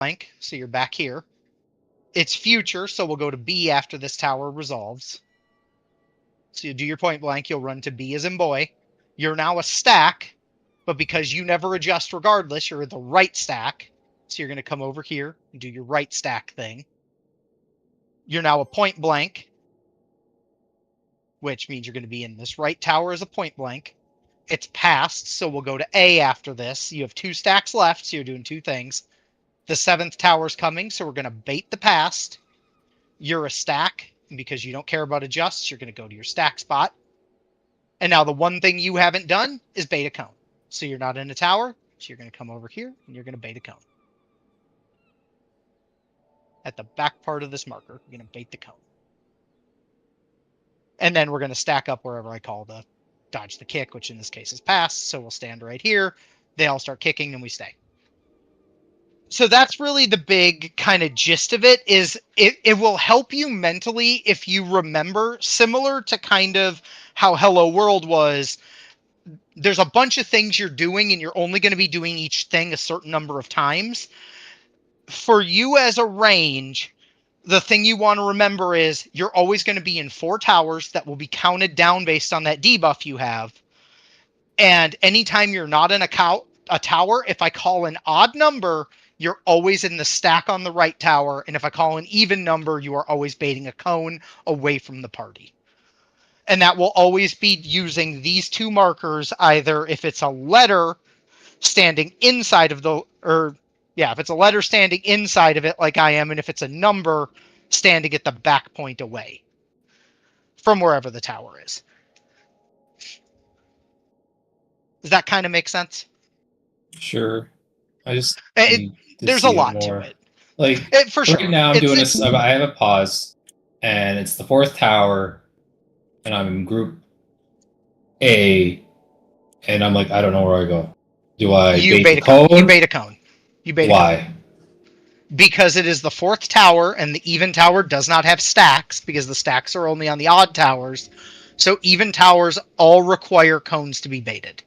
blank, so you're back here. It's future, so we'll go to B after this tower resolves. So you do your point blank, you'll run to B as in boy. You're now a stack, but because you never adjust regardless, you're the right stack. So you're going to come over here and do your right stack thing. You're now a point blank, which means you're going to be in this right tower as a point blank. It's passed, so we'll go to A after this. You have 2 stacks left, so you're doing 2 things. The 7th tower's coming, so we're going to bait the past. You're a stack, and because you don't care about adjusts, you're going to go to your stack spot. And now the one thing you haven't done is bait a cone. So you're not in a tower, so you're going to come over here, and you're going to bait a cone. At the back part of this marker, you're going to bait the cone. And then we're going to stack up wherever I call the dodge the kick, which in this case is pass. So we'll stand right here. They all start kicking, and we stay. So that's really the big kind of gist of it, is it will help you mentally if you remember, similar to kind of how Hello World was. There's a bunch of things you're doing, and you're only going to be doing each thing a certain number of times. For you as a range, the thing you want to remember is you're always going to be in 4 towers that will be counted down based on that debuff you have. And anytime you're not in a tower, if I call an odd number, you're always in the stack on the right tower. And if I call an even number, you are always baiting a cone away from the party. And that will always be using these 2 markers, either if it's a letter standing inside of the, if it's a letter standing inside of it like I am, and if it's a number standing at the back point away from wherever the tower is. Does that kind of make sense? Sure. I just there's a lot to it. Like for sure. Right now, I have a pause, and it's the 4th tower, and I'm in group A, and I'm like, I don't know where I go. Do I bait a cone? You bait a cone. Why? Because it is the 4th tower, and the even tower does not have stacks, because the stacks are only on the odd towers. So even towers all require cones to be baited.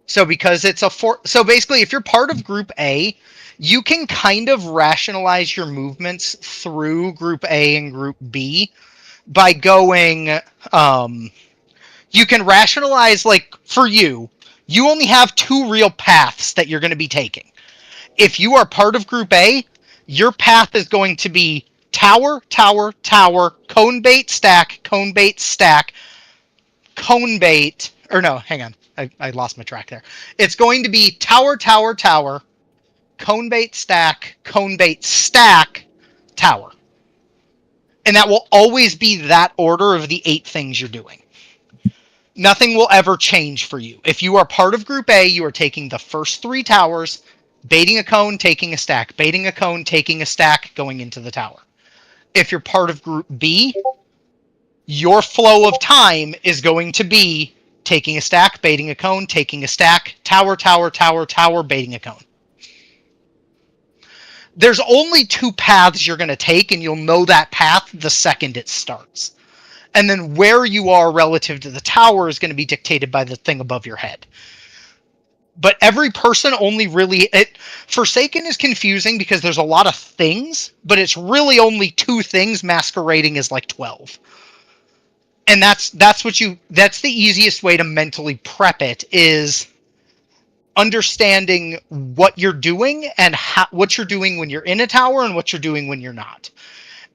So because it's so basically, if you're part of Group A, you can kind of rationalize your movements through Group A and Group B by going, you can rationalize, like, for you only have 2 real paths that you're going to be taking. If you are part of Group A, your path is going to be tower, tower, tower, cone bait, stack, cone bait, stack, cone bait, or no, hang on. I lost my track there. It's going to be tower, tower, tower, cone bait, stack, tower. And that will always be that order of the 8 things you're doing. Nothing will ever change for you. If you are part of Group A, you are taking the first 3 towers, baiting a cone, taking a stack, baiting a cone, taking a stack, going into the tower. If you're part of Group B, your flow of time is going to be taking a stack, baiting a cone, taking a stack, tower, tower, tower, tower, baiting a cone. There's only 2 paths you're going to take, and you'll know that path the second it starts. And then where you are relative to the tower is going to be dictated by the thing above your head. But every person only really... Forsaken is confusing because there's a lot of things, but it's really only 2 things masquerading as like 12. And that's the easiest way to mentally prep it, is understanding what you're doing and what you're doing when you're in a tower and what you're doing when you're not.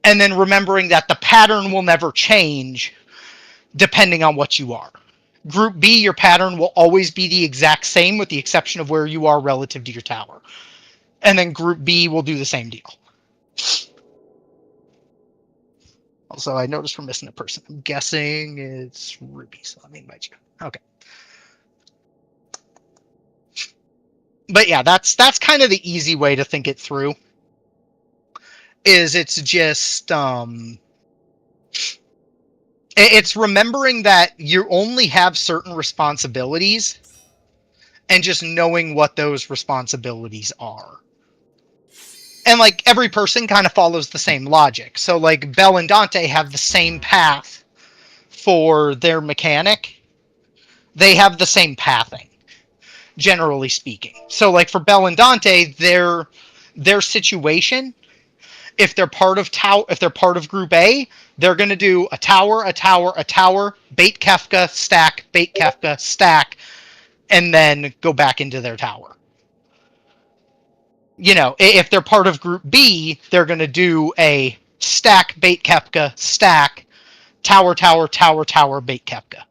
And then remembering that the pattern will never change depending on what you are. Group B, your pattern will always be the exact same with the exception of where you are relative to your tower. And then Group B will do the same deal. Also, I noticed we're missing a person. I'm guessing it's Ruby, so let me invite you. Okay. But yeah, that's kind of the easy way to think it through. Is it's just it's remembering that you only have certain responsibilities and just knowing what those responsibilities are. And like every person kind of follows the same logic. So like Belle and Dante have the same path for their mechanic. They have the same pathing, generally speaking. So like for Belle and Dante, their situation, if they're part of group A, they're going to do a tower, bait Kefka, stack, and then go back into their tower. You know, if they're part of group B, they're going to do a stack, bait Kefka, stack, tower, bait Kefka.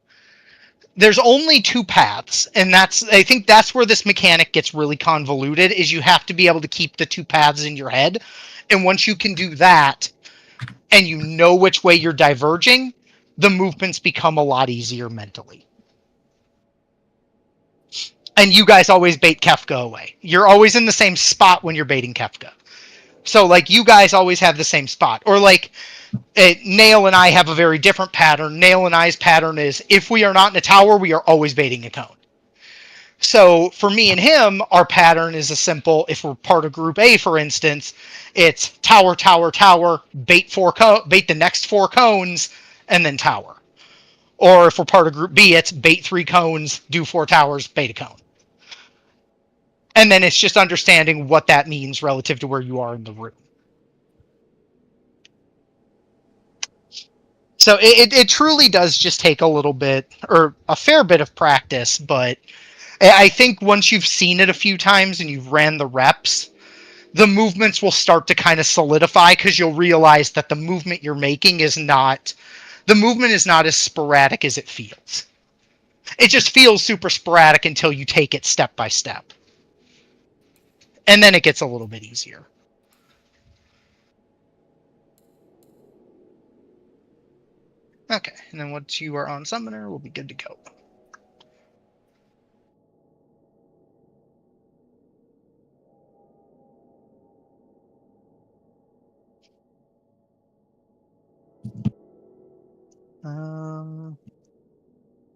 There's only 2 paths, and I think that's where this mechanic gets really convoluted, is you have to be able to keep the 2 paths in your head. And once you can do that, and you know which way you're diverging, the movements become a lot easier mentally. And you guys always bait Kefka away. You're always in the same spot when you're baiting Kefka. So, like, you guys always have the same spot. Or, like, Nail and I have a very different pattern. Nail and I's pattern is, if we are not in a tower, we are always baiting a cone. So for me and him, our pattern is a simple, if we're part of group A, for instance, it's tower, bait the next 4 cones, and then tower. Or if we're part of group B, it's bait 3 cones, do 4 towers, bait a cone. And then it's just understanding what that means relative to where you are in the room. So it truly does just take a little bit, or a fair bit of practice, but I think once you've seen it a few times and you've ran the reps, the movements will start to kind of solidify, because you'll realize that the movement you're making is not as sporadic as it feels. It just feels super sporadic until you take it step by step. And then it gets a little bit easier. Okay, and then once you are on Summoner, we'll be good to go.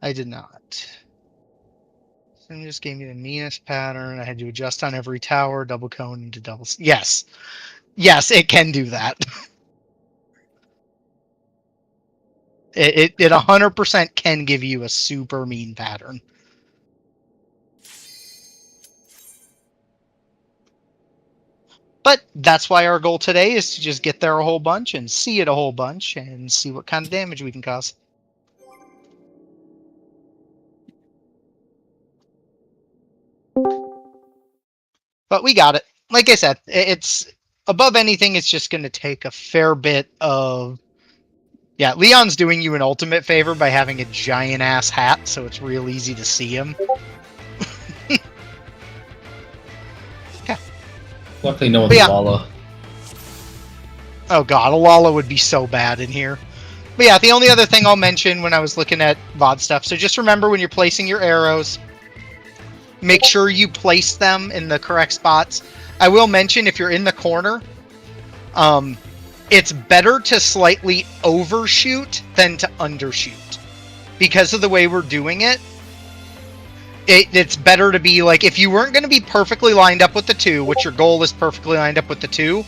I did not. So it just gave me the meanest pattern. I had to adjust on every tower, double cone into double. Yes. Yes, it can do that. It 100% can give you a super mean pattern. But that's why our goal today is to just get there a whole bunch and see it a whole bunch and see what kind of damage we can cause. But we got it. Like I said, it's above anything, it's just going to take a fair bit of... Yeah, Leon's doing you an ultimate favor by having a giant-ass hat, so it's real easy to see him. Okay. Luckily no one's a Lala. Oh god, a Lala would be so bad in here. But yeah, the only other thing I'll mention when I was looking at VOD stuff, so just remember when you're placing your arrows, make sure you place them in the correct spots. I will mention, if you're in the corner, it's better to slightly overshoot than to undershoot. Because of the way we're doing it, it's better to be like, if you weren't going to be perfectly lined up with the 2, which your goal is perfectly lined up with the 2,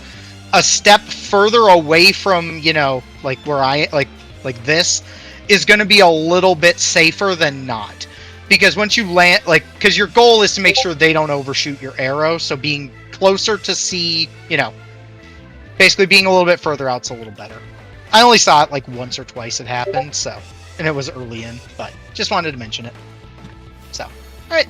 a step further away from, you know, like where like this is going to be a little bit safer than not. Because once you land, because your goal is to make sure they don't overshoot your arrow, so being closer to see, you know, basically being a little bit further out's a little better. I only saw it like once or twice it happened, so, and it was early in, but just wanted to mention it. So, alright.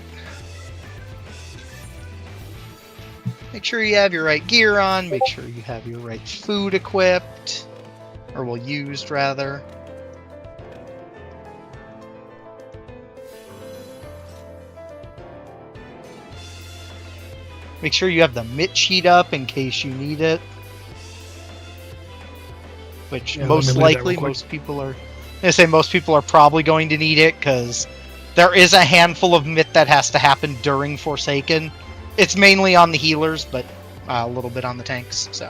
Make sure you have your right gear on, make sure you have your right food equipped, or well, used rather. Make sure you have the MIT sheet up in case you need it. Which most likely most people are... I say most people are probably going to need it, because there is a handful of MIT that has to happen during Forsaken. It's mainly on the healers, but a little bit on the tanks, so...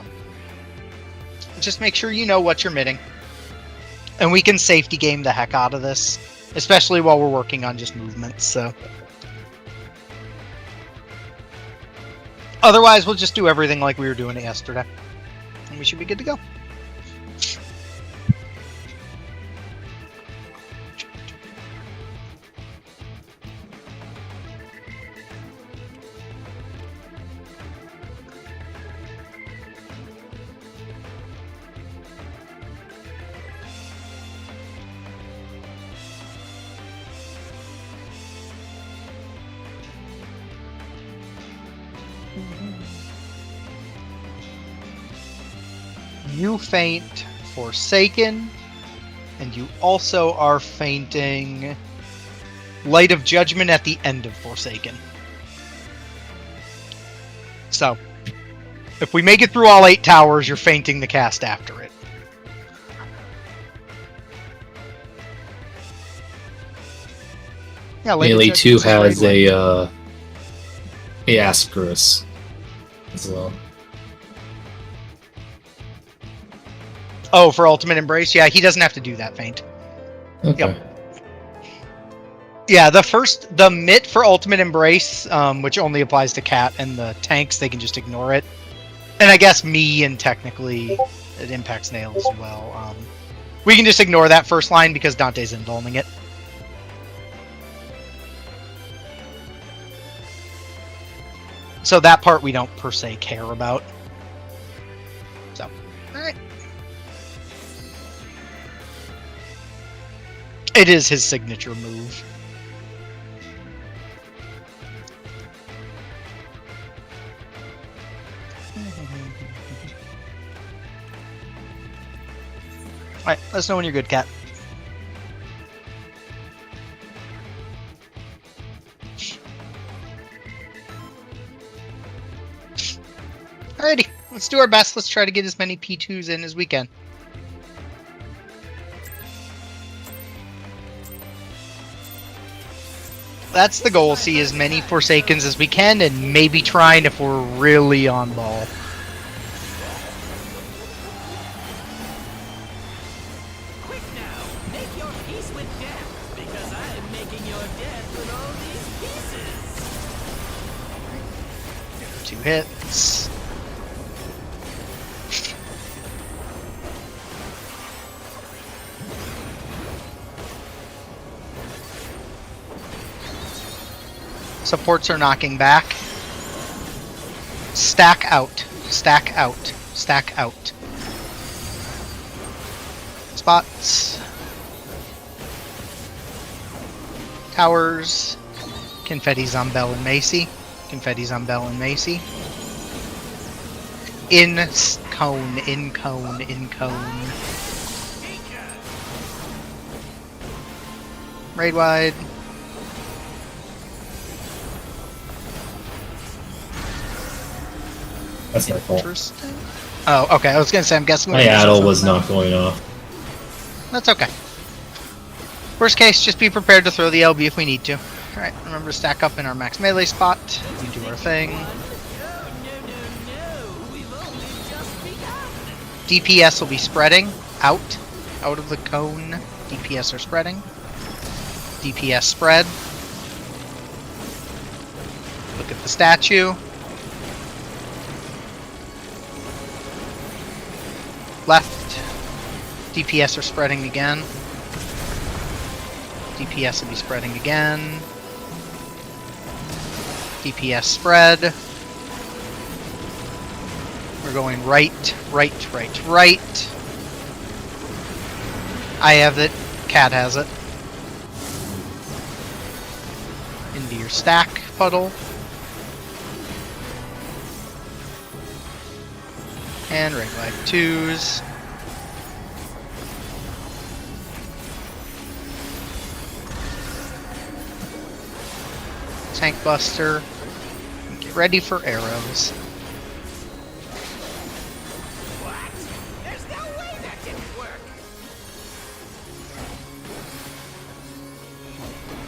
Just make sure you know what you're mitting. And we can safety game the heck out of this, especially while we're working on just movements, so... Otherwise, we'll just do everything like we were doing it yesterday. And we should be good to go. You faint Forsaken, and you also are fainting Light of Judgment at the end of Forsaken. So, if we make it through all 8 towers, you're fainting the cast after it. Yeah, Melee 2 has a Ascaris as well. Oh, for Ultimate Embrace? Yeah, he doesn't have to do that feint. Okay. Yep. Yeah, the mitt for Ultimate Embrace, which only applies to Cat and the tanks, they can just ignore it. And I guess me, and technically it impacts Nail as well. We can just ignore that first line because Dante's indulging it. So that part we don't per se care about. So, alright. It is his signature move. Alright, let us know when you're good, Cat. Alrighty, let's do our best. Let's try to get as many P2s in as we can. That's the goal, see as many Forsakens as we can, and maybe trying if we're really on ball. Quick now, make your peace with death, because I'm making your death with all these pieces. 2 hits. Supports are knocking back. Stack out. Stack out. Stack out. Spots. Towers. Confetti's on Bell and Macy. Confetti's on Bell and Macy. In cone. In cone. In cone. Raid wide. That's my fault. Interesting. Oh, okay. I was gonna say, I'm guessing My Addle was not going off. That's okay. Worst case, just be prepared to throw the LB if we need to. Alright, remember to stack up in our max melee spot. We do our thing. DPS will be spreading out of the cone. DPS are spreading. DPS spread. Look at the statue. Left. DPS are spreading again. DPS will be spreading again. DPS spread. We're going right, right, right, right. I have it. Cat has it. Into your stack, puddle. And ring life 2s. Tank Buster. Get ready for arrows. What? There's no way that didn't work.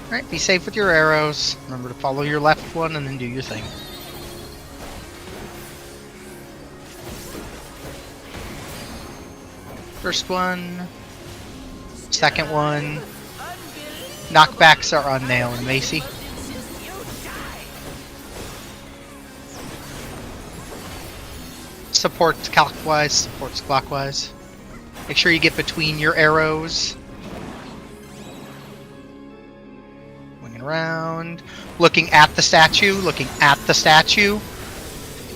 Alright, be safe with your arrows. Remember to follow your left one and then do your thing. First one. Second one. Knockbacks are on Nail and Macy. Supports clockwise, supports clockwise. Make sure you get between your arrows. Winging around. Looking at the statue, looking at the statue.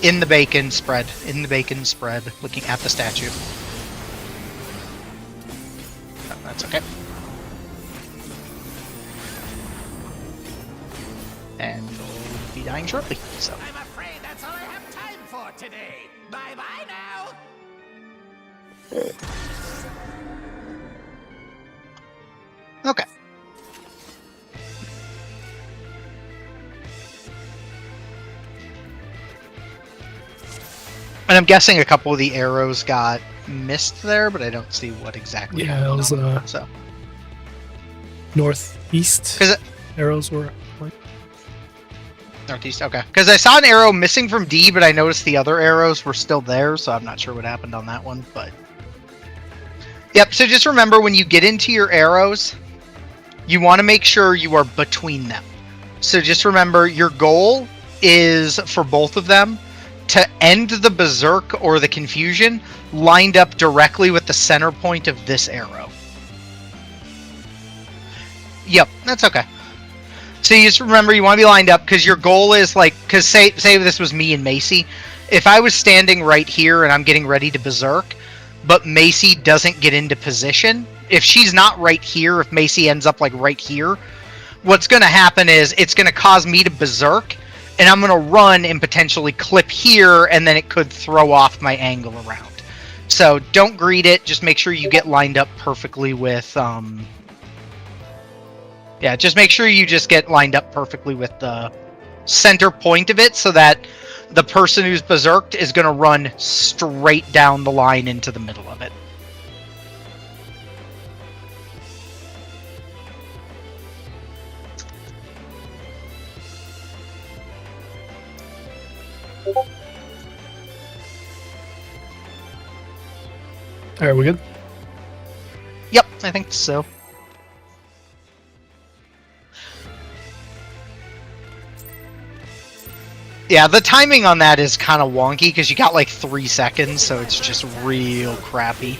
In the bacon spread, in the bacon spread. Looking at the statue. Oh, that's okay. And you'll be dying shortly, so. I'm afraid that's all I have time for today. Bye-bye now. Okay. And I'm guessing a couple of the arrows got missed there, but I don't see what exactly. Yeah, it was so northeast. Arrows were like northeast. Okay, because I saw an arrow missing from D, but I noticed the other arrows were still there, so I'm not sure what happened on that one. But yep. So just remember when you get into your arrows, you want to make sure you are between them. So just remember your goal is for both of them to end the berserk or the confusion lined up directly with the center point of this arrow. Yep, that's okay. So you just remember you want to be lined up because your goal is like, because say this was me and Macy. If I was standing right here and I'm getting ready to berserk, but Macy doesn't get into position, if she's not right here, if Macy ends up like right here, what's going to happen is it's going to cause me to berserk, and I'm going to run and potentially clip here, and then it could throw off my angle around. So don't greed it. Just make sure you get lined up perfectly with... Yeah, just make sure you just get lined up perfectly with the center point of it so that the person who's berserked is going to run straight down the line into the middle of it. Alright, we good? Yep, I think so. Yeah, the timing on that is kind of wonky because you got like 3 seconds, so it's just real crappy.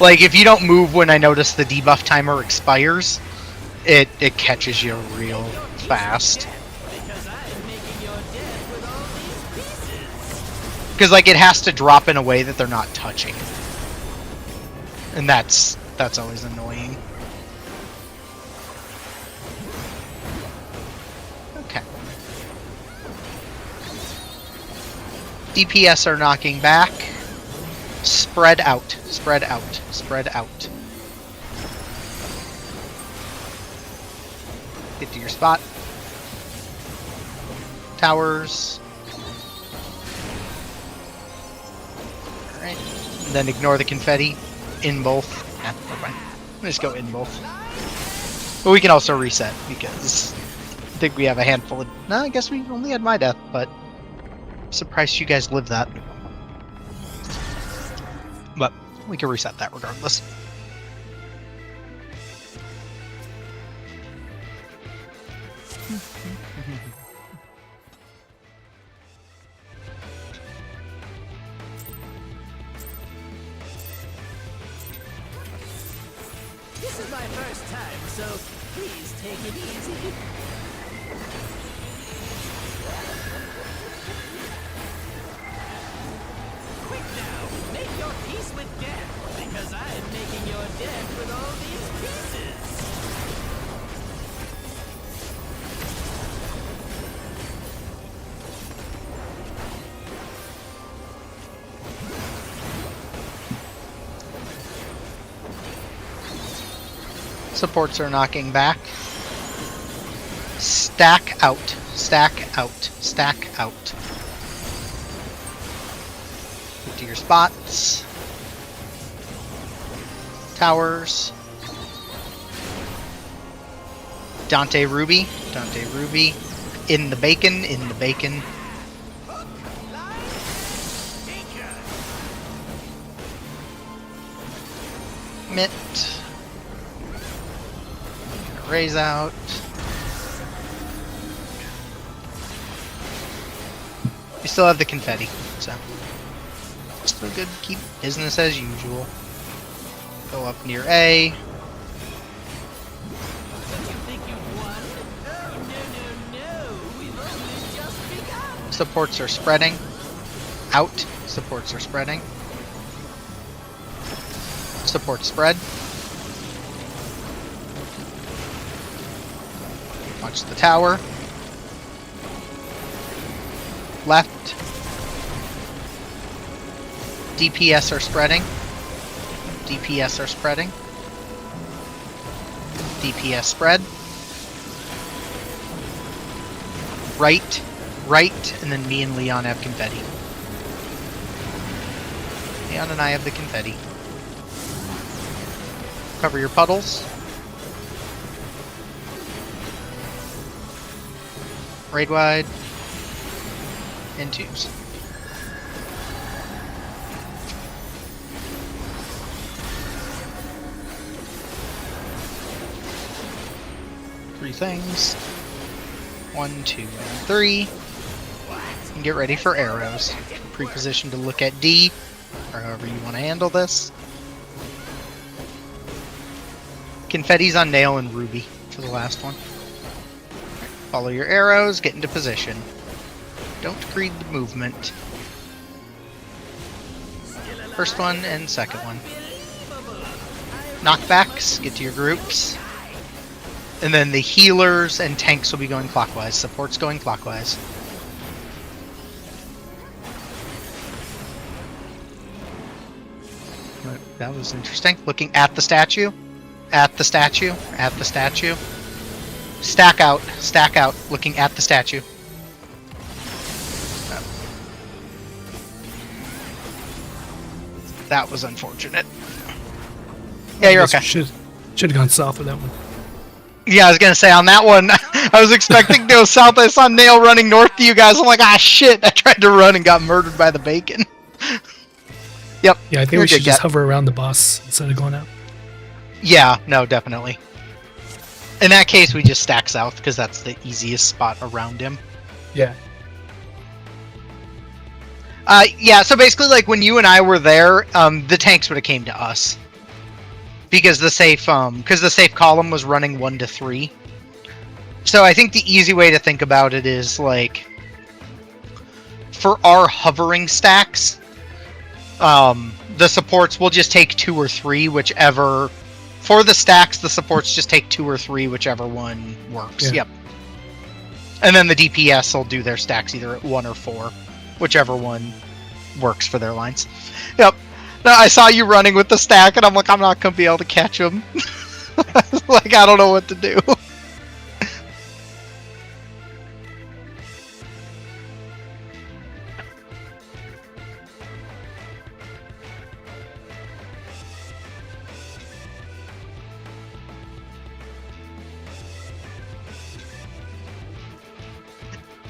Like, if you don't move when I notice the debuff timer expires, it catches you real fast. Because, like, it has to drop in a way that they're not touching. And that's always annoying. Okay. DPS are knocking back. Spread out. Spread out. Spread out. Get to your spot. Towers. Alright. Then ignore the confetti. In both. Never mind. Let's go in both. But we can also reset because I think we have a handful of... No, I guess we only had my death, but I'm surprised you guys lived that. But we can reset that regardless. This is my first time, so please take it easy. Quick now, make your peace with death, because I am making your death with all these pieces. Supports are knocking back. Stack out. Stack out. Stack out. Get to your spots. Towers. Dante Ruby. Dante Ruby. In the bacon. In the bacon. Mitt. Raise out. We still have the confetti, so still good. Keep business as usual. Go up near A. Supports are spreading. Out. Supports are spreading. Support spread. Watch the tower. Left. DPS are spreading. DPS are spreading. DPS spread. Right, right, and then me and Leon have confetti. Leon and I have the confetti. Cover your puddles. Raid wide. And twos. Three things. 1, 2, and 3. And get ready for arrows. Pre-position to look at D, or however you want to handle this. Confetti's on Nail and Ruby for the last one. Follow your arrows, get into position. Don't greed the movement. First one and second one. Knockbacks, get to your groups. And then the healers and tanks will be going clockwise. Support's going clockwise. That was interesting. Looking at the statue. At the statue. At the statue. Stack out. Stack out. Looking at the statue. That was unfortunate. Yeah, you're okay. Should have gone south with that one. Yeah, I was gonna say on that one, I was expecting to go south. I saw Nail running north to you guys. I'm like, ah, shit! I tried to run and got murdered by the bacon. Yep. Yeah, I think we should just hover around the boss instead of going out. Yeah, no, definitely. In that case, we just stack south because that's the easiest spot around him. Yeah. Yeah. So basically, like when you and I were there, the tanks would have came to us. Because the safe column was running 1 to 3. So I think the easy way to think about it is like for our hovering stacks, the supports will just take 2 or 3, whichever. For the stacks, the supports just take 2 or 3, whichever one works. Yeah. Yep. And then the DPS will do their stacks either at 1 or 4, whichever one works for their lines. Yep. No, I saw you running with the stack, and I'm like, I'm not gonna be able to catch him. Like, I don't know what to do.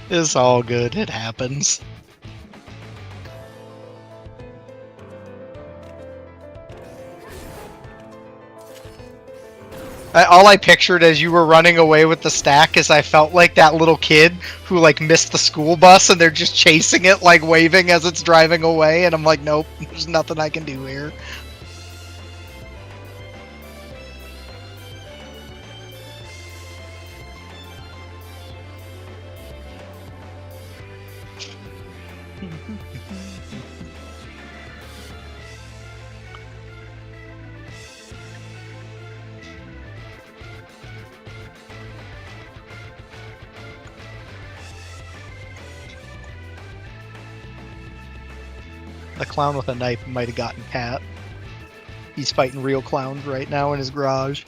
It's all good. It happens. All I pictured as you were running away with the stack is I felt like that little kid who like missed the school bus and they're just chasing it, like waving as it's driving away, and I'm like, nope, there's nothing I can do here. The clown with a knife might have gotten Pat. He's fighting real clowns right now in his garage.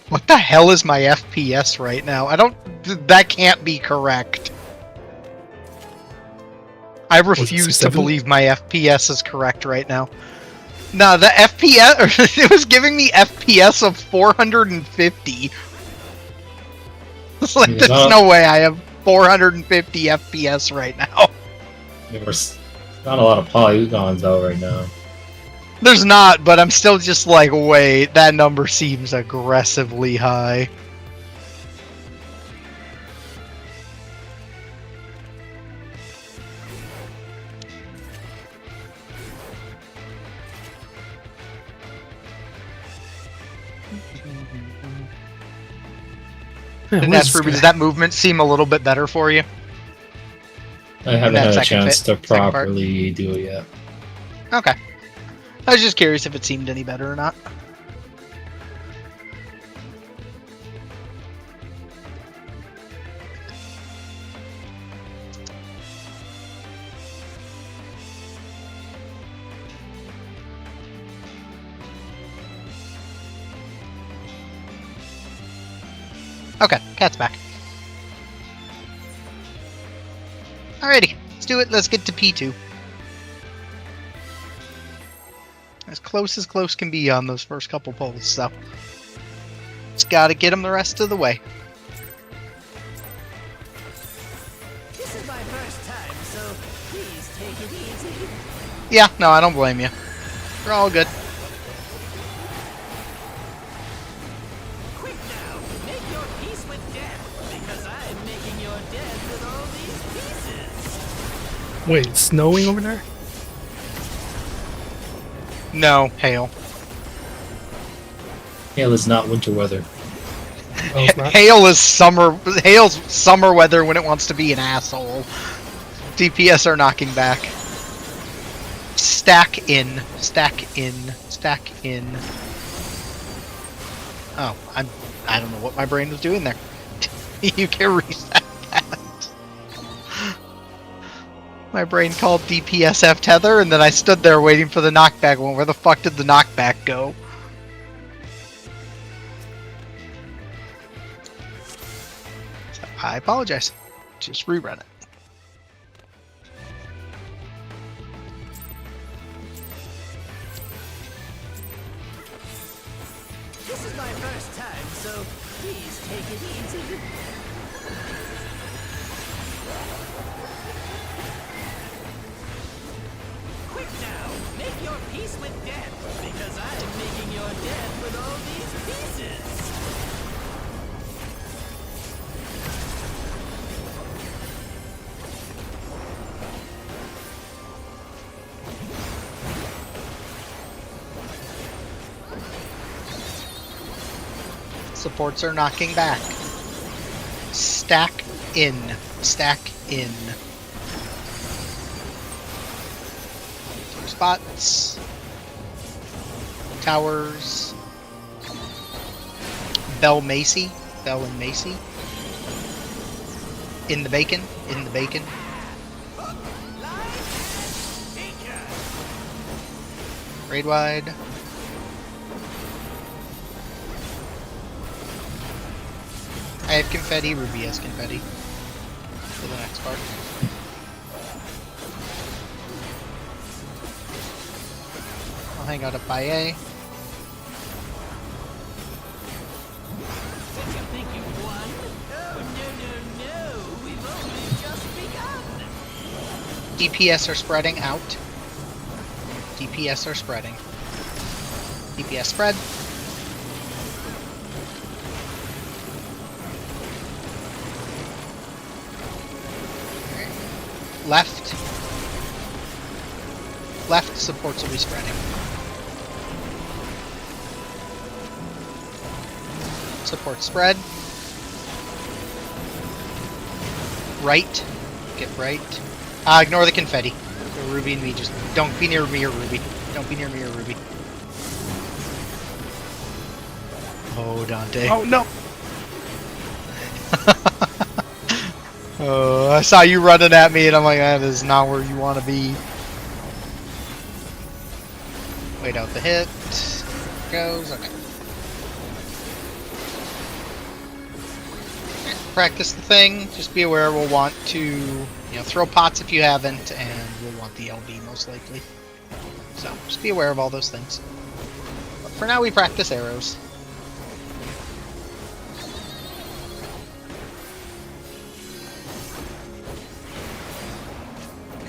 What the hell is my FPS right now? That can't be correct. I refuse to believe my FPS is correct right now. No, the FPS, it was giving me FPS of 450. Like, Yeah, there's not- no way I have 450 FPS right now. There's not a lot of polygons out right now. There's not, but I'm still just like, wait, that number seems aggressively high. Yeah, And what is that's this Ruby, guy? does that movement seem a little bit better for you? I haven't that had a second chance to second part? properly do it yet. Okay. I was just curious if it seemed any better or not. Okay, cat's back. Alrighty, let's do it. Let's get to P2. As close can be on those first couple pulls, so just gotta get them the rest of the way. This is my first time, so please take it easy. Yeah, no, I don't blame you. We're all good. Quick now, make your peace with death, because I'm making your death with all these pieces. Wait, it's snowing over there? No, hail. Hail is not winter weather. Oh, it's not? Hail is summer. Hail's summer weather when it wants to be an asshole. DPS are knocking back. Stack in. Stack in. Stack in. Oh, I don't know what my brain was doing there. You can reset that. My brain called DPSF tether, and then I stood there waiting for the knockback one. Where the fuck did the knockback go? So, I apologize. Just rerun it. This is my first time, so please take it easy. Quick now, make your peace with death, because I'm making your death with all these pieces. Supports are knocking back. Stack in. Stack in. 2 spots. Towers. Bell Macy. Bell and Macy. In the bacon. In the bacon. Raid wide. I have confetti, Ruby has confetti for the next part. I'll hang out at by A. Did you think you won? Oh, no. We've only just begun. DPS are spreading out. DPS are spreading. DPS spread. Left. Left supports will be spreading. Support spread. Right. Get right. Ignore the confetti. So Ruby and me, just don't be near me or Ruby. Don't be near me or Ruby. Oh, Dante. Oh, no! Oh, I saw you running at me and I'm like, that is not where you want to be. Wait out the hit. Goes. Okay. Practice the thing. Just be aware we'll want to, throw pots if you haven't, and we'll want the LB most likely. So just be aware of all those things. But for now, we practice arrows.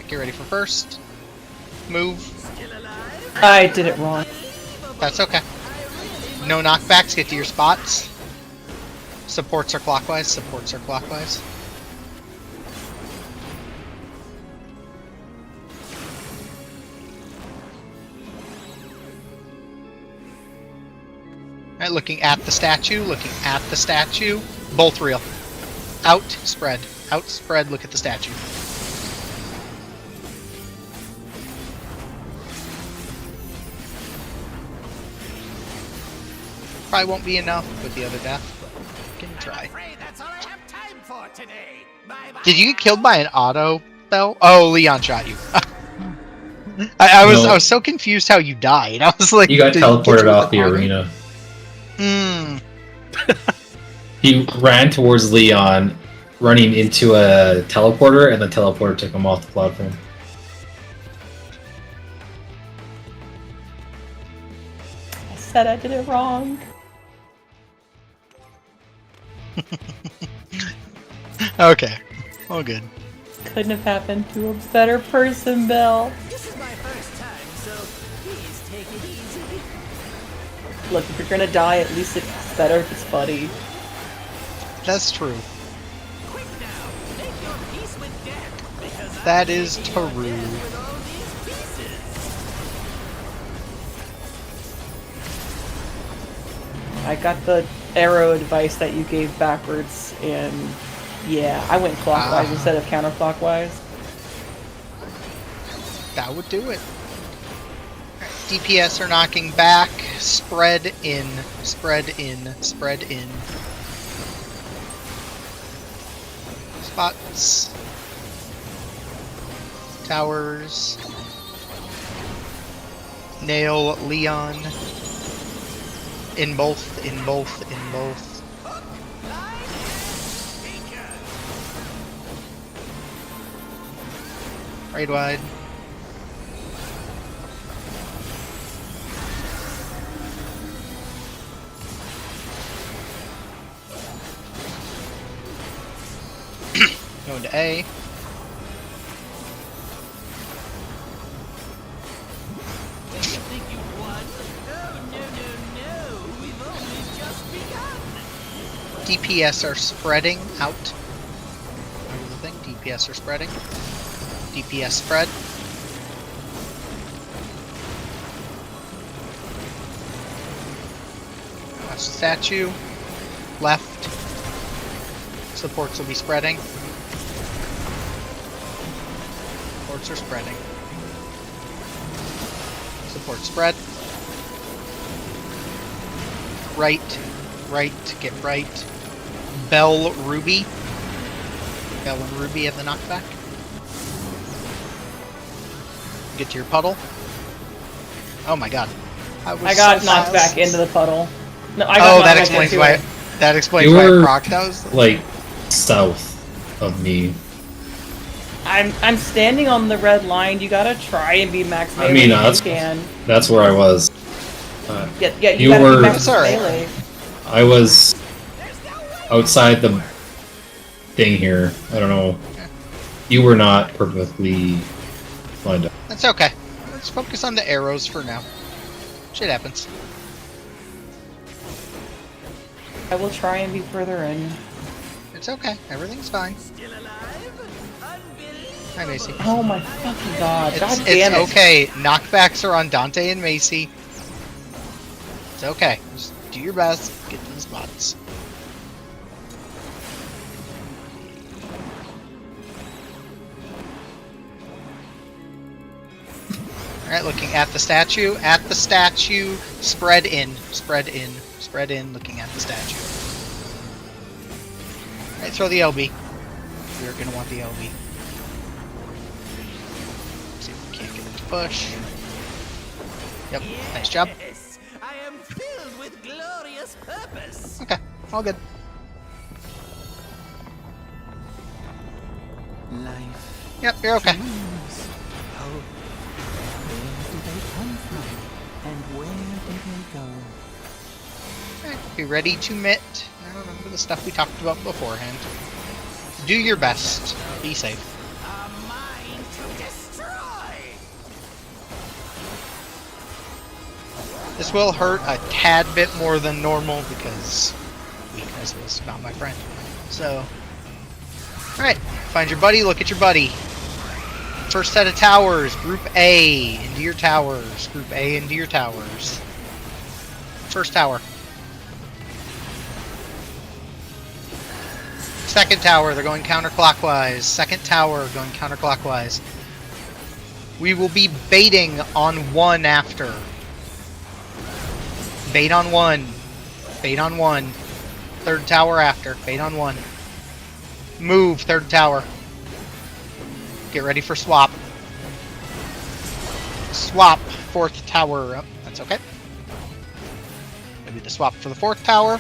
Alright, get ready for first. Move. I did it wrong. That's okay. No knockbacks, get to your spots. Supports are clockwise, supports are clockwise. Alright, looking at the statue, looking at the statue. Both real. Out, spread. Out, spread, look at the statue. Probably won't be enough with the other death, but we can try. That's all I have time for today. Bye-bye. Did you get killed by an auto spell? Oh, Leon shot you. I was so confused how you died. I was like, You got teleported off the arena. Hmm. He ran towards Leon, running into a teleporter, and the teleporter took him off the platform. I said I did it wrong. Okay. All good. Couldn't have happened to a better person, Bill. This is my first time, so please take it easy. Look, if you're gonna die, at least it's better if it's funny. That's true. Quick now, make your peace with death, because That I'm is making your true. death with all these pieces. I got the arrow advice that you gave backwards, and yeah, I went clockwise instead of counterclockwise. That would do it. DPS are knocking back. Spread in. Spread in. Spread in. Spots. Towers. Nail Leon. In both. In both. In both. Right wide. Going to A. You think you won? Oh, no, no, no. We've only just begun. DPS are spreading out. Remember the thing? DPS are spreading. DPS spread. Watch the statue. Left. Supports will be spreading. Supports are spreading. Support spread. Right. Right. Get right. Bell Ruby. Bell and Ruby have the knockback. Get to your puddle. Oh my god. I got so knocked fast. back into the puddle. No, I got knocked that back explains into why. it. That explains You why I were procced. That was like south of me. I'm standing on the red line. You gotta try and be max melee I mean, if that's you can. that's where I was. Yeah, You you gotta were- be max That's alright. melee. I was outside the thing here. I don't know. You were not perfectly lined up. That's okay. Let's focus on the arrows for now. Shit happens. I will try and be further in. It's okay. Everything's fine. Still alive? Unbelievable. Hi, Macy. Oh my fucking god! God It's damn it! okay. Knockbacks are on Dante and Macy. It's okay. Just do your best. Get to the spots. Alright, looking at the statue. At the statue. Spread in. Spread in. Spread in. Looking at the statue. Alright, throw the LB. We're going to want the LB. See if we can't get it to push. Yep, nice job. Yes, I am filled with glorious purpose. Okay, all good. Life. Yep, you're okay. Dreams. Hope. Where do they come from? And where do they go? Alright, be ready to mitt. Now remember the stuff we talked about beforehand. Do your best. Be safe. A mind to deceive. This will hurt a tad bit more than normal because weakness was not my friend. So, alright, find your buddy, look at your buddy. First set of towers, Group A, into your towers. Group A, into your towers. First tower. Second tower, they're going counterclockwise. Second tower, going counterclockwise. We will be baiting on 1 after. Bait on 1. Bait on 1. Third tower after. Bait on 1. Move, third tower. Get ready for swap. Swap, fourth tower. Oh, that's okay. Maybe the swap for the fourth tower.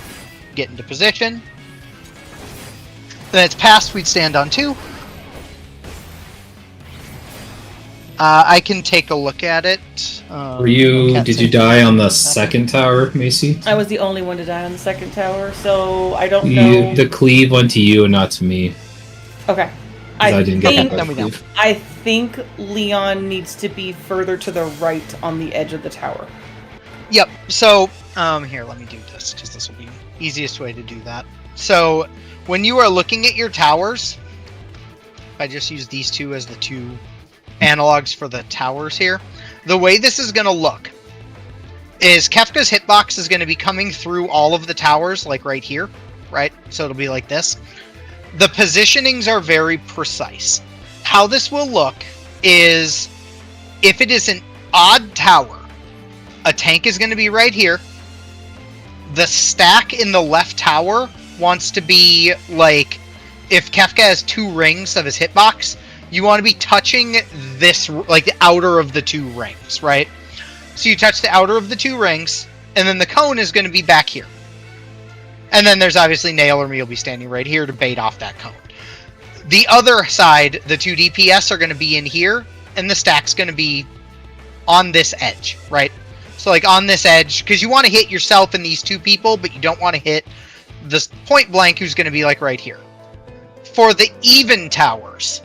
Get into position. Then it's passed, we'd stand on 2. I can take a look at it. Did you die on the second tower, Macy? I was the only one to die on the second tower, so I don't know. The cleave went to you and not to me. Okay. I didn't get that cleave. I think Leon needs to be further to the right on the edge of the tower. Yep, so, here, let me do this, because this will be the easiest way to do that. So, when you are looking at your towers, I just use these two as the 2 analogs for the towers here. The way this is going to look is Kefka's hitbox is going to be coming through all of the towers, like right here, right? So it'll be like this. The positionings are very precise. How this will look is if it is an odd tower, a tank is going to be right here. The stack in the left tower wants to be like, if Kefka has 2 rings of his hitbox, you want to be touching this, like the outer of the 2 rings, right? So you touch the outer of the 2 rings, and then the cone is going to be back here. And then there's obviously Nail or me will be standing right here to bait off that cone. The other side, the 2 DPS are going to be in here, and the stack's going to be on this edge, right? So like on this edge, because you want to hit yourself and these 2 people, but you don't want to hit this point blank who's going to be like right here. For the even towers,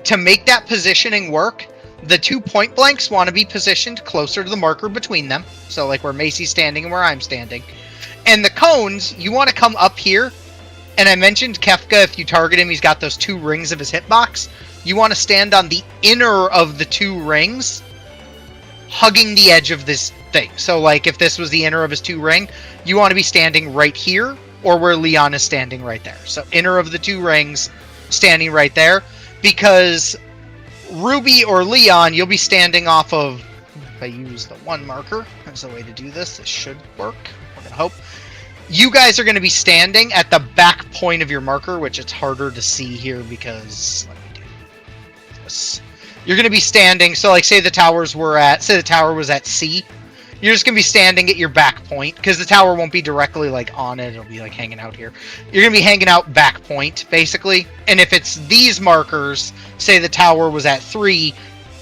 to make that positioning work, the 2 point blanks want to be positioned closer to the marker between them. So like where Macy's standing and where I'm standing. And the cones, you want to come up here. And I mentioned Kefka, if you target him, he's got those 2 rings of his hitbox. You want to stand on the inner of the 2 rings, hugging the edge of this thing. So like if this was the inner of his 2 ring, you want to be standing right here, or where Leon is standing right there. So inner of the 2 rings, standing right there. Because Ruby or Leon, you'll be standing off of, if I use the 1 marker as a way to do this, this should work, we're going to hope. You guys are going to be standing at the back point of your marker, which it's harder to see here because, let me do this. You're going to be standing, so like say the tower was at C, you're just going to be standing at your back point, because the tower won't be directly like on it, it'll be like hanging out here. You're going to be hanging out back point, basically. And if it's these markers, say the tower was at 3,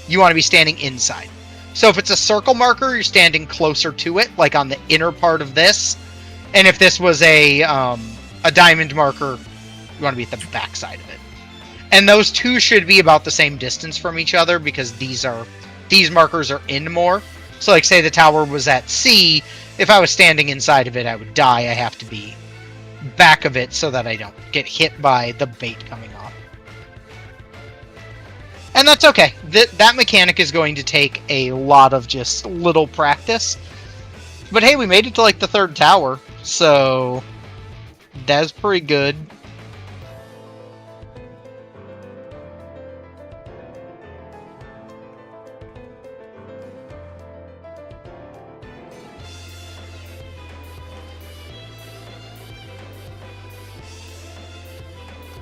you want to be standing inside. So if it's a circle marker, you're standing closer to it, like on the inner part of this. And if this was a diamond marker, you want to be at the back side of it. And those 2 should be about the same distance from each other, because these markers are in more. So like say the tower was at C, if I was standing inside of it, I would die. I have to be back of it so that I don't get hit by the bait coming off. And that's okay. That mechanic is going to take a lot of just little practice. But hey, we made it to like the 3rd tower, so that's pretty good.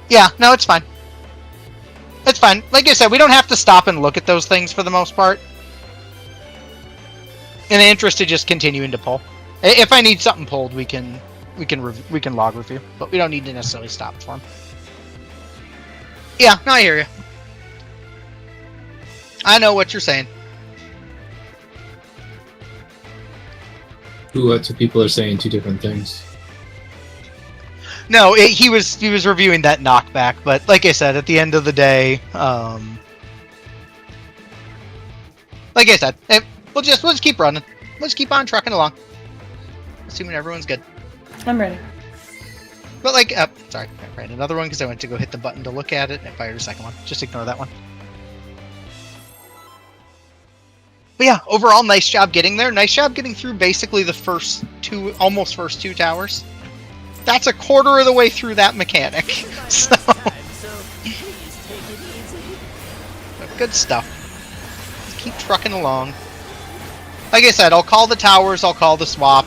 Yeah, no, it's fine. It's fine. Like I said, we don't have to stop and look at those things for the most part. In the interest of just continuing to pull. If I need something pulled, we can log review, but we don't need to necessarily stop for them. Yeah, no, I hear you. I know what you're saying. Two people are saying 2 different things. No, he was reviewing that knockback, but like I said, at the end of the day, like I said, we'll just keep running. let's keep on trucking along. Assuming everyone's good. I'm ready. But like, sorry, I ran another one because I went to go hit the button to look at it and I fired a second one. Just ignore that one. But yeah, overall, nice job getting there. Nice job getting through basically the almost first two towers. That's a quarter of the way through that mechanic. So, good stuff. Let's keep trucking along. Like I said, I'll call the towers, I'll call the swap.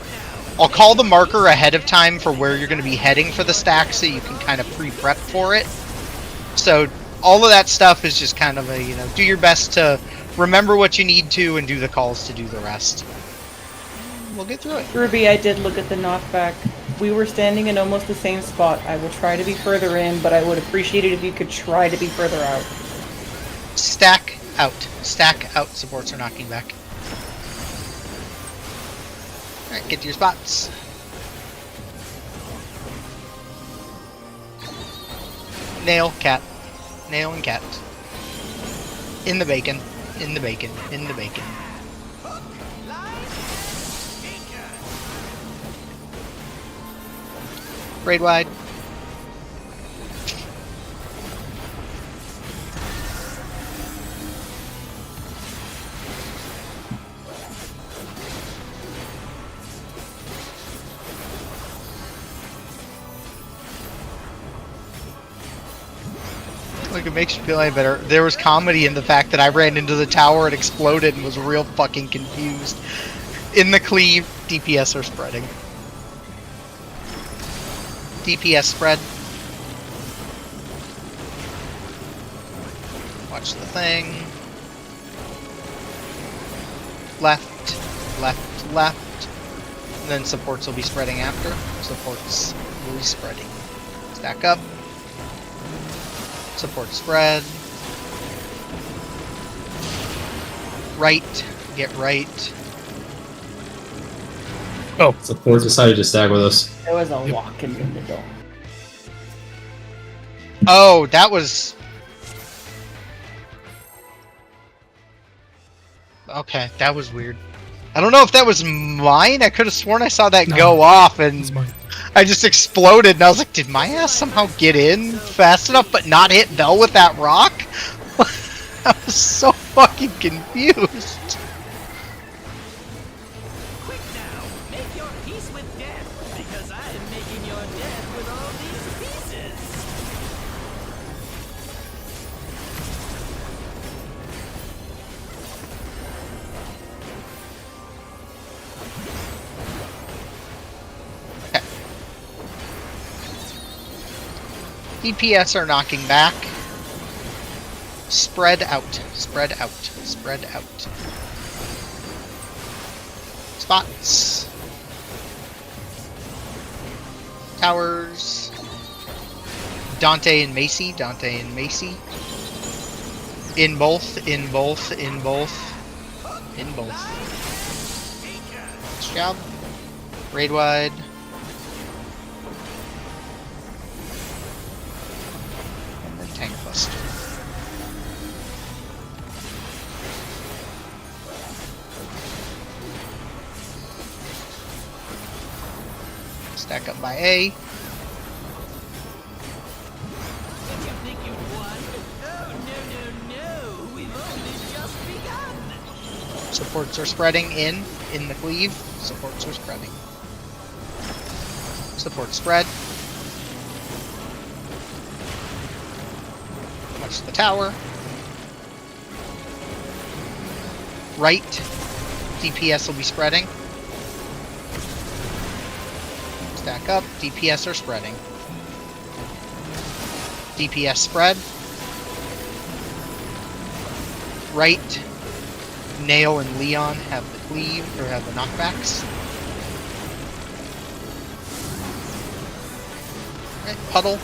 I'll call the marker ahead of time for where you're going to be heading for the stack so you can kind of pre-prep for it. So all of that stuff is just kind of a, you know, do your best to remember what you need to and do the calls to do the rest. We'll get through it. Ruby, I did look at the knockback. We were standing in almost the same spot. I will try to be further in, but I would appreciate it if you could try to be further out. Stack out. Stack out. Supports are knocking back. Alright, get to your spots. Nail, cat. Nail and cat. In the bacon. In the bacon. In the bacon. Raid wide. Like, it makes you feel any better. There was comedy in the fact that I ran into the tower and exploded and was real fucking confused. In the cleave, DPS are spreading. DPS spread. Watch the thing. Left, left, left. And then supports will be spreading after. Supports will be spreading. Stack up. Support spread. Right. Get right. Oh. Support decided to stack with us. There was a lock in the middle. Oh, that was... Okay, that was weird. I don't know if that was mine. I could have sworn I saw that go off and It's mine. I just exploded and I was like, did my ass somehow get in fast enough but not hit Bell with that rock? I was so fucking confused. Quick now, make your peace with death, because I am making your death with all these pieces. DPS are knocking back. Spread out. Spread out. Spread out. Spots. Towers. Dante and Macy. Dante and Macy. In both. In both. In both. In both. Nice job. Raid wide. Tank buster. Stack up by A. Did you think you'd won? Oh, no, no, no. We've only just begun. Supports are spreading in the cleave. Supports are spreading. Support spread. Watch the tower. Right. DPS will be spreading. Stack up. DPS are spreading. DPS spread. Right. Nail and Leon have the cleave, or have the knockbacks. Right, puddle.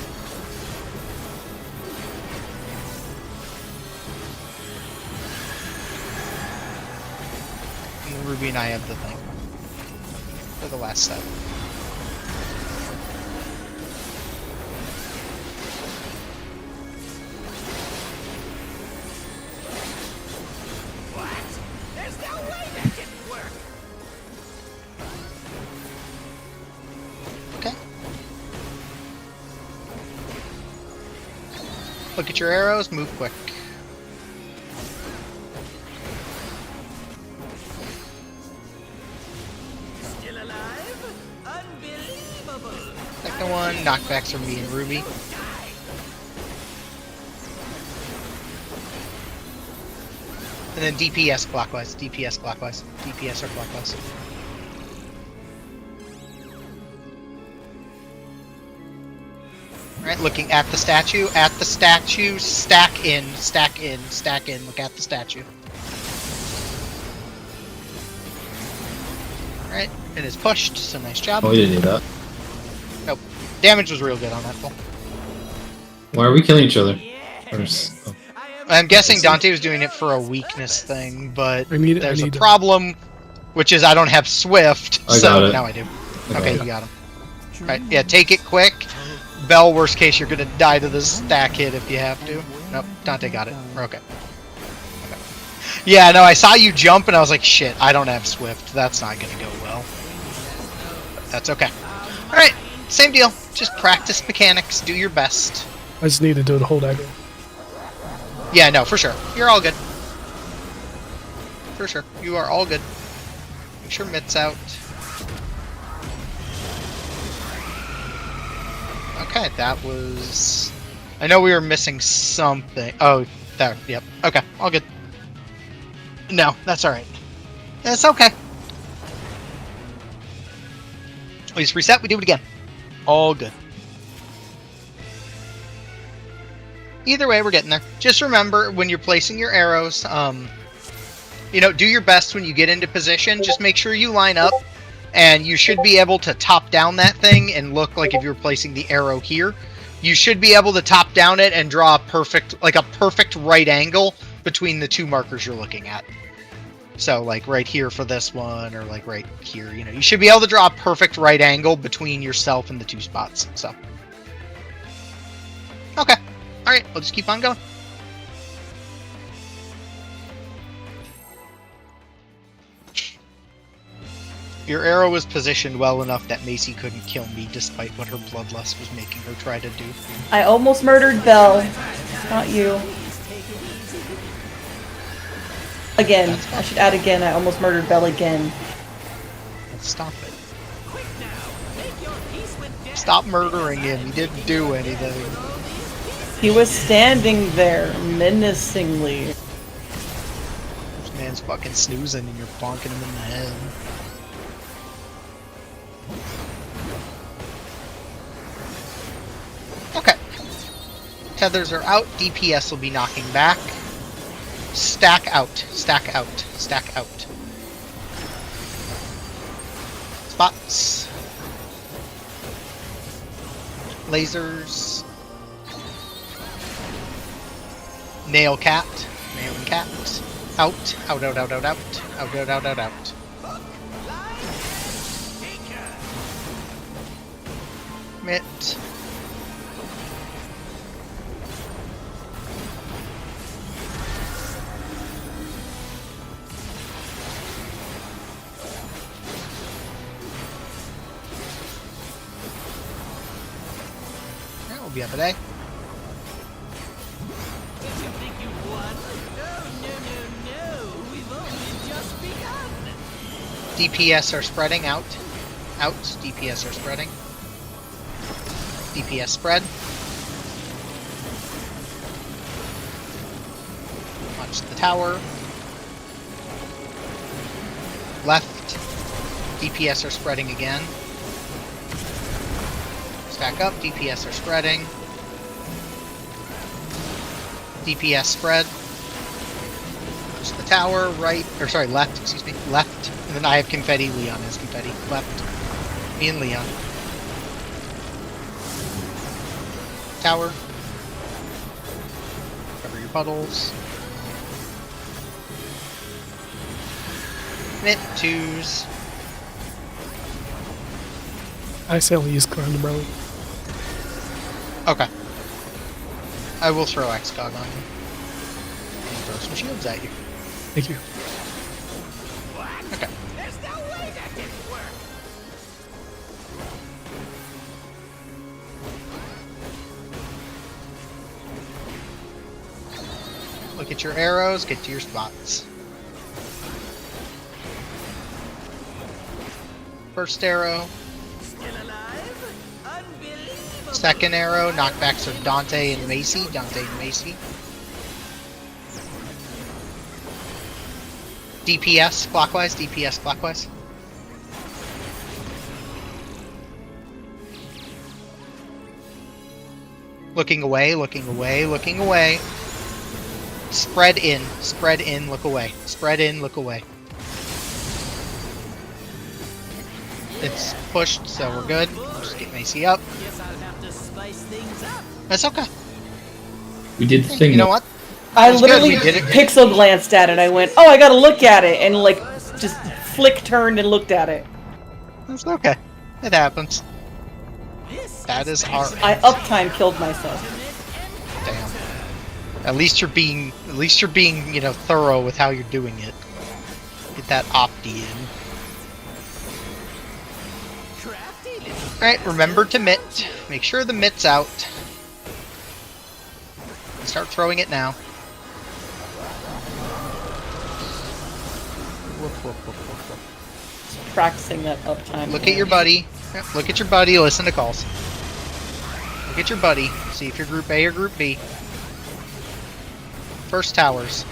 And Ruby and I have the thing. For the last step. Look at your arrows, move quick. Still alive? Unbelievable! Second one, knockbacks from me and Ruby. And then DPS clockwise, DPS clockwise, DPS or clockwise. Alright, looking at the statue, stack in, stack in, stack in, look at the statue. Alright, it is pushed, so nice job. Oh, you didn't need that. Nope. Damage was real good on that pull. Why are we killing each other? Oh. I'm guessing Dante was doing it for a weakness thing, but there's a to- problem, which is I don't have Swift, I so got it. now I do. I got Okay, it. you got him. Alright, yeah, take it quick. Bell, worst case, you're gonna die to the stack hit if you have to. Nope, Dante got it. We're okay. Yeah, no, I saw you jump and I was like, shit, I don't have Swift. That's not gonna go well. But that's okay. Alright, same deal. Just practice mechanics, do your best. I just need to do the whole aggro. Yeah, no, for sure. You're all good. For sure. You are all good. Make sure Mitt's out. Okay, that was... I know we were missing something. Oh, there. Yep. Okay, all good. No, that's alright. It's okay. We just reset, we do it again. All good. Either way, we're getting there. Just remember, when you're placing your arrows, you know, do your best when you get into position. Just make sure you line up, and you should be able to top down that thing and look like if you're placing the arrow here. You should be able to top down it and draw a perfect right angle between the two markers you're looking at. So, like, right here for this one, or, like, right here, you know. You should be able to draw a perfect right angle between yourself and the two spots, so. Okay. Alright, we'll just keep on going. Your arrow was positioned well enough that Macy couldn't kill me despite what her bloodlust was making her try to do. I almost murdered Belle. Not you. Again. I should add again. I almost murdered Belle again. Stop it. Stop murdering him. He didn't do anything. He was standing there menacingly. This man's fucking snoozing and you're bonking him in the head. Okay. Tethers are out. DPS will be knocking back. Stack out. Stack out. Stack out. Spots. Lasers. Nail cat. Nail and cat. Out. Out, out, out, out, out. Out, out, out, out, out. Mitt. That will be up today. DPS are spreading out. Out. DPS are spreading. DPS spread. Watch the tower. Left. DPS are spreading again. Stack up. DPS are spreading. DPS spread. Watch the tower. Right. Or sorry, left. Excuse me. Left. And then I have confetti. Leon has confetti. Left. Me and Leon. Tower. Cover your puddles. Mitt, twos. I say I'll use Crown Umbrella. Okay. I will throw X-Cog on you. And throw some shields at you. Thank you. Okay. There's no way that didn't work. Get your arrows, get to your spots. First arrow. Second arrow, knockbacks of Dante and Macy. DPS clockwise, DPS clockwise. Looking away, looking away, looking away. Spread in, look away. Spread in, look away. It's pushed, so we're good. Just get Macy up. That's okay. We did the thing. You know what? I literally pixel glanced at it. I went, "Oh, I gotta look at it," and like just flick turned and looked at it. That's okay. It happens. That is our. I uptime killed myself. Damn. At least you're being, you know, thorough with how you're doing it. Get that opti in. Alright, remember to mitt. Make sure the mitt's out. Start throwing it now. Woof, woof, woof, woof, woof. Practicing that uptime. Look at your buddy. Yep, look at your buddy, listen to calls. Look at your buddy. See if you're Group A or Group B. First towers.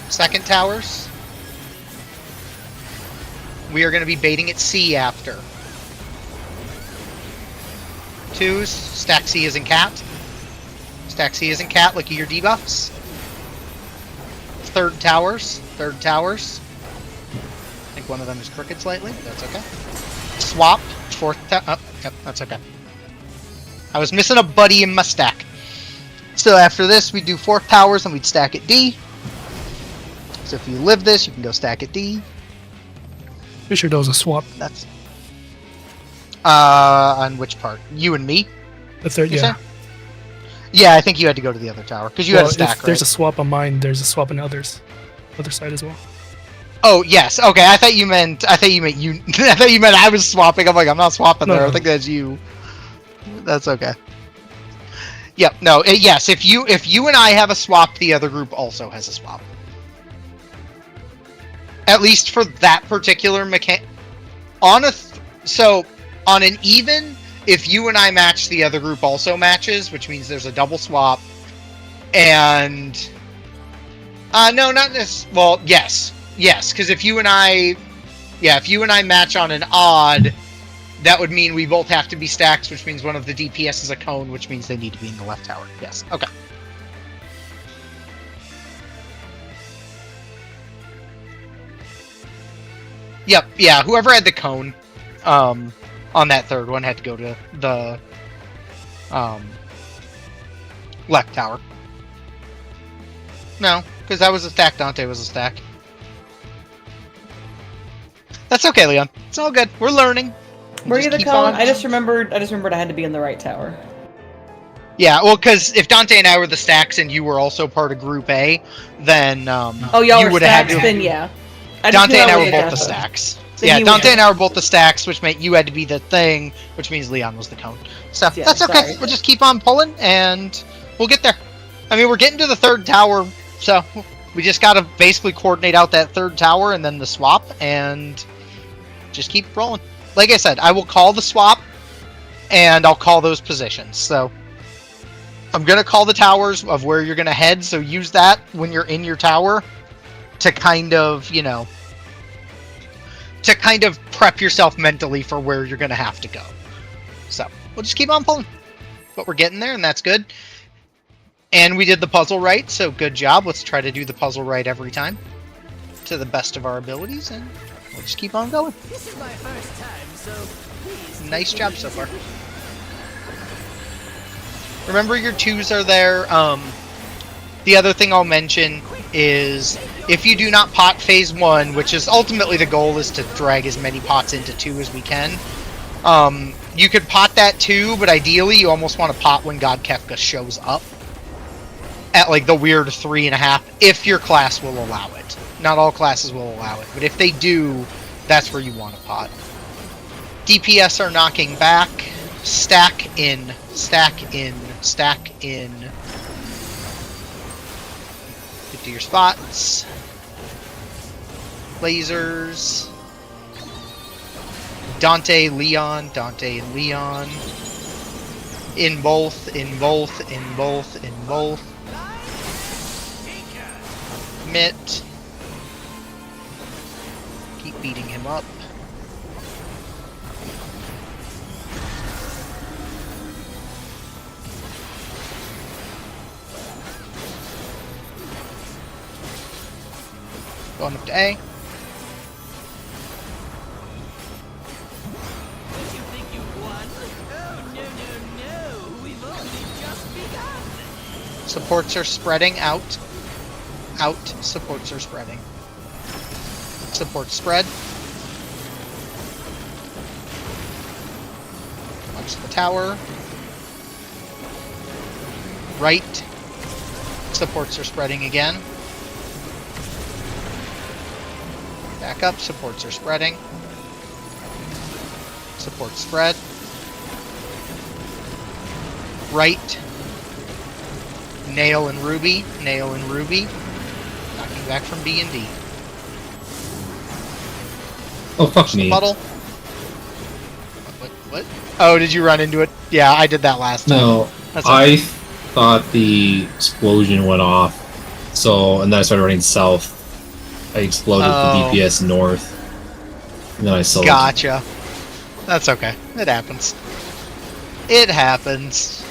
Second towers. We are going to be baiting at C after. 2s. Stack C is in cat. Stack C is in cat. Look at your debuffs. Third towers. I think one of them is crooked slightly. That's okay. Swap. Fourth tower. Oh, yep, that's okay. I was missing a buddy in my stack. So after this, we do fourth towers and we'd stack at D. So if you live this, you can go stack at D. Pretty sure there was a swap. That's on which part? You and me? The third, yeah. Say? Yeah, I think you had to go to the other tower because you had a stack. There's right? a swap on mine. There's a swap on others, other side as well. Oh yes, okay. I thought you meant you. I thought you meant I was swapping. I'm like, I'm not swapping there. I think that's you. That's okay. Yep. No. Yes. If you and I have a swap, the other group also has a swap. At least for that particular mechanic. So on an even, if you and I match, the other group also matches, which means there's a double swap. And no, not this. Well, yes, because if you and I match on an odd, that would mean we both have to be stacks, which means one of the DPS is a cone, which means they need to be in the left tower. Yes. Okay. Yep, yeah, whoever had the cone on that third one had to go to the left tower. No, because that was a stack, Dante was a stack. That's okay, Leon. It's all good. We're learning. Were you the cone? I just remembered I had to be in the right tower. Yeah, well, because if Dante and I were the stacks and you were also part of Group A, then oh, y'all were stacks, then yeah. Dante and I were both the stacks. Yeah, Dante and I were both the stacks, which meant you had to be the thing, which means Leon was the cone. So, yeah, that's okay. Sorry. We'll just keep on pulling, and we'll get there. I mean, we're getting to the third tower, so we just gotta basically coordinate out that third tower and then the swap, and just keep rolling. Like I said, I will call the swap, and I'll call those positions. So, I'm gonna call the towers of where you're gonna head, so use that when you're in your tower to kind of, you know, to kind of prep yourself mentally for where you're going to have to go. So, we'll just keep on pulling. But we're getting there, and that's good. And we did the puzzle right, so good job. Let's try to do the puzzle right every time to the best of our abilities, and we'll just keep on going. This is my first time, so please. Nice job so far. Remember, your 2s are there. The other thing I'll mention is if you do not pot phase 1, which is ultimately the goal is to drag as many pots into 2 as we can, you could pot that too, but ideally you almost want to pot when God Kefka shows up at like the weird 3.5, if your class will allow it. Not all classes will allow it, but if they do, that's where you want to pot. DPS are knocking back. Stack in. Stack in. Stack in. Get to your spots. Lasers. Dante, Leon. Dante and Leon. In both. In both. In both. In both. Mitt. Keep beating him up. Going up to A. Supports are spreading out. Out. Supports are spreading. Support spread. Watch the tower. Right. Supports are spreading again. Back up. Supports are spreading. Support spread. Right. Nail and Ruby. Nail and Ruby. Knocking back from B and D. Oh, fuck me. Puddle. What? Oh, did you run into it? Yeah, I did that last time. No, That's I okay. thought the explosion went off, so, and then I started running south. I exploded Oh. the DPS north, and then I saw. Gotcha. That's okay. It happens. It happens.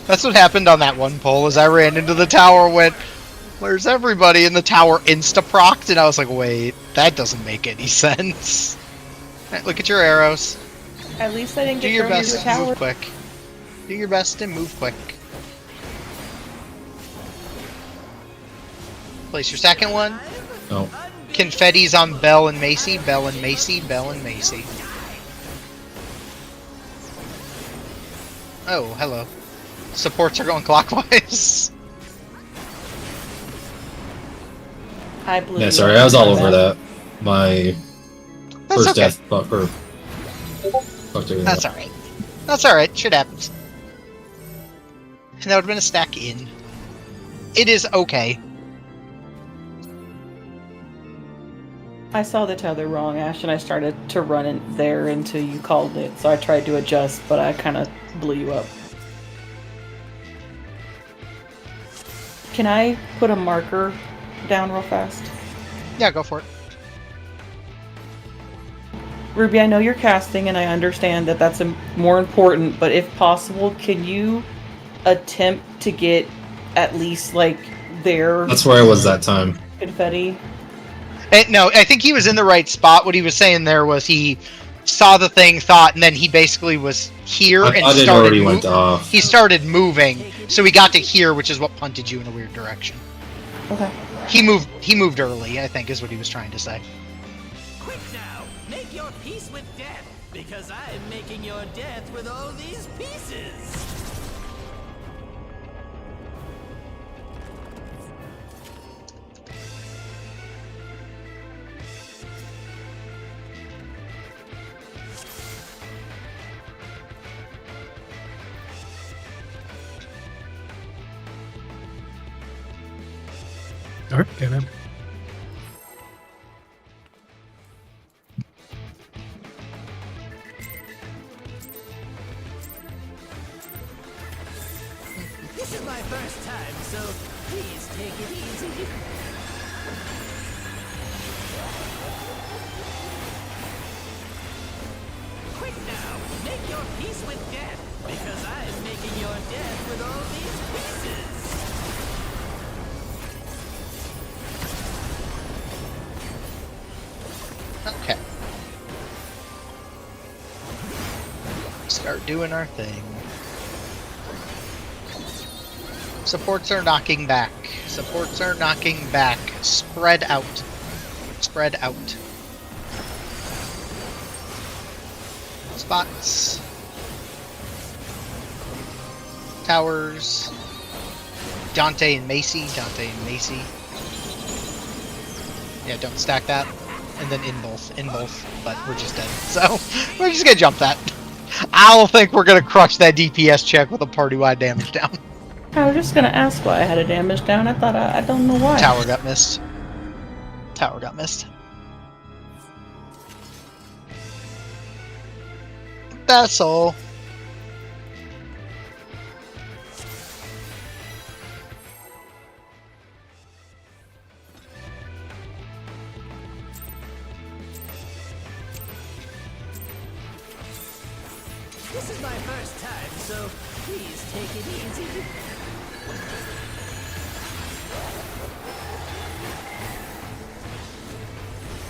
That's what happened on that one poll, is I ran into the tower, went, where's everybody? And the tower insta-procced, and I was like, wait, that doesn't make any sense. Alright, look at your arrows. At least I didn't Do get your thrown into best a and tower. move quick. Do your best and move quick. Place your second one. No. Confetti's on Bell and Macy. Bell and Macy. Bell and Macy. Oh, hello. Supports are going clockwise. I blew Yeah, you sorry, up I was all for over that. My That's first okay. death, but for fucked everything That's up. alright. That's alright. Shit happens. And that would have been a stack in. It is okay. I saw the tether wrong, Ash, and I started to run in there until you called it. So I tried to adjust, but I kind of blew you up. Can I put a marker down real fast? Yeah, go for it. Ruby, I know you're casting, and I understand that that's more important, but if possible, can you attempt to get at least, like, their That's where I was that time. confetti? No, I think he was in the right spot. What he was saying there was he saw the thing, thought, and then he basically was here I and thought it started already went off. He started moving, so he got to here, which is what punted you in a weird direction. Okay. He moved early, I think is what he was trying to say. Quick now, make your peace with death, because I'm making your death with all these pieces. Alright, okay, man. This is my first time, so please take it easy. Quick now, make your peace with death, because I'm making your death with all these pieces. Okay. Start doing our thing. Supports are knocking back. Supports are knocking back. Spread out. Spread out. Spots. Towers. Dante and Macy. Dante and Macy. Yeah, don't stack that. And then in both, but we're just dead. So, we're just gonna jump that. I don't think we're gonna crush that DPS check with a party-wide damage down. I was just gonna ask why I had a damage down. I thought I don't know why. Tower got missed. Tower got missed. That's all. This is my first time, so please take it easy.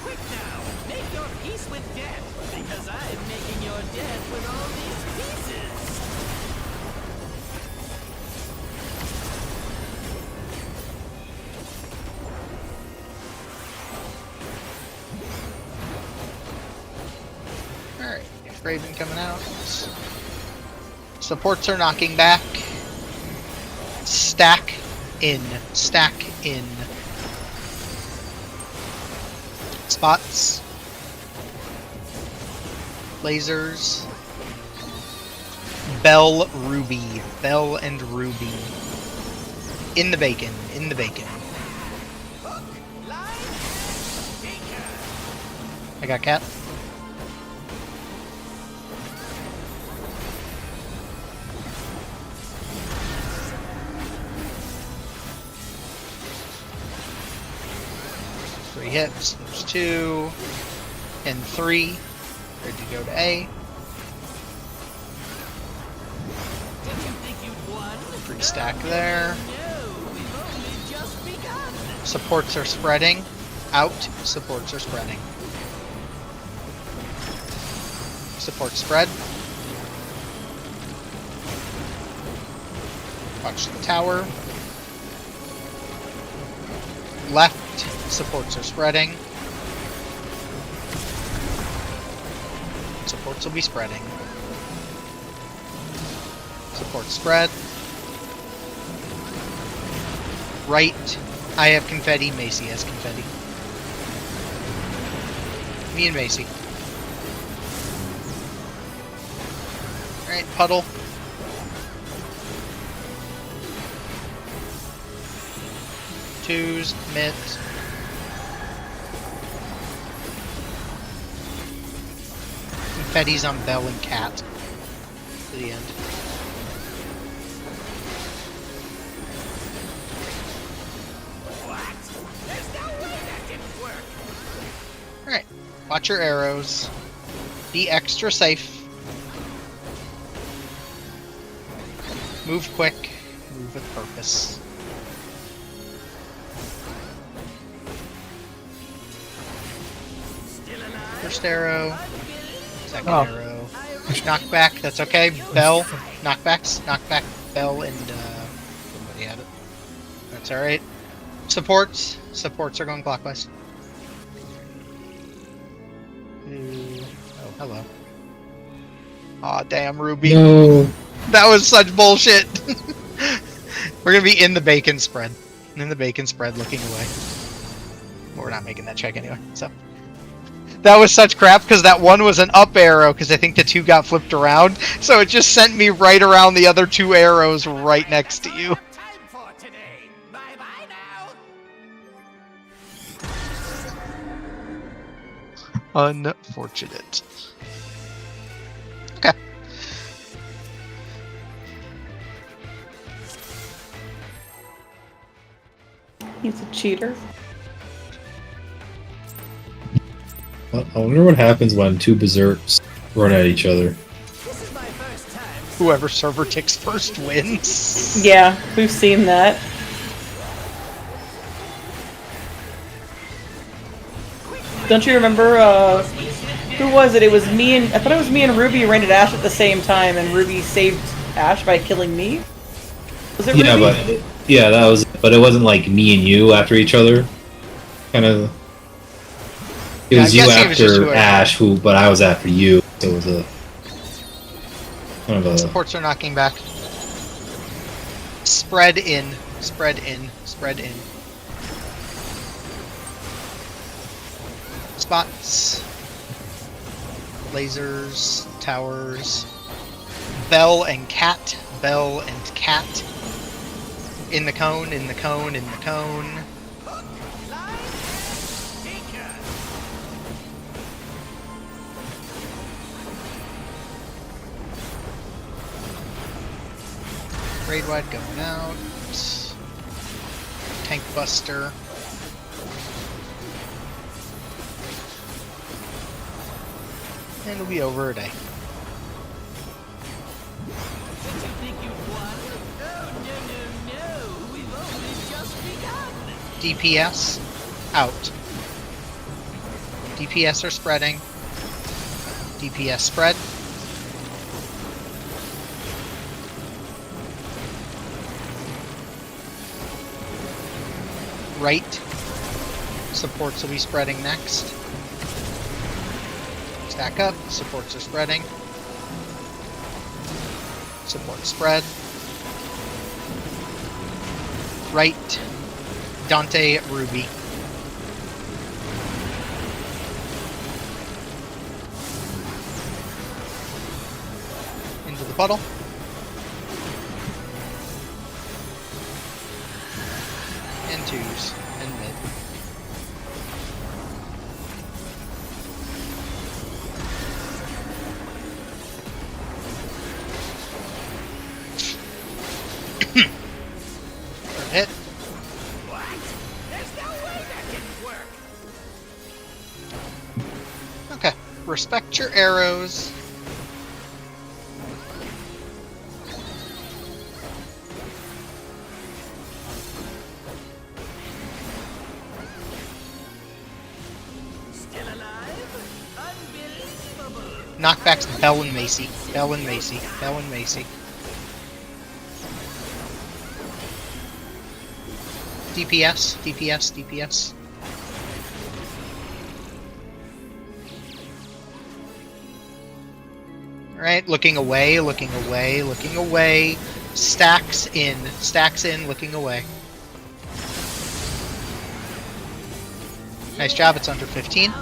Quick now, make your peace with death, because I'm making your death with all these pieces. Alright, Raven coming out. Supports are knocking back. Stack in. Stack in. Spots. Lasers. Bell, Ruby. Bell and Ruby. In the bacon. In the bacon. I got cat. Three hits. There's 2 and 3. Ready to go to A. Free stack there. Supports are spreading. Out. Supports are spreading. Support spread. Watch the tower. Left. Supports are spreading. Supports will be spreading. Support spread. Right. I have confetti. Macy has confetti. Me and Macy. Alright, puddle. Twos, mitts. Confetti's on Bell and Cat. To the end. Alright. Watch your arrows. Be extra safe. Move quick. Move with purpose. First arrow. Second arrow. Knockback, that's okay. Bell. Knockbacks. Knockback. Bell and somebody had it. That's alright. Supports. Supports are going clockwise. Oh, hello. Aw, damn, Ruby. No. That was such bullshit. We're gonna be in the bacon spread. In the bacon spread looking away. But we're not making that check anyway, so. That was such crap, because that one was an up arrow, because I think the 2 got flipped around, so it just sent me right around the other 2 arrows right next to you. Unfortunate. Okay. He's a cheater. I wonder what happens when 2 berserks run at each other. Whoever server ticks first wins. Yeah, we've seen that. Don't you remember, who was it? It was me and, I thought it was me and Ruby ran at Ash at the same time, and Ruby saved Ash by killing me? Was it Yeah, Ruby? but yeah, that was. But it wasn't like me and you after each other. Kind of. It was you after Ash, but I was after you. So it was a kind of a. Supports are knocking back. Spread in, spread in, spread in. Spots. Lasers, towers. Bell and cat. Bell and cat. In the cone, in the cone, in the cone. Raid wide going out. Tank buster. And it'll be over a day. DPS out. DPS are spreading. DPS spread. Right. Supports will be spreading next. Stack up. Supports are spreading. Support spread. Right. Dante, Ruby. Into the puddle. And twos. And mid. Third hit. Okay. Respect your arrows. Knockbacks Bell and Macy. Bell and Macy. Bell and Macy. DPS. DPS. DPS. Alright, looking away, looking away, looking away. Stacks in, looking away. Nice job, it's under 15.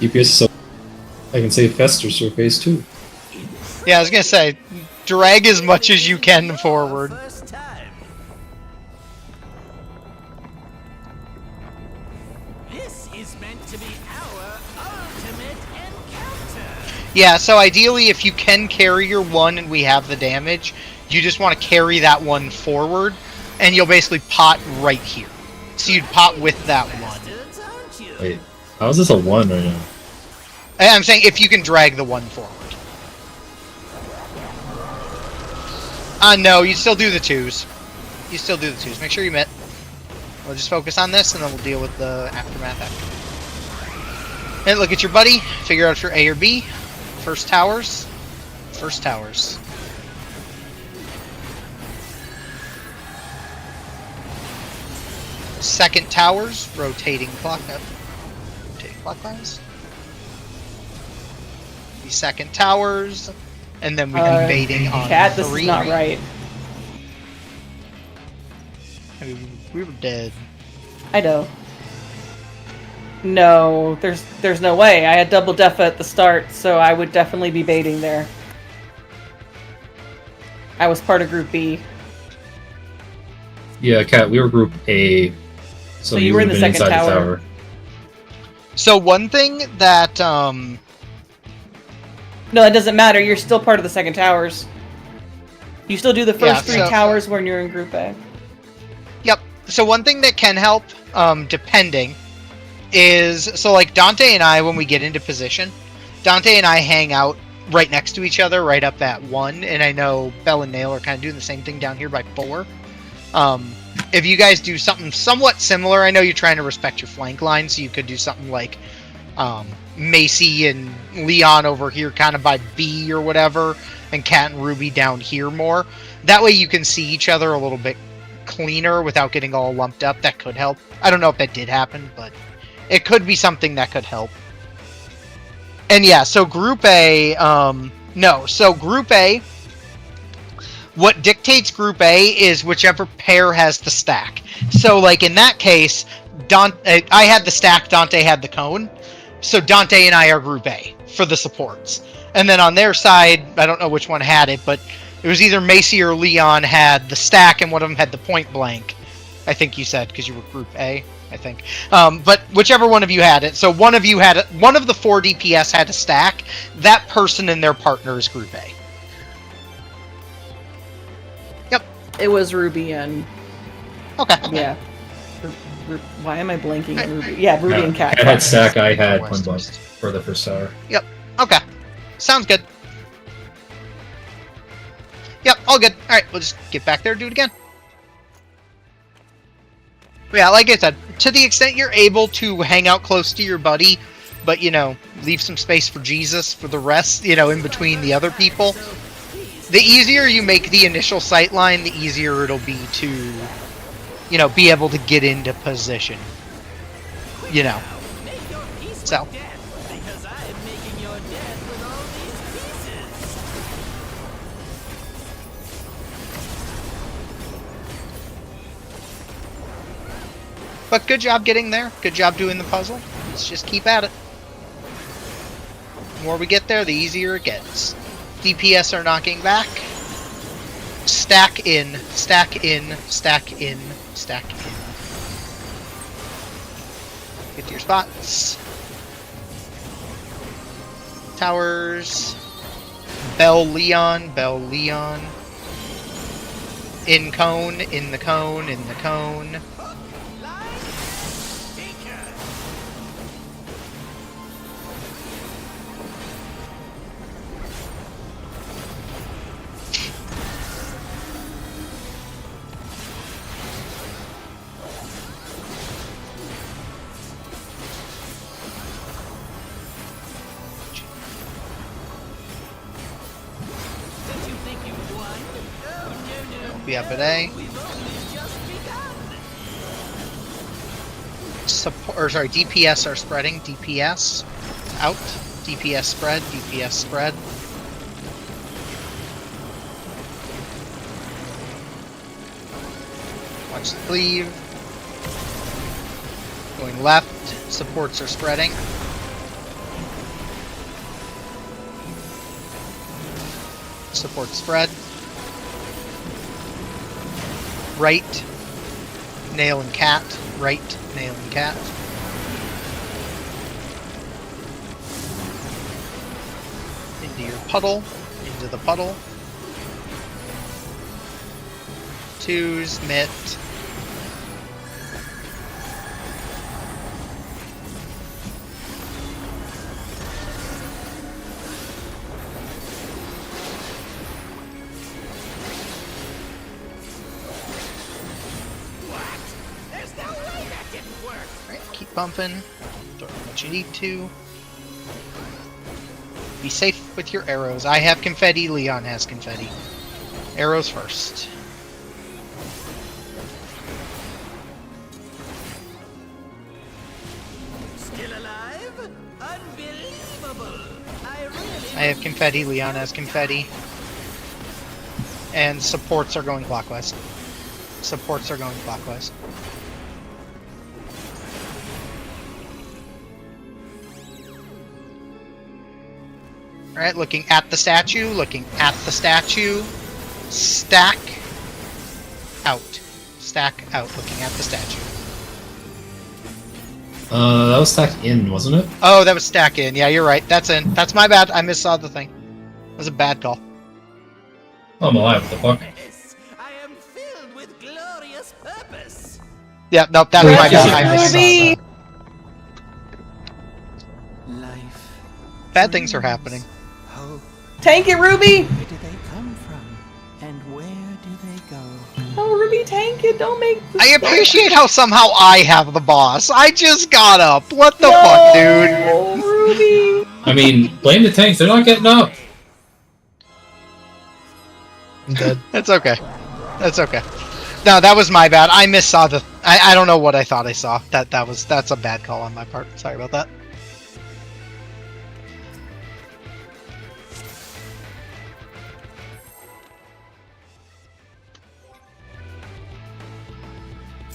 DPS is so I can save Festers for phase 2. Yeah, I was gonna say, drag as much as you can forward. Yeah, so ideally if you can carry your one and we have the damage, you just want to carry that one forward, and you'll basically pot right here. So you'd pot with that one. Wait, how is this a 1 right now? I'm saying if you can drag the one forward. No, you still do the twos. You still do the twos. Make sure you mitt. We'll just focus on this, and then we'll deal with the aftermath after. And look at your buddy. Figure out if you're A or B. First towers. First towers. Second towers. Rotating clockwise. Rotating clockwise. The second towers. And then we can baiting on Cat, 3. this is not right. I mean, we were dead. I know. No, there's no way. I had double defa at the start, so I would definitely be baiting there. I was part of Group B. Yeah, Cat, we were Group A. So you were in the would've been second inside the tower. So one thing that No, that doesn't matter. You're still part of the second towers. You still do the first 3 towers when you're in Group A. Yep. So one thing that can help, depending, is so like Dante and I, when we get into position, Dante and I hang out right next to each other, right up at 1, and I know Bell and Nail are kind of doing the same thing down here by 4. If you guys do something somewhat similar, I know you're trying to respect your flank line, so you could do something like Macy and Leon over here kind of by B or whatever, and Cat and Ruby down here more. That way you can see each other a little bit cleaner without getting all lumped up. That could help. I don't know if that did happen, but it could be something that could help. And yeah, so Group A, so Group A, what dictates Group A is whichever pair has the stack. So like in that case, I had the stack, Dante had the cone. So Dante and I are Group A for the supports. And then on their side, I don't know which one had it, but it was either Macy or Leon had the stack, and one of them had the point blank. I think you said, because you were Group A, I think. But whichever one of you had it. So one of you had one of the 4 DPS had a stack. That person and their partner is Group A. Yep. It was Ruby and... Okay. Yeah. Why am I blanking on Ruby? Yeah, Ruby and Cat. I had stack, I had one bust for the first hour. Yep. Okay. Sounds good. Yep, all good. Alright, we'll just get back there and do it again. Yeah, like I said, to the extent you're able to hang out close to your buddy, but, you know, leave some space for Jesus for the rest, you know, in between the other people, the easier you make the initial sight line, the easier it'll be to, you know, be able to get into position. You know. So. But good job getting there. Good job doing the puzzle. Let's just keep at it. The more we get there, the easier it gets. DPS are knocking back. Stack in, stack in, stack in, stack in. Get to your spots. Towers. Bell Leon, Bell Leon. In cone, in the cone, in the cone. Be up at A. DPS are spreading. DPS out. DPS spread. DPS spread. Watch the cleave. Going left. Supports are spreading. Support spread. Right, nail and cat. Right, nail and cat. Into your puddle. Into the puddle. Twos, mitt. Bumping. Don't know what you need to. Be safe with your arrows. I have confetti, Leon has confetti. Arrows first. Still alive? Unbelievable! I have confetti, Leon has confetti. And supports are going clockwise. Supports are going clockwise. Alright, looking at the statue, looking at the statue. Stack out. Stack out, looking at the statue. That was stack in, wasn't it? Oh, that was stack in. Yeah, you're right. That's in. That's my bad. I missaw the thing. That was a bad call. Oh, I'm alive, what the fuck? Yes, I am filled with glorious purpose. Yeah, nope, that's my bad. I missaw that. Life. Bad things are happening. Hope. Tank it, Ruby! Where do they come from? And where do they go? Oh, Ruby, tank it! Don't make. I appreciate how somehow I have the boss. I just got up. What the fuck, dude? Ruby! I mean, blame the tanks, they're not getting up. I'm dead. That's okay. That's okay. No, that was my bad. I missaw the. I don't know what I thought I saw. That's a bad call on my part. Sorry about that.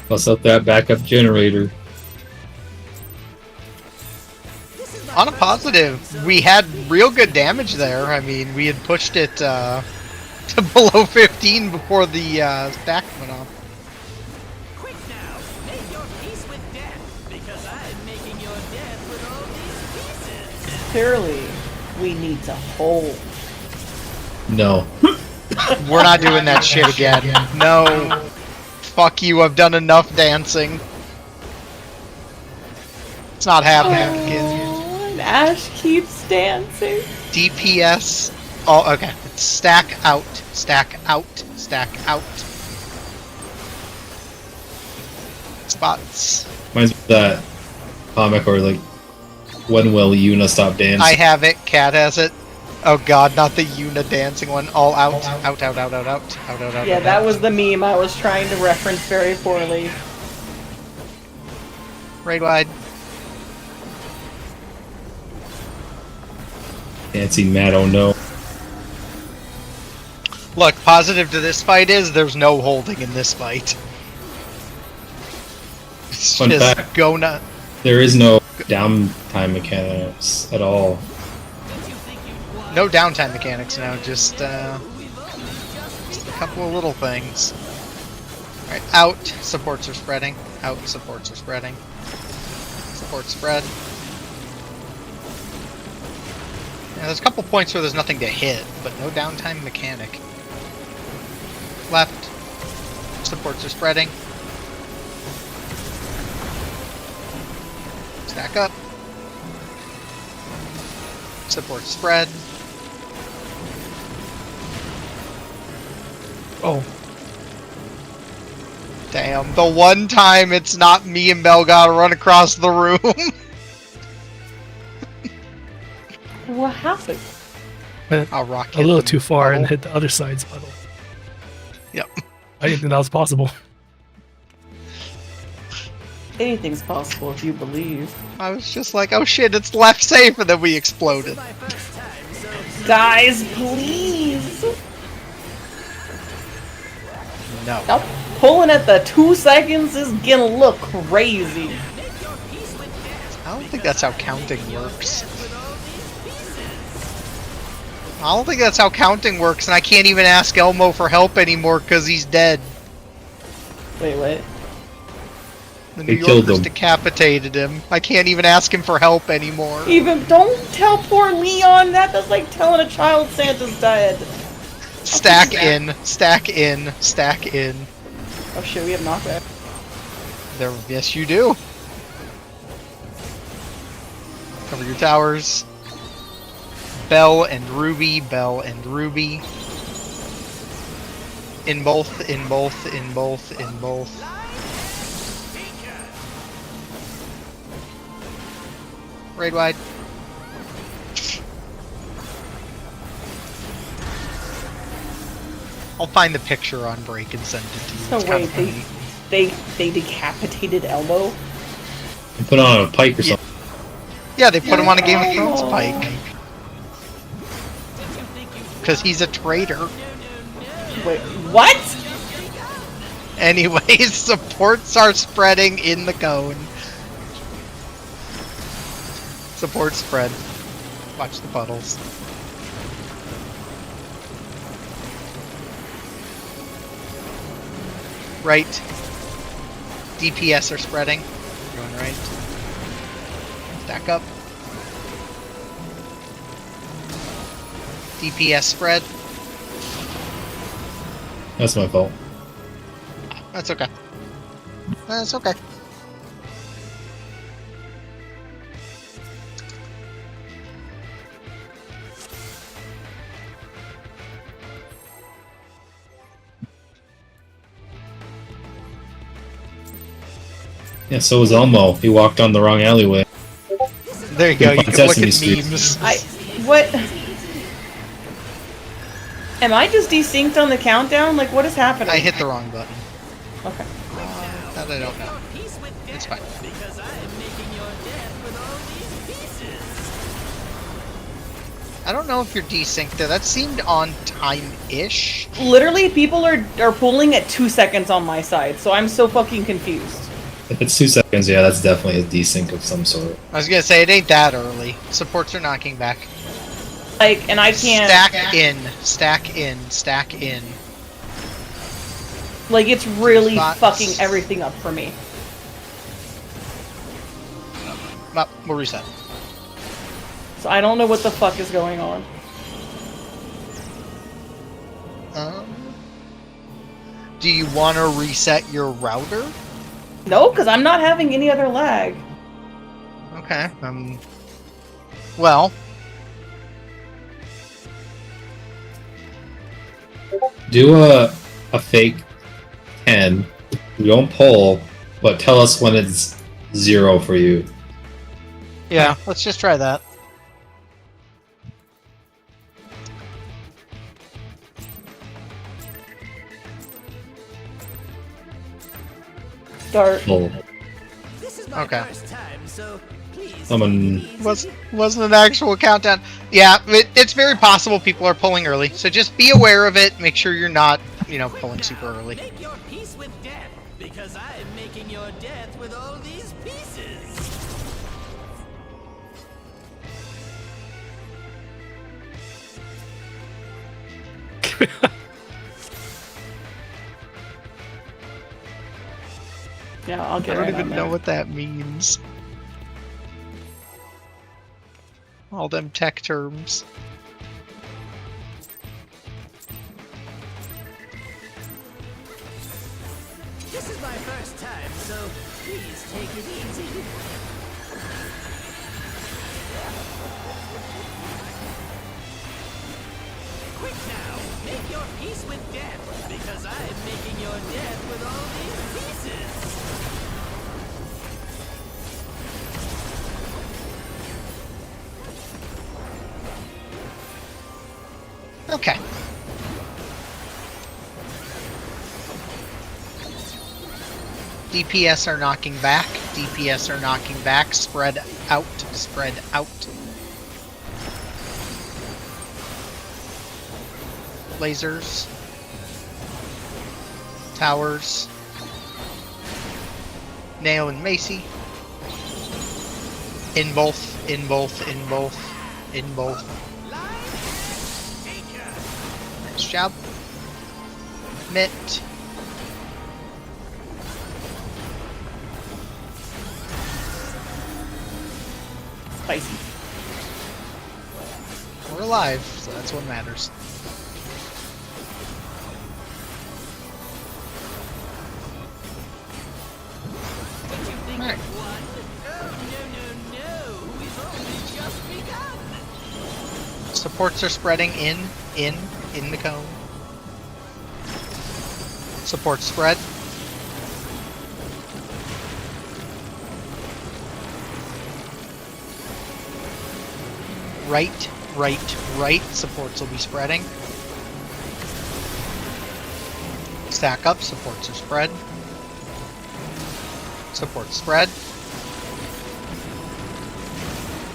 Bust up that backup generator. This On a positive, we had real good damage there. I mean, we had pushed it to below 15 before the stack went off. Quick now, make your peace with death, because I'm making your death with all these pieces. Clearly, we need to hold. No. We're not doing that shit again. No. Fuck you, I've done enough dancing. It's not happening again. Oh, and Ash keeps dancing. DPS. Oh, okay. Stack out. Stack out. Stack out. Spots. Reminds me of that comic or like, when will Yuna stop dancing? I have it. Cat has it. Oh god, not the Yuna dancing one. All out. Out, out, out, out, out. Out, out, out. Yeah, out, that out. was the meme I was trying to reference very poorly. Raid wide. Dancing mad, oh no. Look, positive to this fight is there's no holding in this fight. It's Fun just fact. go nut. There is no downtime mechanics at all. No downtime mechanics now, just a couple of little things. Alright, out, supports are spreading. Out, supports are spreading. Support spread. Yeah, there's a couple points where there's nothing to hit, but no downtime mechanic. Left, supports are spreading. Stack up. Support spread. Oh, Damn, the one time it's not me and Bell gotta run across the room. What happened? I'll rock a little hit the too far and bubble. hit the other side's puddle. Yep. I didn't think that was possible. Anything's possible if you believe. I was just like, oh shit, it's left safe, and then we exploded. My first time, so Guys, please! No. Now, pulling at the 2 seconds is gonna look crazy. make your peace with death. I don't think that's how counting works. With all these pieces. I don't think that's how counting works, and I can't even ask Elmo for help anymore because he's dead. Wait, what? The They New killed Yorkers him. decapitated him. I can't even ask him for help anymore. Even don't tell poor Leon that. That's like telling a child Santa's dead. Stack in, stack in, stack in. Oh shit, we have knockback. There, yes, you do. Cover your towers. Bell and Ruby, Bell and Ruby. In both, in both, in both, in both. Raid wide. I'll find the picture on break and send it to you. So It's kinda wait, funny. they decapitated Elmo? You put on a pike or Yeah. something. Yeah, they put him on a Game of Thrones Oh. pike. Because he's a traitor. Wait, what? Anyways, supports are spreading in the cone. Support spread. Watch the puddles. Right. DPS are spreading. Going right. Stack up. DPS spread. That's my fault. That's okay. That's okay. Yeah, so was Elmo. He walked on the wrong alleyway. There you go. You Find can look Sesame at Street. memes. What? Am I just desynced on the countdown? Like, what is happening? I hit the wrong button. Okay. That I don't know. Peace with death. It's fine. Because I am making your death with all these pieces. I don't know if you're desynced there. That seemed on time-ish. Literally, people are pulling at 2 seconds on my side, so I'm so fucking confused. If it's 2 seconds, yeah, that's definitely a desync of some sort. I was gonna say it ain't that early. Supports are knocking back. Like, and I can't. Stack in, stack in, stack in. Like, it's really Spots. fucking everything up for me. Up, we'll reset. So I don't know what the fuck is going on. Do you want to reset your router? No, because I'm not having any other lag. Okay. Well. Do a fake 10. We don't pull, but tell us when it's 0 for you. Yeah, let's just try that. Start. Pull. This is my Okay. first time, so please. Someone. Wasn't an actual countdown. Yeah, it's very possible people are pulling early, so just be aware of it. Make sure you're not, pulling super early. Make your peace with death, because I am making your death with all these pieces. Yeah, I'll I get don't right even on know that. what that means. All them tech terms. This is my first time, so please take it easy. Quick now, make your peace with death, because I am making your death with all these pieces. Okay. DPS are knocking back. DPS are knocking back. Spread out. Spread out. Lasers. Towers. Nail and Macy. In both. In both. In both. In both. Nice job. Mitt. Spicy. We're alive, so that's what matters. Did you think Alright. of one? Oh, no, we've only just begun. Supports are spreading in the cone. Support spread. Right, right, right. Supports will be spreading. Stack up. Supports are spread. Support spread.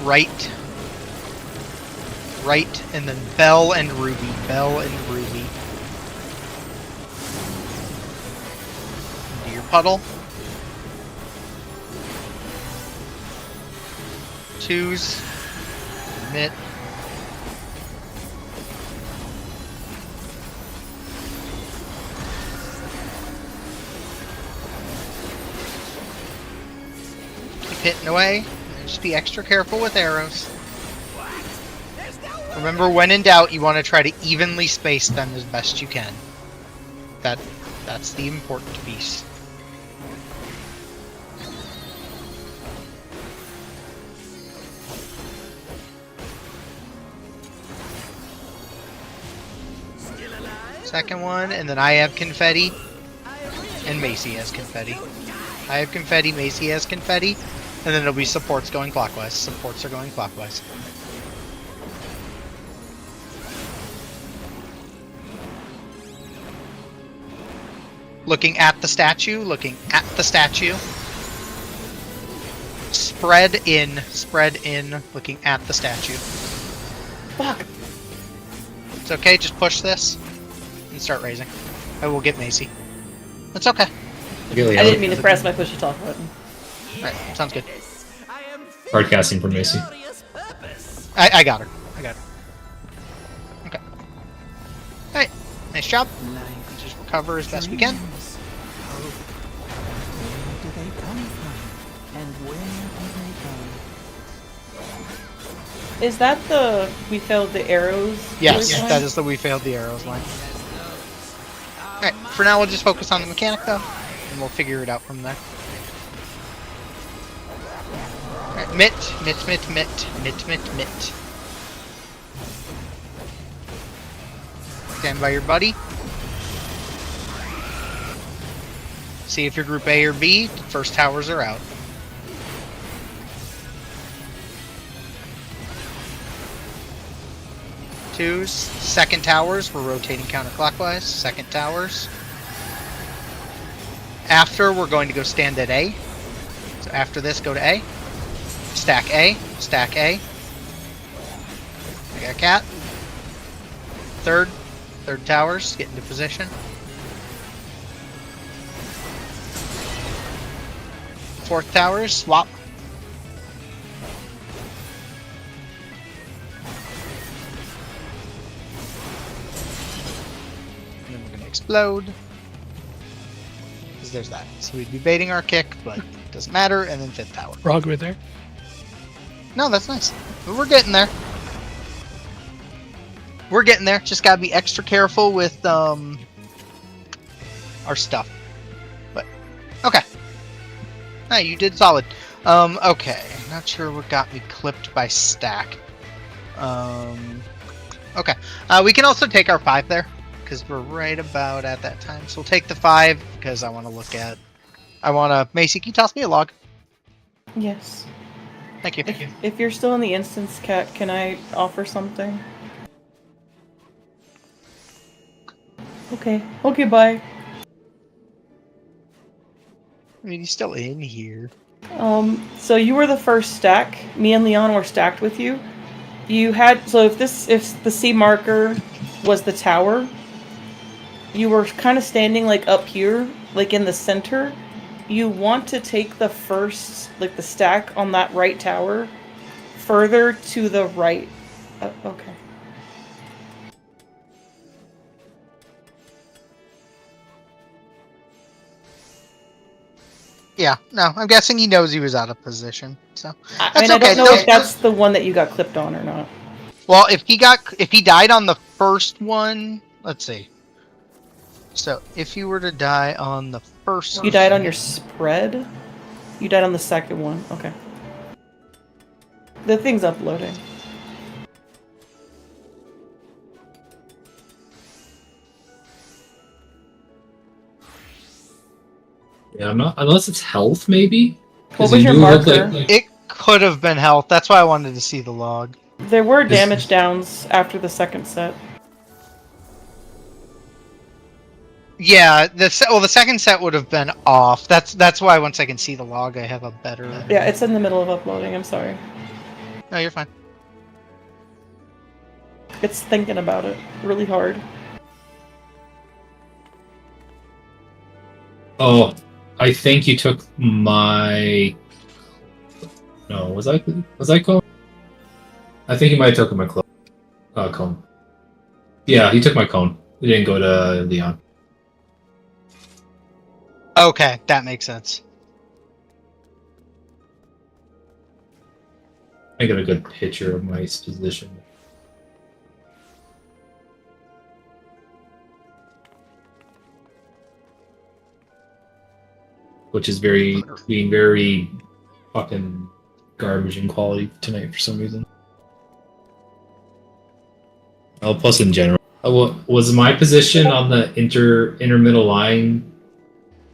Right. Right, and then Bell and Ruby. Bell and Ruby. Into your puddle. Twos. Mitt. Keep hitting away. Just be extra careful with arrows. Remember, when in doubt, you want to try to evenly space them as best you can. That's the important piece. Second one, and then I have confetti, and Macy has confetti. I have confetti, Macy has confetti, and then it'll be supports going clockwise. Supports are going clockwise. Looking at the statue, looking at the statue. Spread in, looking at the statue. Fuck. It's okay, just push this and start raising. I will get Macy. It's okay. Really I didn't mean to press my push to talk button. Alright, sounds good. I am Hard casting for Macy. glorious purpose. I got her. Okay. Alright, nice job. Like Just recover as best we can. dreams, hope. Where do they come from? And where do they go? Is that the we failed the arrows? Yes, voice line? that is the we failed the arrows line. Alright, for now we'll just focus on the mechanic though, and we'll figure it out from there. Alright, mitt. Stand by your buddy. See if you're group A or B, the first towers are out. Twos, second towers, we're rotating counterclockwise, second towers. After, we're going to go stand at A. So after this, go to A. Stack A, stack A. I got a cat. Third towers, get into position. Fourth towers, swap. And then we're going to explode. Because there's that. So we'd be baiting our kick, but it doesn't matter. And then fifth tower. Frog right there. No, that's nice. But we're getting there. We're getting there. Just gotta be extra careful with our stuff. But okay. No, you did solid. Okay. Not sure what got me clipped by stack. Okay. We can also take our 5 there, because we're right about at that time. So we'll take the 5 because I want to look at. Macy, can you toss me a log? Yes. Thank you. If you're still in the instance, Cat, can I offer something? Okay. Okay, bye. I mean, he's still in here. So you were the first stack. Me and Leon were stacked with you. You had, so if the C marker was the tower, you were kind of standing like up here, like in the center. You want to take the first, like the stack on that right tower, further to the right. Okay. Yeah, no, I'm guessing he knows he was out of position. So I mean, I don't know if that's the one that you got clipped on or not. Well, if he died on the first one, let's see. So if you were to die on the first, You died on your spread? You died on the second one. Okay. The thing's uploading. Yeah, I'm not. Unless it's health, maybe. What was your marker? It could have been health. That's why I wanted to see the log. There were damage downs after the second set. Yeah, the second set would have been off. That's why once I can see the log, I have a better. Yeah, it's in the middle of uploading. I'm sorry. No, you're fine. It's thinking about it really hard. Oh, I think you took my. No, was I cone? I think you might have taken my cone. Yeah, he took my cone. He didn't go to Leon. Okay, that makes sense. I got a good picture of my position. Which is being very fucking garbage in quality tonight for some reason. Oh, plus in general. Was my position on the inner middle line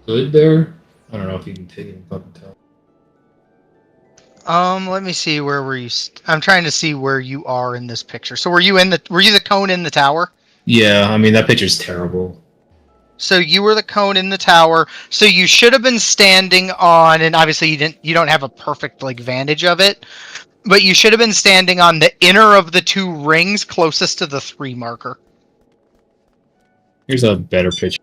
good there? I don't know if you can fucking tell. Let me see, where were you? I'm trying to see where you are in this picture. So were you the cone in the tower? Yeah, I mean that picture's terrible. So you were the cone in the tower. So you should have been standing on, and obviously you don't have a perfect vantage of it, but you should have been standing on the inner of the 2 rings closest to the 3 marker. Here's a better picture.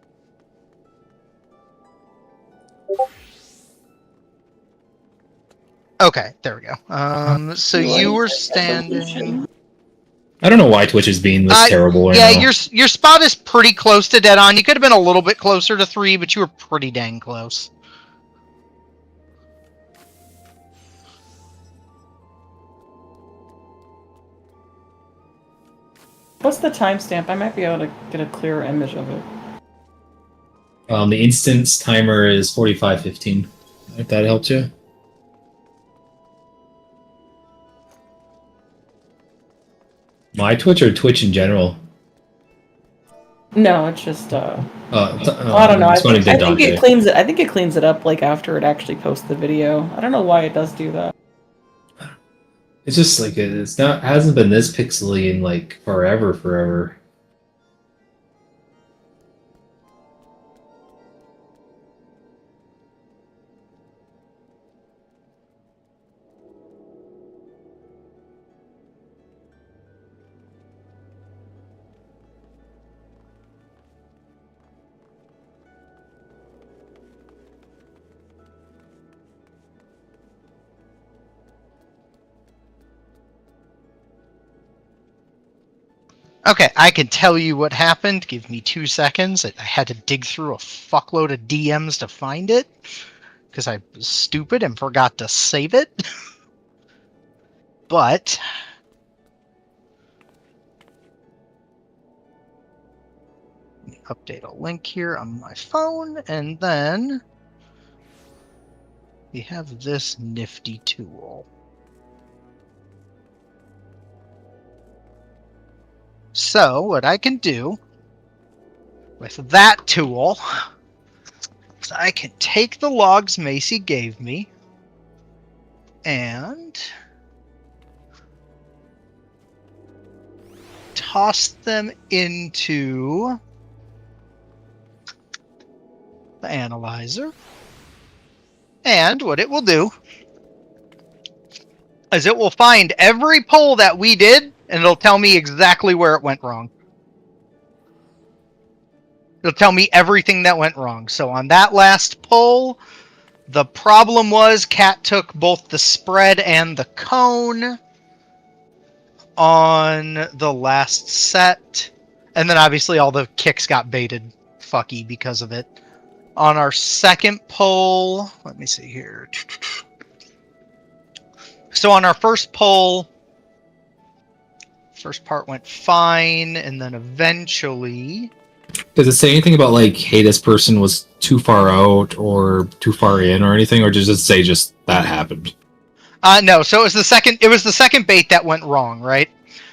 Okay, there we go. So you were standing. Evolution. I don't know why Twitch is being this terrible right Yeah, now. your spot is pretty close to dead on. You could have been a little bit closer to 3, but you were pretty dang close. What's the timestamp? I might be able to get a clearer image of it. The instance timer is 45:15. If that helps you. My Twitch or Twitch in general? No, it's just I don't know. I think it cleans it. I think it cleans it up like after it actually posts the video. I don't know why it does do that. It's just like it hasn't been this pixely in like forever. Okay, I can tell you what happened. Give me 2 seconds. I had to dig through a fuckload of DMs to find it because I was stupid and forgot to save it. But update a link here on my phone, and then we have this nifty tool. So what I can do with that tool is I can take the logs Macy gave me and toss them into the analyzer. And what it will do is it will find every poll that we did, and it'll tell me exactly where it went wrong. It'll tell me everything that went wrong. So on that last poll, the problem was Cat took both the spread and the cone on the last set. And then obviously all the kicks got baited fucky because of it. On our second poll, let me see here. So on our first poll, first part went fine, and then eventually... Does it say anything about, like, hey, this person was too far out or too far in or anything, or does it say just that happened? No, so it was the second bait that went wrong, right?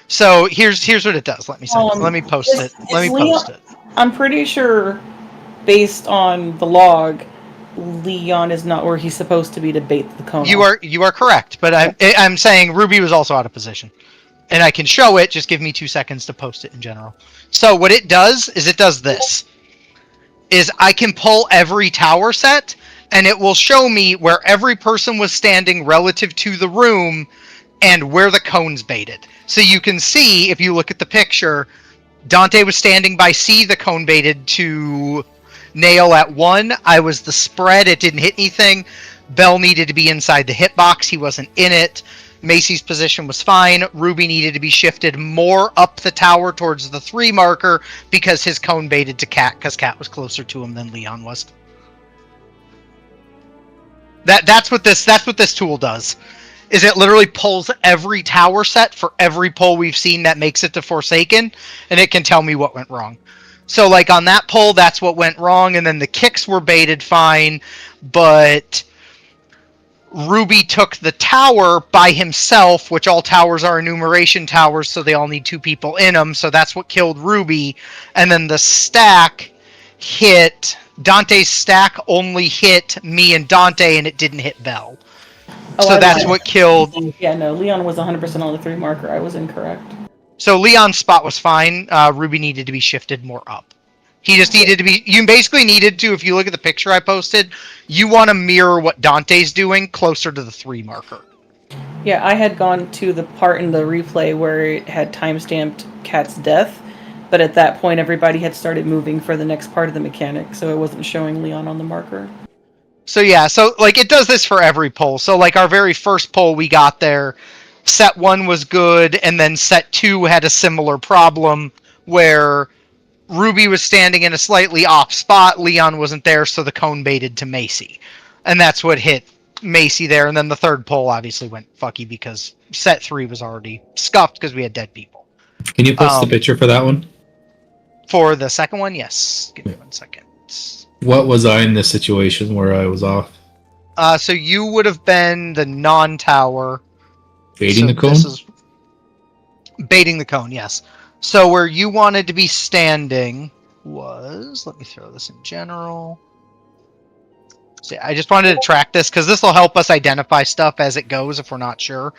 So here's what it does. Let me post it. Post it. I'm pretty sure, based on the log, Leon is not where he's supposed to be to bait the cone. You are correct, but I'm saying Ruby was also out of position. And I can show it, just give me 2 seconds to post it in general. So what it does is it does this. Is I can pull every tower set, and it will show me where every person was standing relative to the room and where the cones baited. So you can see, if you look at the picture, Dante was standing by C, the cone baited to nail at 1. I was the spread, it didn't hit anything. Bell needed to be inside the hitbox, he wasn't in it. Macy's position was fine. Ruby needed to be shifted more up the tower towards the 3 marker because his cone baited to Cat because Cat was closer to him than Leon was. That's what this tool does. Is it literally pulls every tower set for every poll we've seen that makes it to Forsaken, and it can tell me what went wrong. So like on that poll, that's what went wrong, and then the kicks were baited fine, but Ruby took the tower by himself, which all towers are enumeration towers, so they all need 2 people in them, so that's what killed Ruby. And then the stack hit... Dante's stack only hit me and Dante, and it didn't hit Bell. So that's what killed... Yeah, no, Leon was 100% on the 3 marker. I was incorrect. So Leon's spot was fine. Ruby needed to be shifted more up. He just needed to be... You basically needed to, if you look at the picture I posted, you want to mirror what Dante's doing closer to the 3 marker. Yeah, I had gone to the part in the replay where it had timestamped Cat's death, but at that point everybody had started moving for the next part of the mechanic, so it wasn't showing Leon on the marker. So yeah, so like it does this for every poll. So like our very first poll we got there, set 1 was good, and then set 2 had a similar problem where Ruby was standing in a slightly off spot, Leon wasn't there, so the cone baited to Macy. And that's what hit Macy there, and then the third poll obviously went fucky because set 3 was already scuffed because we had dead people. Can you post the picture for that one? For the second one, yes. Give me 1 second. What was I in this situation where I was off? So you would have been the non-tower. Baiting the cone? Baiting the cone, yes. So where you wanted to be standing was... Let me throw this in general. So I just wanted to track this because this will help us identify stuff as it goes if we're not sure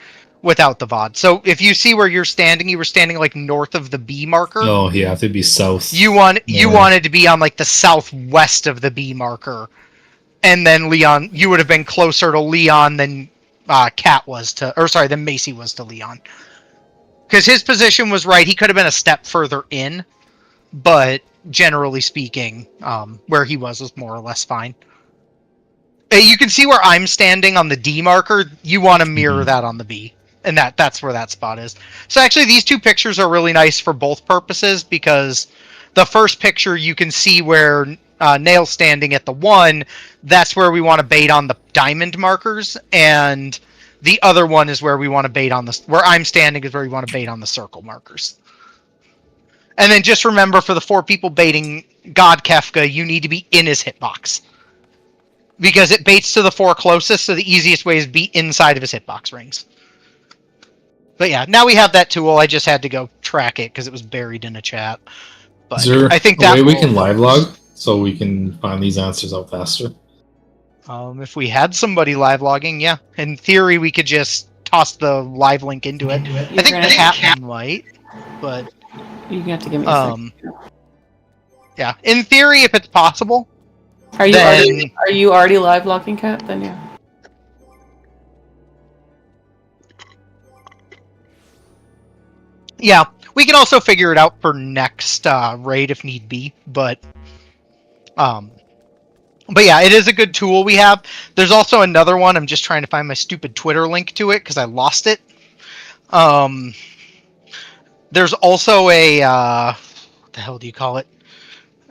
without the VOD. So if you see where you're standing, you were standing like north of the B marker. Oh, you have to be south. You wanted to be on like the southwest of the B marker. And then Leon, you would have been closer to Leon than Kat was to... Or sorry, than Macy was to Leon. Because his position was right. He could have been a step further in. But generally speaking, where he was more or less fine. You can see where I'm standing on the D marker. You want to mirror that on the B. And that's where that spot is. So actually, these two pictures are really nice for both purposes, because the first picture, you can see where Nail's standing at the 1. That's where we want to bait on the diamond markers. And the other one is where we want to bait on the... Where I'm standing is where we want to bait on the circle markers. And then just remember, for the 4 people baiting God Kefka, you need to be in his hitbox. Because it baits to the 4 closest, so the easiest way is be inside of his hitbox rings. But yeah, now we have that tool. I just had to go track it because it was buried in a chat. But is there I think a way we can live log so we can find these answers out faster? If we had somebody live logging, yeah. In theory, we could just toss the live link into it. I think the cat might, but you have to give me a second. Yeah, in theory, if it's possible. Are you already live logging, Kat? Then yeah. Yeah, we can also figure it out for next raid if need be, but yeah, it is a good tool we have. There's also another one. I'm just trying to find my stupid Twitter link to it because I lost it. There's also a what the hell do you call it?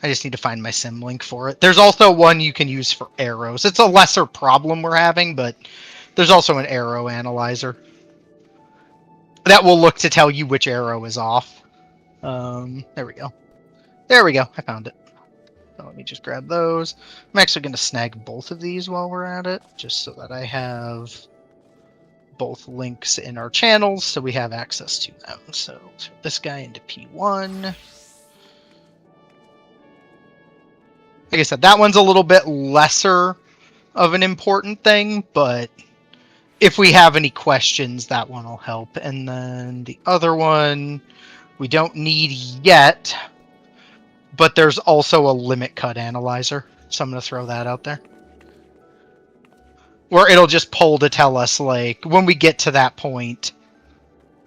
I just need to find my sim link for it. There's also one you can use for arrows. It's a lesser problem we're having, but there's also an arrow analyzer that will look to tell you which arrow is off. There we go. There we go. I found it. So let me just grab those. I'm actually going to snag both of these while we're at it, just so that I have both links in our channels, so we have access to them. So this guy into P1. Like I said, that one's a little bit lesser of an important thing, but if we have any questions, that one will help. And then the other one we don't need yet, but there's also a limit cut analyzer, so I'm going to throw that out there. Where it'll just pull to tell us, like, when we get to that point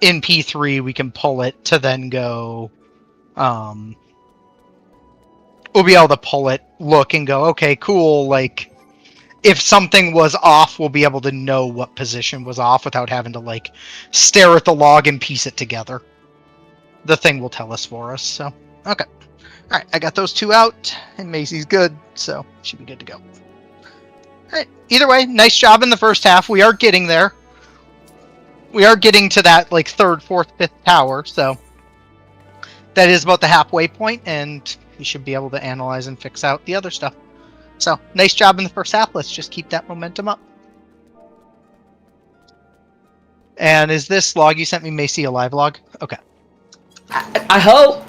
in P3, we can pull it to then go... we'll be able to pull it, look, and go, okay, cool, like, if something was off, we'll be able to know what position was off without having to, like, stare at the log and piece it together. The thing will tell us for us, so, okay. Alright, I got those 2 out, and Macy's good, so should be good to go. Alright, either way, nice job in the first half. We are getting there. We are getting to that, like, 3rd, 4th, 5th tower, so that is about the halfway point, and we should be able to analyze and fix out the other stuff. So, nice job in the first half. Let's just keep that momentum up. And is this log you sent me, Macy, a live log? Okay. I hope.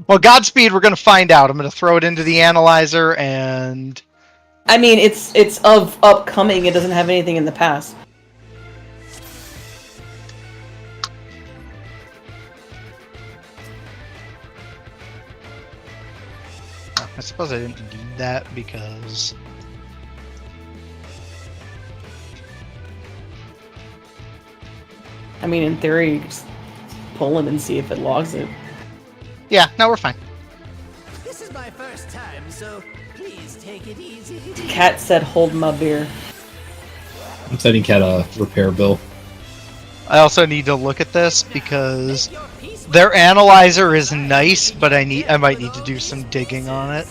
Well, Godspeed, we're going to find out. I'm going to throw it into the analyzer, and... I mean, it's of upcoming. It doesn't have anything in the past. I suppose I didn't need that because... I mean, in theory, you just pull it and see if it logs it. Yeah, no, we're fine. This is my first time, so please take it easy. Cat said, "Hold my beer." I'm sending Cat a repair bill. I also need to look at this because Make your peace with their analyzer is nice, but I might need to do some digging on it.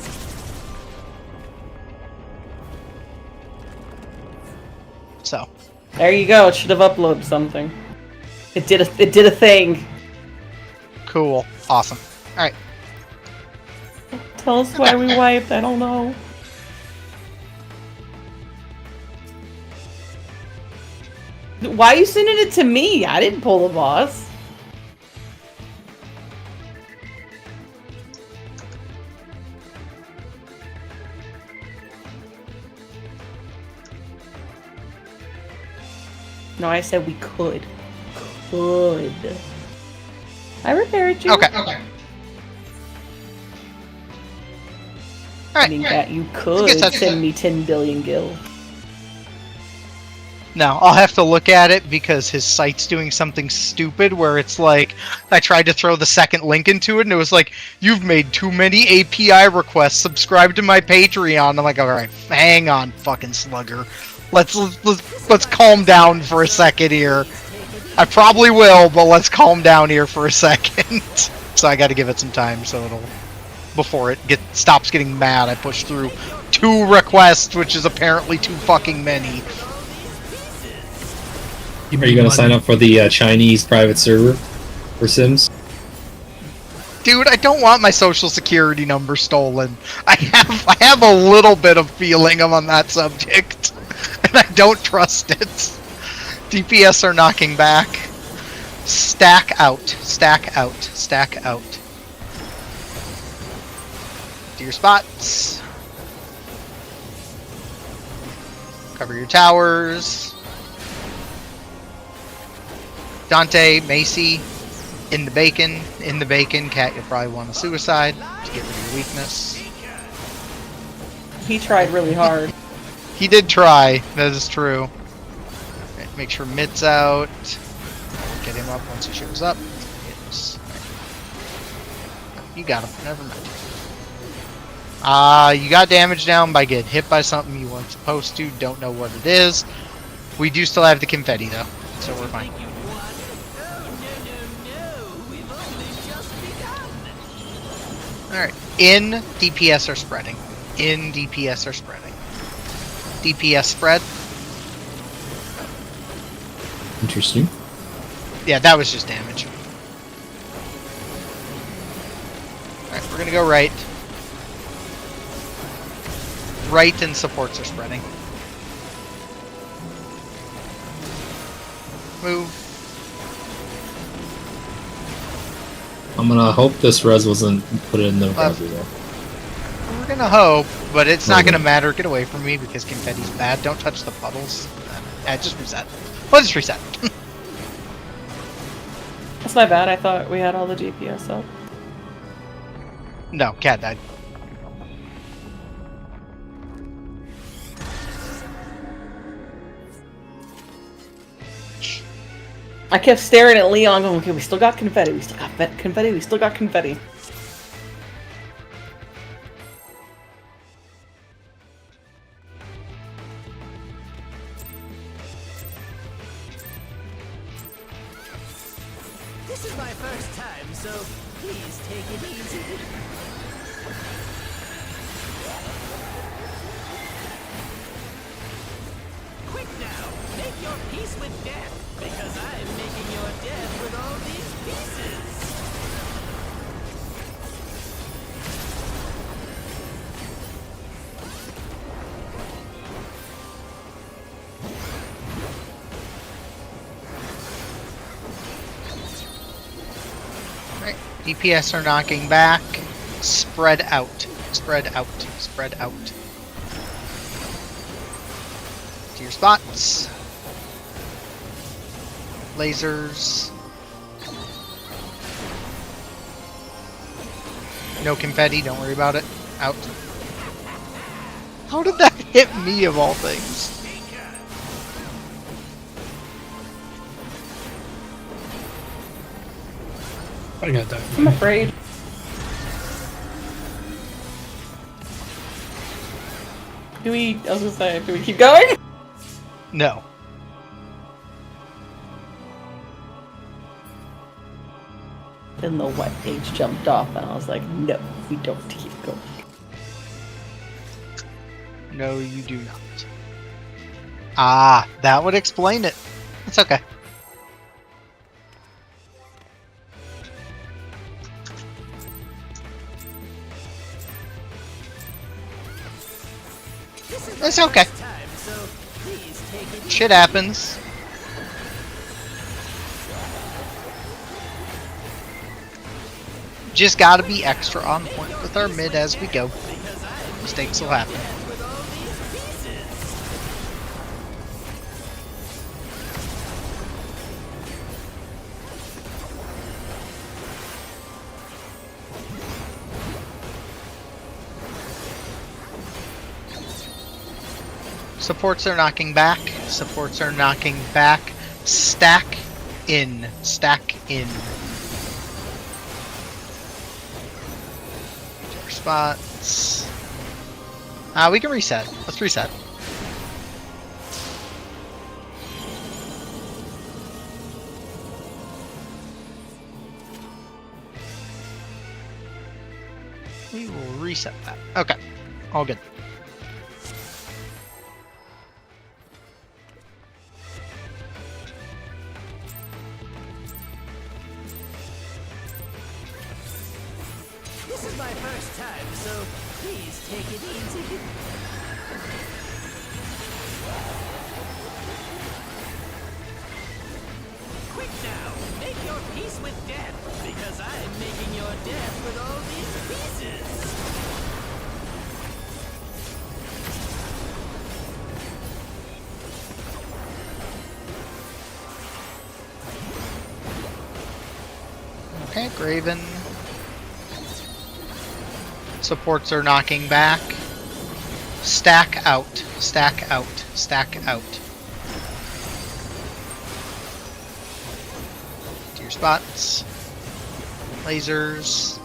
So, There you go. It should have uploaded something. It did a thing. cool. Awesome. Alright. Tell us why we wiped. I don't know. Why are you sending it to me? I didn't pull the boss. No, I said we could. Could. I repaired you. Okay. I mean, that you could that's- send me 10 billion gil. No, I'll have to look at it because his site's doing something stupid where it's like, I tried to throw the second link into it and it was like, you've made too many API requests, subscribe to my Patreon. I'm like, alright, hang on, fucking slugger. Let's calm down for a second here. I probably will, but let's calm down here for a second. So I gotta give it some time so it'll, before it stops getting mad, I push through 2 requests, which is apparently too fucking many. Are you gonna sign up for the Chinese private server for Sims? Dude, I don't want my social security number stolen. I have a little bit of feeling on that subject, and I don't trust it. DPS are knocking back. Stack out, stack out, stack out. To your spots. Cover your towers. Dante, Macy, in the bacon, Cat, you'll probably want a suicide to get rid of your weakness. He tried really hard. He did try, that is true. Right, make sure Mid's out. Get him up once he shows up. Yes. You got him, never mind. You got damage down by getting hit by something you weren't supposed to, don't know what it is. We do still have the confetti though, so we're fine. Alright, in DPS are spreading. In DPS are spreading. DPS spread. Interesting. Yeah, that was just damage. Alright, we're gonna go right. Right and supports are spreading. Move. I'm gonna hope this res wasn't put in the browser though. We're gonna hope, but it's not gonna matter. Get away from me because confetti's bad. Don't touch the puddles. Just reset. Well, just reset. That's my bad. I thought we had all the GPS up. No, Cat died. I kept staring at Leon going, okay, we still got confetti, we still got confetti, we still got confetti. This is my first time, so please take it easy. Quick now, make your peace with death, because I'm making your death with all these pieces. Right. DPS are knocking back. Spread out. Spread out. Spread out. To your spots. Lasers. No confetti, don't worry about it. Out. How did that hit me of all things? I got that. I'm afraid. I was gonna say, do we keep going? No. Then the white page jumped off, and I was like, no, we don't keep going. No, you do not. Ah, that would explain it. It's okay. It's okay. Shit happens. Just gotta be extra on point with our mid as we go. Mistakes will happen. Supports are knocking back. Supports are knocking back. Stack in. Stack in. Our spots. We can reset. Let's reset. We will reset that. Okay. All good. This is my first time, so please take it easy. Quick now, make your peace with death, because I'm making your death with all these pieces. Okay, Graven. Supports are knocking back. Stack out. Stack out. Stack out. To your spots. Lasers.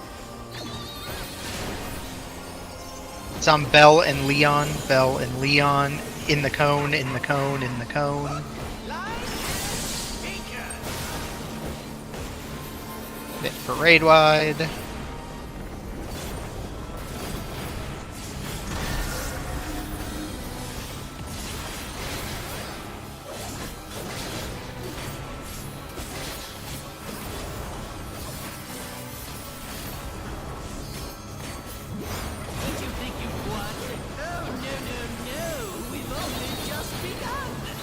It's on Bell and Leon. Bell and Leon. In the cone, in the cone, in the cone. Bit for raid wide.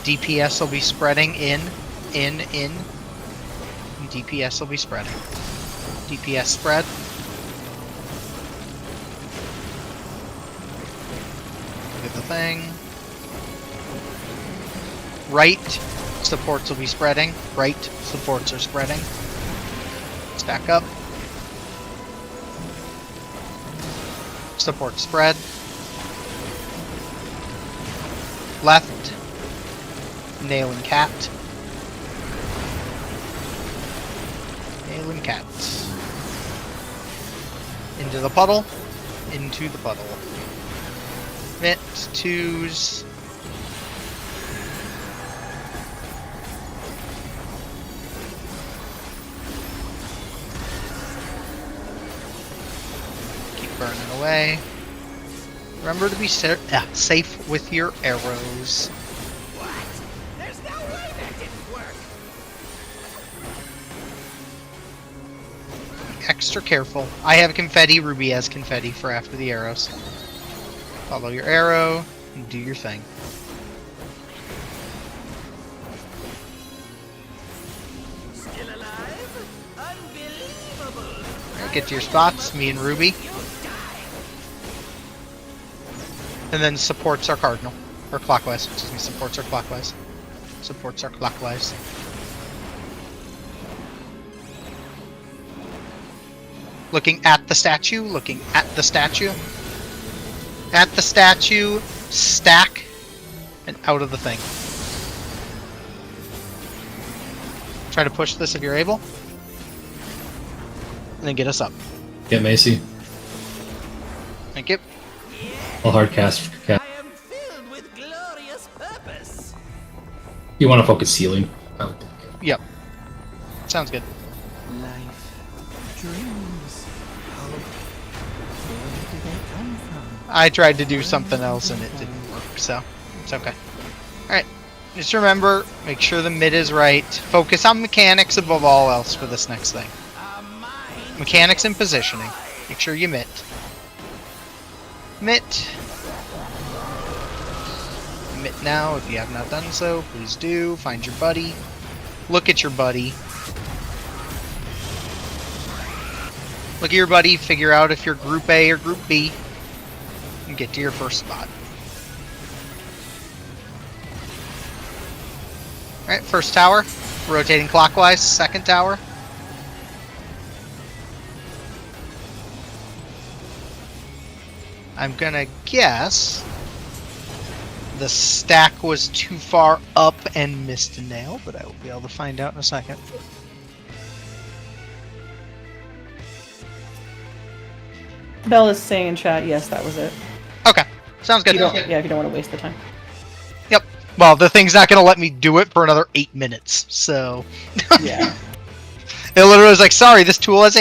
DPS will be spreading in. DPS will be spreading. DPS spread. Look at the thing. Right supports will be spreading. Right supports are spreading. Stack up. Support spread. Left. Nailing cat. Nailing cat. Into the puddle. Into the puddle. Mitt, twos. Keep burning away. Remember to be safe with your arrows. Extra careful. I have confetti, Ruby has confetti for after the arrows. Follow your arrow and do your thing. Still alive? Unbelievable! Right, get to your spots, me and Ruby. And then supports are cardinal. Or clockwise, excuse me, supports are clockwise. Supports are clockwise. Looking at the statue, looking at the statue. At the statue, stack, and out of the thing. Try to push this if you're able. And then get us up. Get Macy. Thank you. I'll hard cast for cat. I am You want to focus healing? I would think. Yep. Sounds good. Life, dreams, hope. Where do they come from? I tried to do something else and it didn't work, so it's okay. Alright. Just remember, make sure the mid is right. Focus on mechanics above all else for this next thing. Mechanics and positioning. Make sure you mitt. Mitt. Mitt now if you have not done so. Please do. Find your buddy. Look at your buddy. Look at your buddy. Figure out if you're Group A or Group B. And get to your first spot. Alright, first tower. Rotating clockwise. Second tower. I'm gonna guess the stack was too far up and missed a nail, but I will be able to find out in a second. Bell is saying in chat, yes, that was it. Okay, sounds good. If you don't, yeah, if you don't want to waste the time. Yep. Well, the thing's not gonna let me do it for another 8 minutes, so. Yeah. It literally was like, sorry, this tool has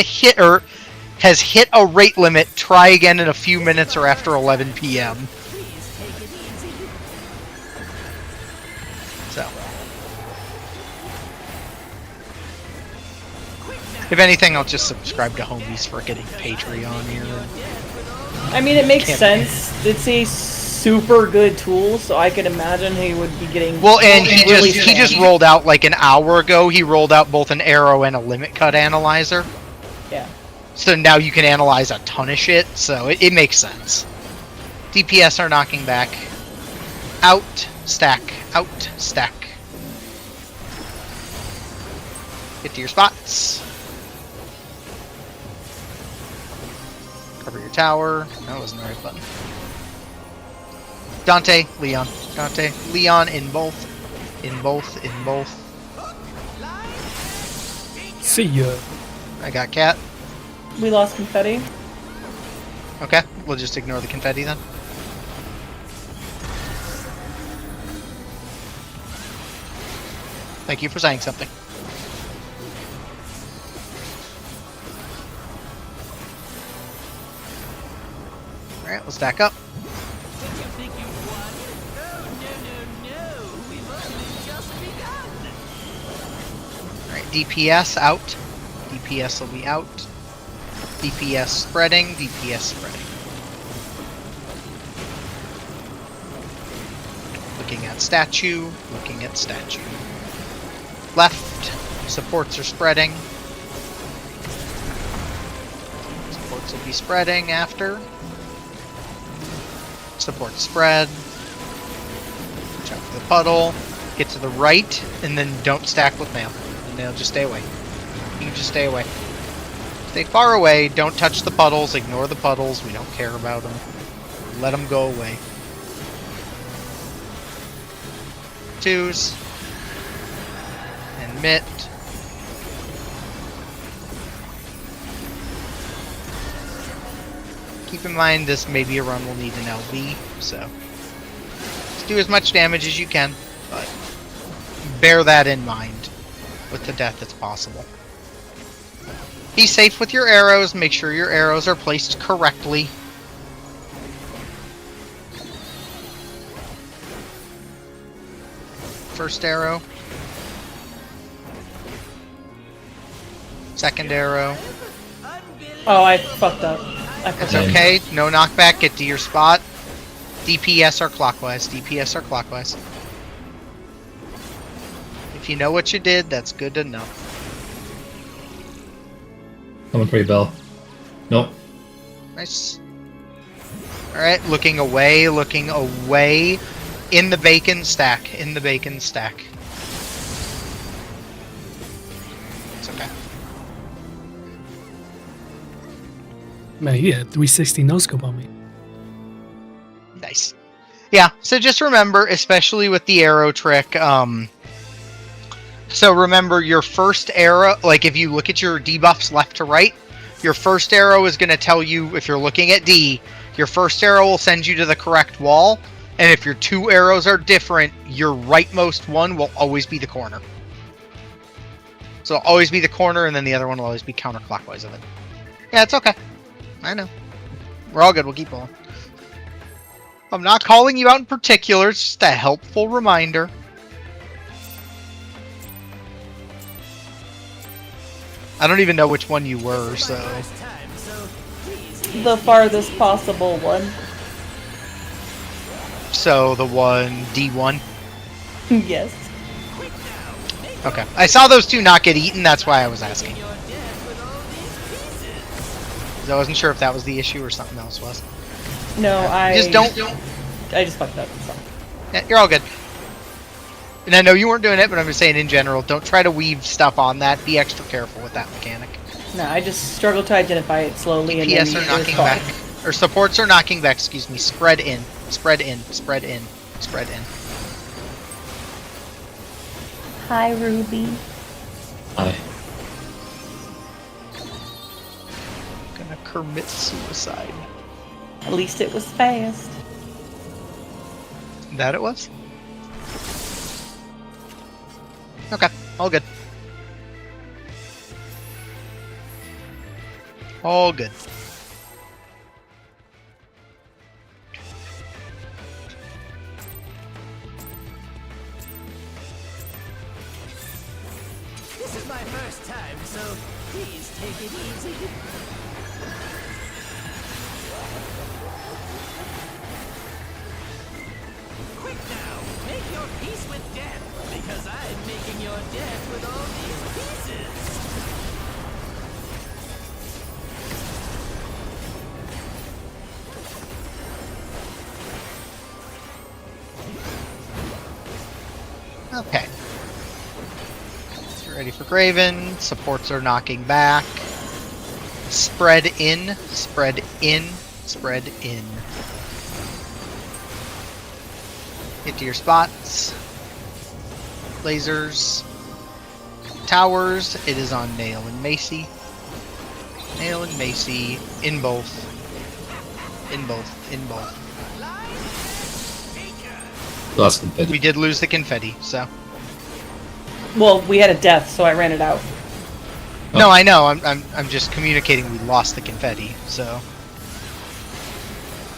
has hit a rate limit. Try again in a few minutes or after 11 p.m. So. If anything, I'll just subscribe to Homies for getting Patreon here. I mean, it makes sense. It's a super good tool, so I could imagine he would be getting. Well, and he just rolled out like an hour ago. He rolled out both an arrow and a limit cut analyzer. Yeah. So now you can analyze a ton of shit. So it makes sense. DPS are knocking back. Out, stack, out, stack. Get to your spots. Cover your tower. That wasn't the right button. Dante, Leon. Dante, Leon in both. In both, in both. See ya. I got Cat. We lost confetti. Okay, we'll just ignore the confetti then. Thank you for saying something. Alright, let's stack up. Alright, DPS out. DPS will be out. DPS spreading, DPS spreading. Looking at statue, looking at statue. Left, supports are spreading. Supports will be spreading after. Support spread. Jump for the puddle. Get to the right, and then don't stack with nail. The nail, just stay away. You can just stay away. Stay far away, don't touch the puddles, ignore the puddles, we don't care about them. Let them go away. Twos. And mitt. Keep in mind this may be a run will need an LB, so just do as much damage as you can, but bear that in mind with the death that's possible. Be safe with your arrows. Make sure your arrows are placed correctly. First arrow. Second arrow. Oh, I fucked up. It's okay. No knockback. Get to your spot. DPS are clockwise. DPS are clockwise. If you know what you did, that's good to know. Coming for you, Bell. Nope. Nice. Alright, looking away, looking away. In the bacon stack. In the bacon stack. It's okay. Man, he had 360 no scope on me. Nice. Yeah, so just remember, especially with the arrow trick, so remember your first arrow, like if you look at your debuffs left to right, your first arrow is going to tell you, if you're looking at D, your first arrow will send you to the correct wall. And if your 2 arrows are different, your rightmost one will always be the corner. So it'll always be the corner, and then the other one will always be counterclockwise of it. Yeah, it's okay. I know. We're all good. We'll keep going. I'm not calling you out in particular. It's just a helpful reminder. I don't even know which one you were, so... The farthest possible one. So the one D1? Yes. Okay. I saw those 2 not get eaten, that's why I was asking. 'Cause I wasn't sure if that was the issue or something else was. No, I just don't... I just fucked up. So. Yeah, you're all good. And I know you weren't doing it, but I'm just saying in general, don't try to weave stuff on that. Be extra careful with that mechanic. No, I just struggle to identify it slowly. DPS and then are knocking back. Or supports are knocking back, excuse me. Spread in. Spread in. Spread in. Spread in. Hi, Ruby. Hi. Gonna commit suicide. At least it was fast. That it was? Okay, all good. All good. This is my first time, so please take it easy. Quick now, make your peace with death, because I'm making your death with all these pieces. Okay. Ready for Graven. Supports are knocking back. Spread in. Spread in. Spread in. Get to your spots. Lasers. Towers. It is on Nail and Macy. Nail and Macy. In both. In both. In both. Lost confetti. We did lose the confetti, so. Well, we had a death, so I ran it out. Oh. No, I know. I'm just communicating we lost the confetti, so.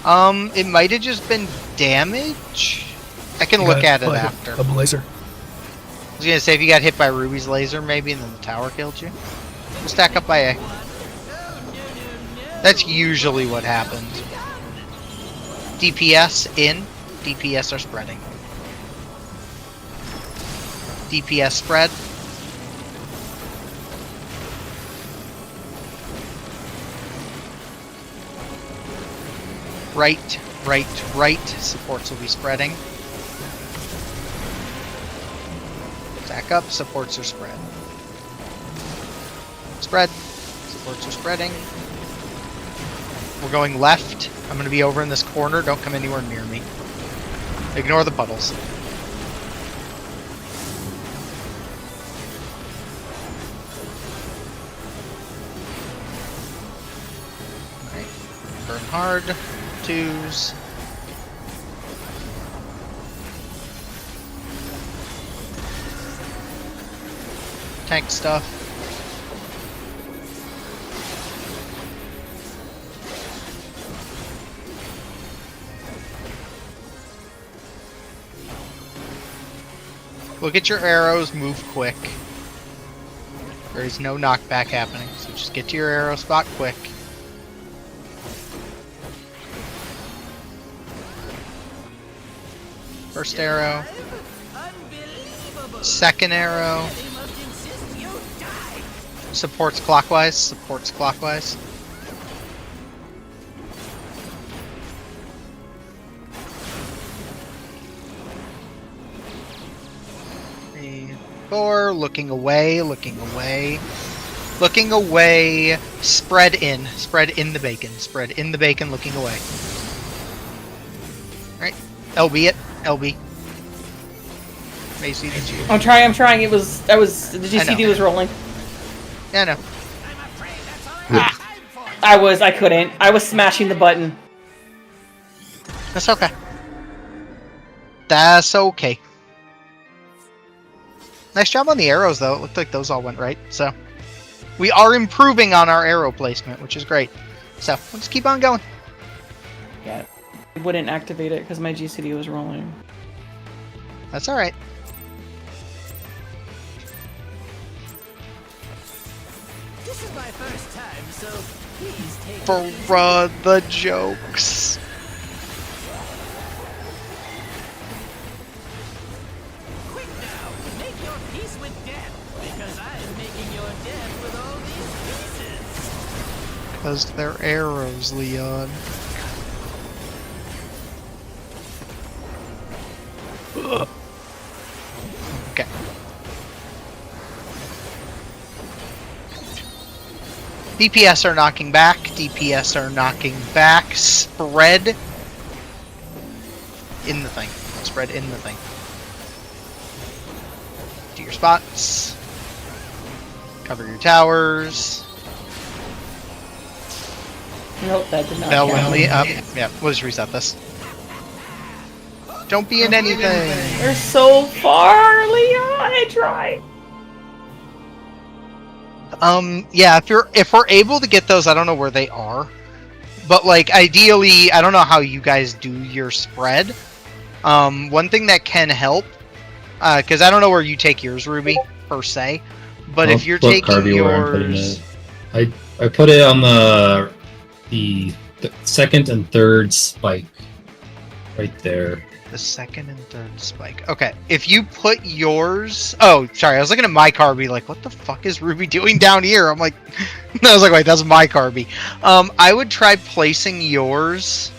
It might have just been damage. I can look at it after. A laser. I was gonna say if you got hit by Ruby's laser, maybe, and then the tower killed you. We'll stack up by A. That's usually what happens. DPS in. DPS are spreading. DPS spread. Right, right, right. Supports will be spreading. Stack up. Supports are spread. Spread. Supports are spreading. We're going left. I'm going to be over in this corner. Don't come anywhere near me. Ignore the puddles. Alright. Burn hard. 2s. Tank stuff. Look at your arrows, move quick. There is no knockback happening, so just get to your arrow spot quick. First arrow. Second arrow. Supports clockwise, supports clockwise. Four, looking away, looking away. Looking away, spread in the bacon, spread in the bacon, looking away. Alright, LB it, LB. Macy, did you? I'm trying, the GCD was rolling. Yeah, I know. I couldn't. I was smashing the button. That's okay. That's okay. Nice job on the arrows, though. It looked like those all went right. So we are improving on our arrow placement, which is great. So we'll just keep on going. Yeah. I wouldn't activate it because my GCD was rolling. That's all right. This is my first time, so please take For the jokes. quick now. Make your peace with death, because I am making your death with all these pieces. Because they're arrows, Leon. Ugh. Okay. DPS are knocking back. DPS are knocking back. Spread in the thing. Spread in the thing. Do your spots. Cover your towers. Nope, that did not Bell count. went up. Yeah, we'll just reset this. Don't be in anything. They're so far, Leon. I tried. Yeah, if we're able to get those, I don't know where they are, but like ideally, I don't know how you guys do your spread. One thing that can help, because I don't know where you take yours, Ruby, per se, but if you're taking yours, I put it on the second and third spike, right there. the second and third spike. Okay, if you put yours, oh, sorry, I was looking at my Carby, like, what the fuck is Ruby doing down here? I'm like, I was like, wait, that's my Carby. I would try placing yours,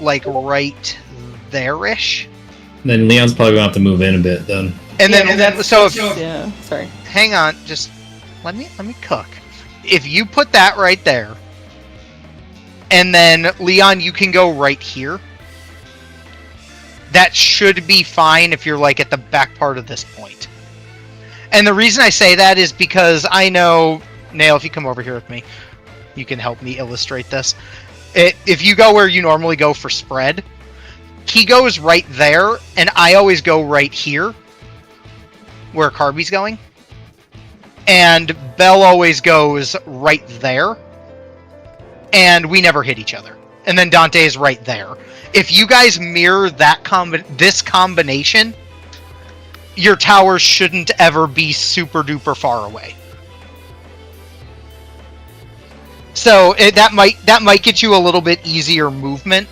like, right there-ish. Then Leon's probably gonna have to move in a bit then. And Yeah, then, so if, Yeah, sorry. hang on, just let me cook. If you put that right there, and then Leon, you can go right here. That should be fine if you're like at the back part of this point. And the reason I say that is because I know, Nail, if you come over here with me, you can help me illustrate this. If you go where you normally go for spread, he goes right there, and I always go right here, where Carby's going. And Belle always goes right there, and we never hit each other. And then Dante is right there. If you guys mirror that this combination, your towers shouldn't ever be super duper far away. So that might get you a little bit easier movement,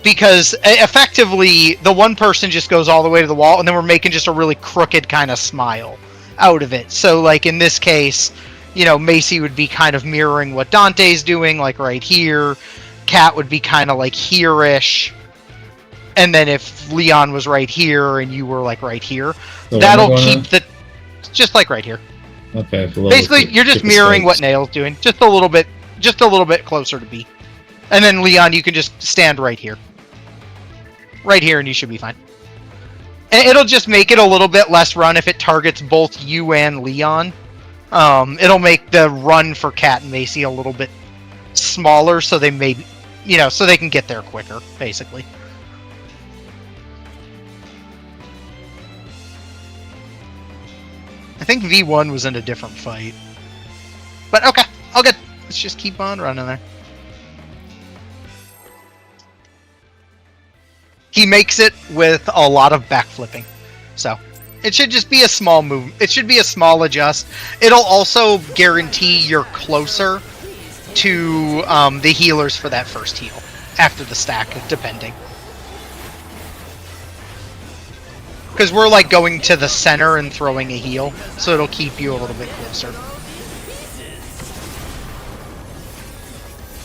because effectively the one person just goes all the way to the wall, and then we're making just a really crooked kind of smile out of it. So like in this case, you know, Macy would be kind of mirroring what Dante's doing, like right here. Cat would be kind of like here-ish. And then if Leon was right here and you were like right here, So that'll keep the... Just like right here. Okay. Basically, you're just mirroring what Nail's doing. Just a little bit closer to B. And then Leon, you can just stand right here. Right here, and you should be fine. And it'll just make it a little bit less run if it targets both you and Leon. It'll make the run for Cat and Macy a little bit smaller, so they may, you know, so they can get there quicker, basically. I think V1 was in a different fight. But okay, all good. Let's just keep on running there. He makes it with a lot of backflipping. So, it should just be a small move. It should be a small adjust. It'll also guarantee you're closer to the healers for that first heal. After the stack, depending. Because we're like going to the center and throwing a heal. So it'll keep you a little bit closer.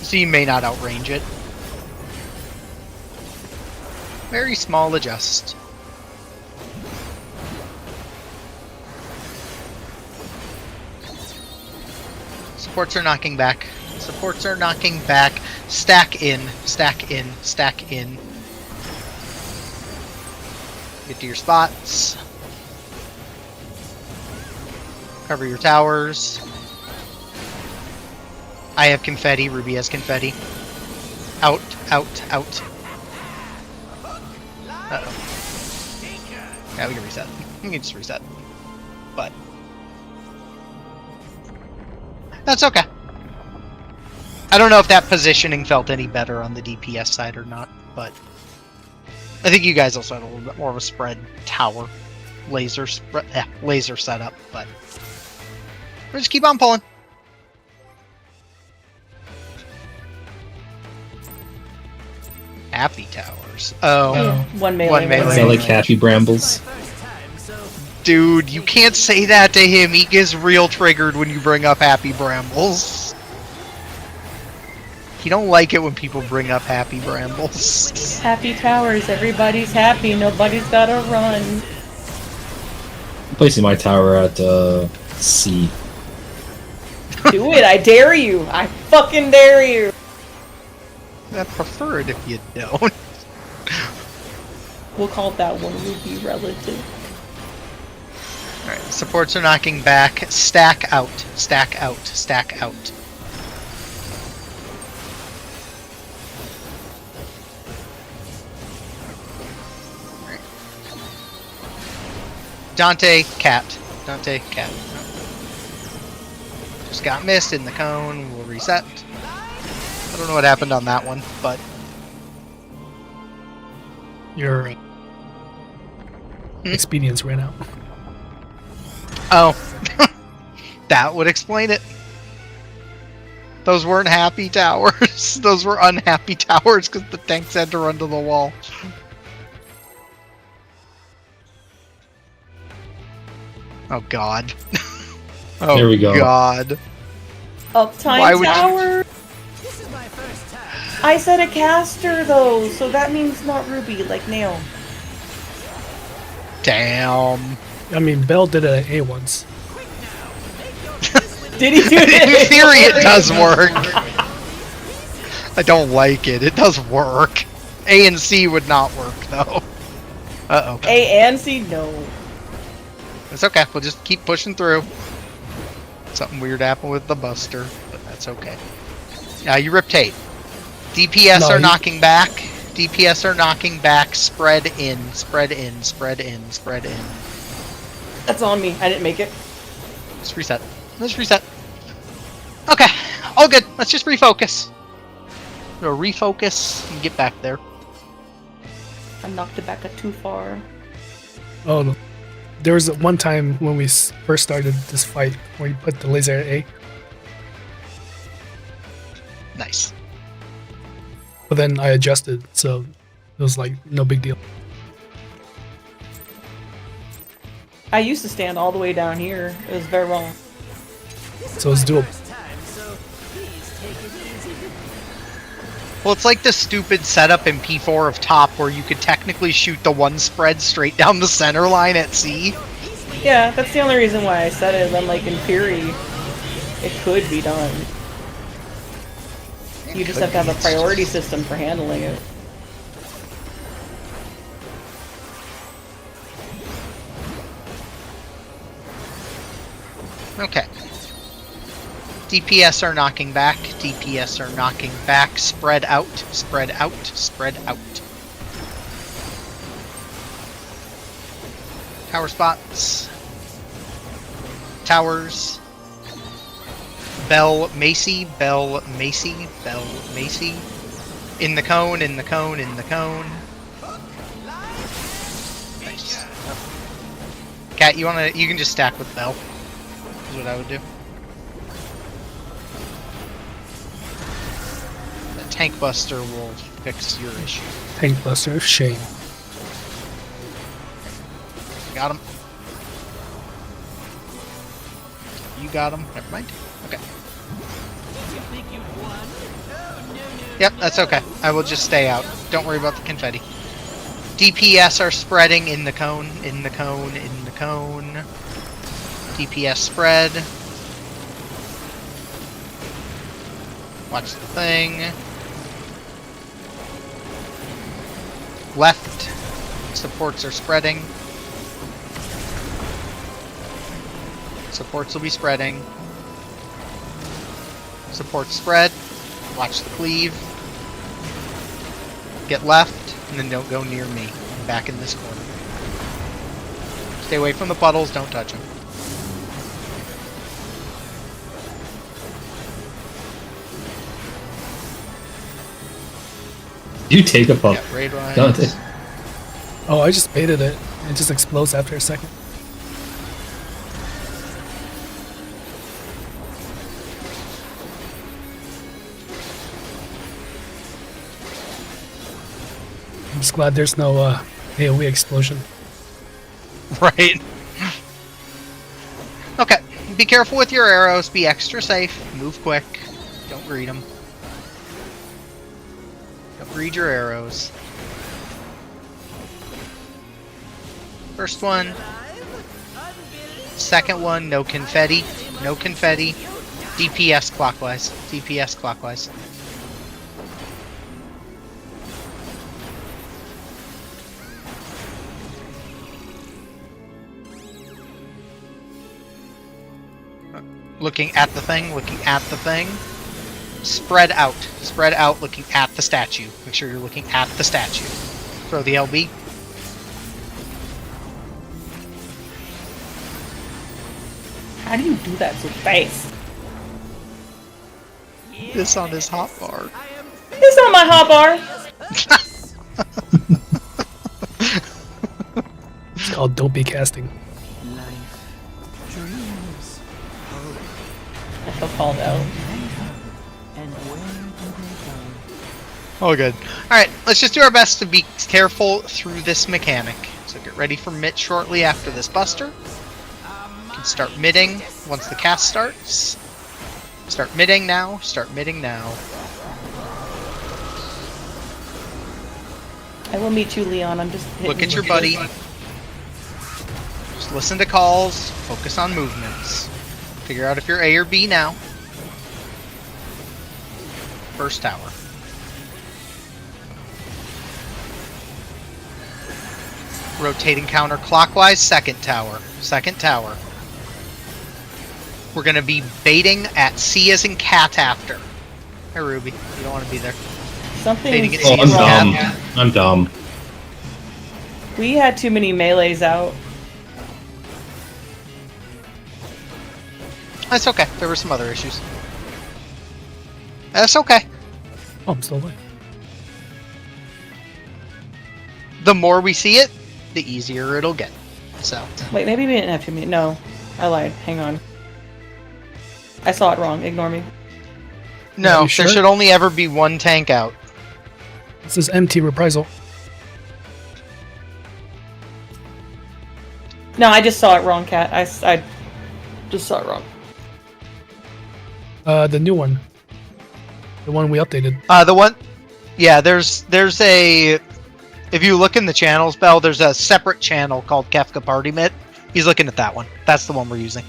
So you may not outrange it. Very small adjust. Supports are knocking back. Supports are knocking back. Stack in. Stack in. Stack in. Get to your spots. Cover your towers. I have confetti. Ruby has confetti. Out, out, out. Uh-oh. Yeah, we can reset. We can just reset. But that's okay. I don't know if that positioning felt any better on the DPS side or not, but I think you guys also had a little bit more of a spread tower laser setup, but we'll just keep on pulling. Happy towers. Oh, Yeah, one melee. One melee. Is that like Happy Brambles? dude, you can't say that to him. He gets real triggered when you bring up Happy Brambles. He don't like it when people bring up Happy Brambles. Happy towers. Everybody's happy. Nobody's gotta run. I'm placing my tower at C. Do it. I dare you. I fucking dare you. I prefer it if you don't. We'll call that one rupee relative. Alright, supports are knocking back. Stack out. Stack out. Stack out. Alright. Dante, cat. Dante, cat. Just got missed in the cone. We'll reset. I don't know what happened on that one, but Your expedience ran out. oh, that would explain it. Those weren't happy towers. Those were unhappy towers because the tanks had to run to the wall. Oh God. Oh, There we go. God. Uptime Why would you- tower. This is my first time. I said a caster though, so that means not ruby, like nail. Damn. I mean, Bell did it at A once. Did he do In it? theory, it does work. I don't like it. It does work. A and C would not work though. Uh-oh. A and C? No. It's okay. We'll just keep pushing through. Something weird happened with the Buster, but that's okay. Now you rotate. DPS No, are you- knocking back. DPS are knocking back. Spread in. Spread in. Spread in. Spread in. That's on me. I didn't make it. Let's reset. Let's reset. Okay. All good. Let's just refocus. We'll refocus and get back there. I knocked it back too far. Oh, no. There was one time when we first started this fight where you put the laser at A, Nice. but then I adjusted, so it was like no big deal. I used to stand all the way down here. It was very wrong. So it's doable. First time, so please take it easy. Well, it's like the stupid setup in P4 of top where you could technically shoot the one spread straight down the center line at C. Yeah, that's the only reason why I said it. Then, like, in theory, it could be done. You just have to have a priority system for handling it. Okay. DPS are knocking back. DPS are knocking back. Spread out. Spread out. Spread out. Tower spots. Towers. Bell Macy. Bell Macy. Bell Macy. In the cone. In the cone. In the cone. Nice. Cat, you wanna? You can just stack with Bell. Is what I would do. The tank buster will fix your issue. Tank Buster, shame. Got him. You got him. Never mind. Okay. You think you won? Oh, no, no. Yep, that's okay. I will just stay out. Don't worry about the confetti. DPS are spreading in the cone. In the cone. In the cone. DPS spread. Watch the thing. Left. Supports are spreading. Supports will be spreading. Supports spread. Watch the cleave. Get left, and then don't go near me. and back in this corner. Stay away from the puddles, don't touch them. You take a puff. Yeah, raid lines. Dante. Oh, I just baited it. It just explodes after a second. I'm just glad there's no AoE explosion. Right. Okay. Be careful with your arrows. Be extra safe. Move quick. Don't greed them. Don't greed your arrows. First one. Second one, no confetti. No confetti. DPS clockwise. DPS clockwise. Looking at the thing, looking at the thing. Spread out, looking at the statue. Make sure you're looking at the statue. Throw the LB. How do you do that so fast? This on his hotbar. It's on my hotbar. It's called Don't Be Casting. Life, dreams, hope, I feel called out. and where do they go? Oh, good. Alright, let's just do our best to be careful through this mechanic. So get ready for mitt shortly after this buster. You can start midding once the cast starts. Start midding now. Start midding now. I will meet you, Leon. I'm just hitting Look at your you. buddy. Just listen to calls. Focus on movements. Figure out if you're A or B now. First tower. Rotating counterclockwise. Second tower. Second tower. We're going to be baiting at C as in cat after. Hey, Ruby. You don't want to be there. Baiting Something. at Oh, C I'm as in dumb. cat. I'm dumb. We had too many melees out. That's okay. There were some other issues. That's okay. Oh, I'm still alive. The more we see it, the easier it'll get. So, Wait, maybe we didn't have too many. No, I lied. Hang on. I saw it wrong. Ignore me. no, you there sure? should only ever be one tank out. This is MT Reprisal. No, I just saw it wrong, Cat. I just saw it wrong. The new one. The one we updated. The one, yeah, there's a, if you look in the channels, Bell, there's a separate channel called Kefka Party Mitt. He's looking at that one. That's the one we're using.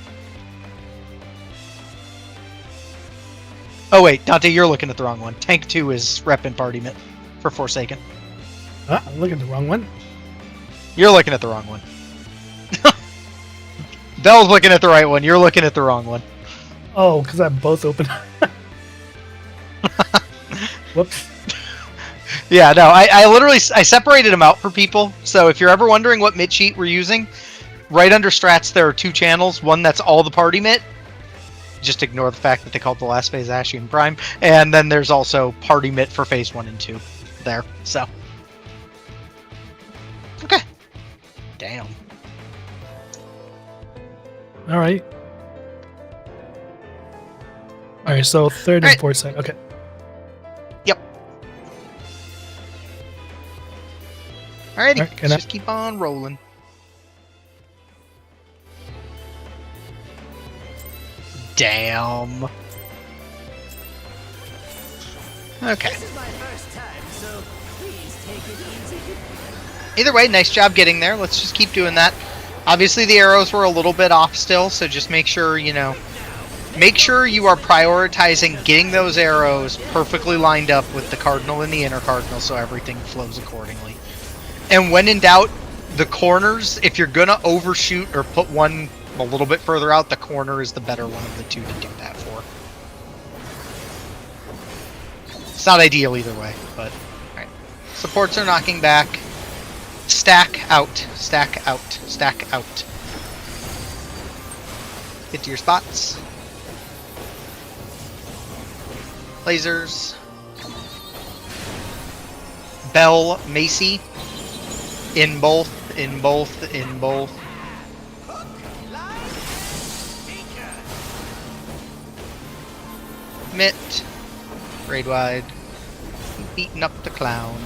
Oh wait, Dante, you're looking at the wrong one. Tank 2 is Reppin' Party Mitt for Forsaken. I'm looking at the wrong one. You're looking at the wrong one. Bell's looking at the right one. You're looking at the wrong one. Oh, because I have both open. Whoops. Yeah, no, I literally I separated them out for people. So if you're ever wondering what mitt sheet we're using, right under strats there are two channels. One that's all the party mitt. Just ignore the fact that they called the last phase Ashian Prime. And then there's also party mitt for phase 1 and 2 there. So. Okay. Damn. All right. All right. So third and Alright. fourth side. Okay. Yep. Alrighty, Alright, let's just keep on rolling. Damn. Okay. This is my first time, so please take it easy. Either way, nice job getting there. Let's just keep doing that. Obviously, the arrows were a little bit off still, so just make sure, you know, make sure you are prioritizing getting those arrows perfectly lined up with the cardinal and the inner cardinal so everything flows accordingly. And when in doubt, the corners, if you're going to overshoot or put one a little bit further out, the corner is the better one of the two to do that for. It's not ideal either way, but alright. Supports are knocking back. Stack out. Stack out. Stack out. Get to your spots. Lasers. Bell, Macy. In both, in both, in both. Mitt. Raid wide. Beating up the clown.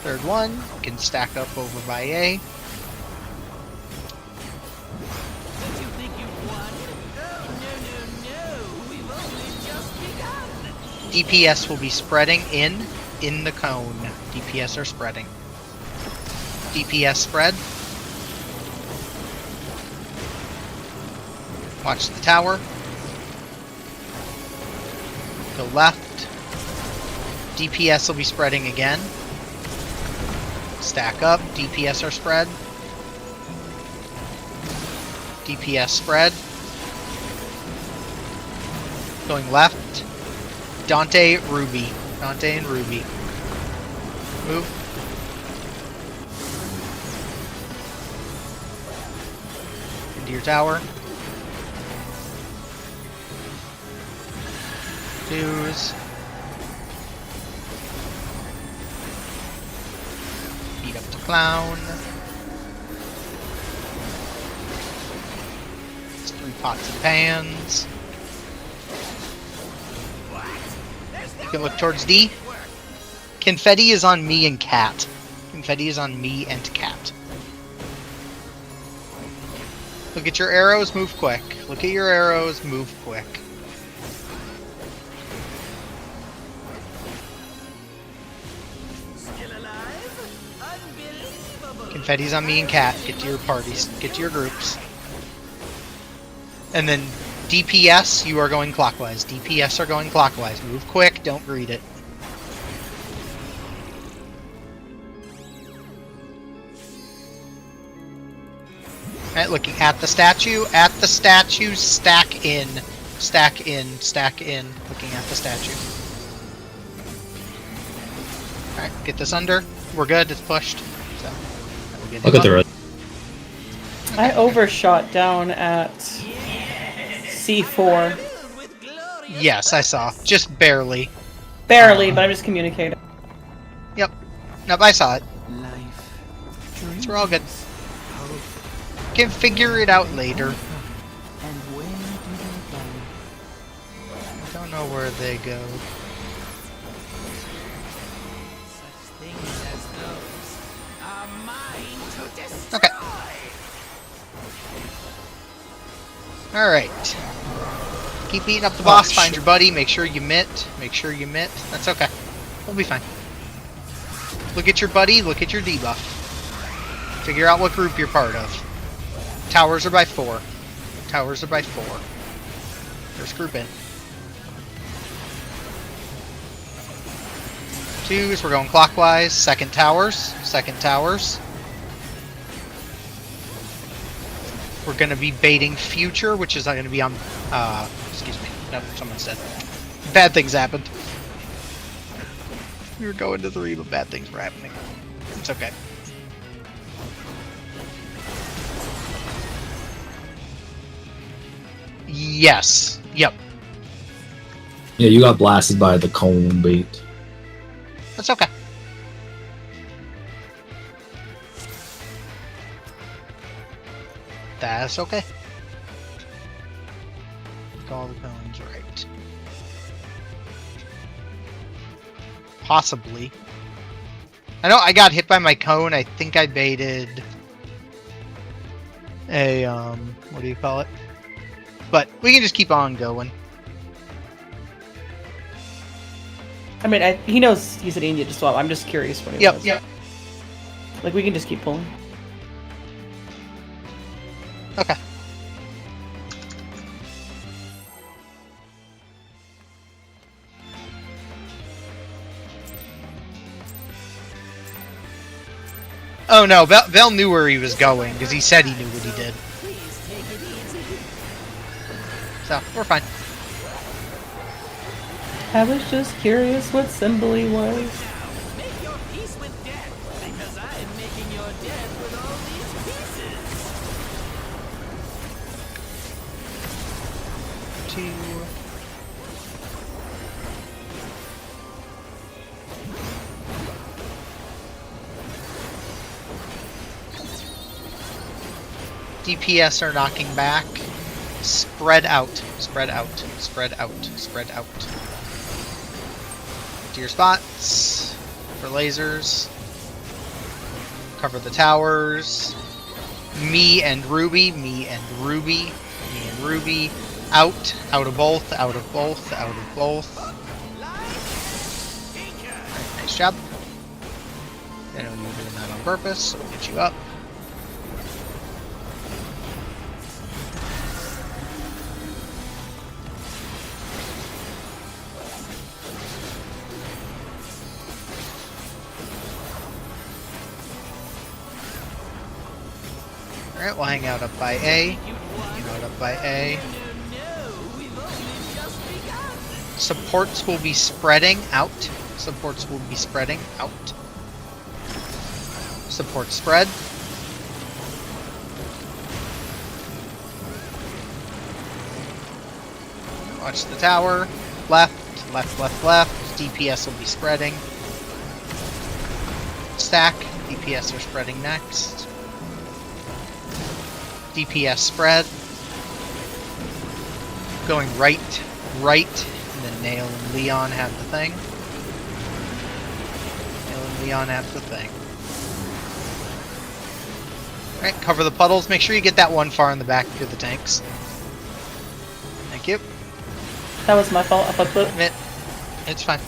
Third one can stack up over by A. Don't you think you've won? Oh, no. We've only just begun. DPS will be spreading in the cone. DPS are spreading. DPS spread. Watch the tower. Go left. DPS will be spreading again. Stack up. DPS are spread. DPS spread. Going left. Dante, Ruby. Dante and Ruby. Move. Into your tower. Twos. Beat up the clown. It's 3 pots and pans. You can look towards D. Confetti is on me and Cat. Confetti is on me and Cat. Look at your arrows, move quick. Look at your arrows, move quick. Confetti's on me and Cat. Get to your parties. Get to your groups. And then DPS, you are going clockwise. DPS are going clockwise. Move quick. Don't greet it. Alright, looking at the statue. At the statue, stack in. Stack in. Stack in. Looking at the statue. Alright, get this under. We're good. It's pushed. So. Look at the rest. I overshot down at C4. Yes, I saw. Just barely. Barely, but I'm just communicating. Yep. Nope, I saw it. Life, So we're all good. dreams, hope, Can figure it out later. and where do they go? Don't know where they go. Such things as those are mine to destroy. Okay. Alright. Keep beating up the boss, find your buddy, make sure you mitt. Make sure you mitt. That's okay. We'll be fine. Look at your buddy, look at your debuff. Figure out what group you're part of. Towers are by 4. Towers are by 4. First group in. 2s, we're going clockwise. Second towers. Second towers. We're going to be baiting future, which is not going to be on... excuse me. No, someone said. Bad things happened. We were going to 3, but bad things were happening. It's okay. Yes. Yep. Yeah, you got blasted by the cone bait. That's okay. That's okay. All the cones right. Possibly. I know I got hit by my cone. I think I baited a, what do you call it? But we can just keep on going. I mean, he knows he's an Indian to swap. I'm just curious what he Yep, was. yep. Like, we can just keep pulling. Okay. Oh no, Vel knew where he was going because he said he knew what he did. Please take it easy. So, we're fine. I was just curious what symbol he was. Make your peace with death, because I'm making your death with all these pieces. 2. DPS are knocking back. Spread out. Spread out. Spread out. Spread out. To your spots for lasers. Cover the towers. Me and Ruby. Me and Ruby. Me and Ruby. Out. Out of both. Out of both. Out of both. Alright, nice job. I know you're doing that on purpose, so we'll get you up. Alright, we'll hang out up by A. Hang out up by A. Supports will be spreading out. Supports will be spreading out. Support spread. Watch the tower. Left, left, left, left. DPS will be spreading. Stack. DPS are spreading next. DPS spread. Going right, right, and then Nail and Leon have the thing. Nail and Leon have the thing. Alright, cover the puddles. Make sure you get that one far in the back to the tanks. Thank you. That was my fault. I put It's fine.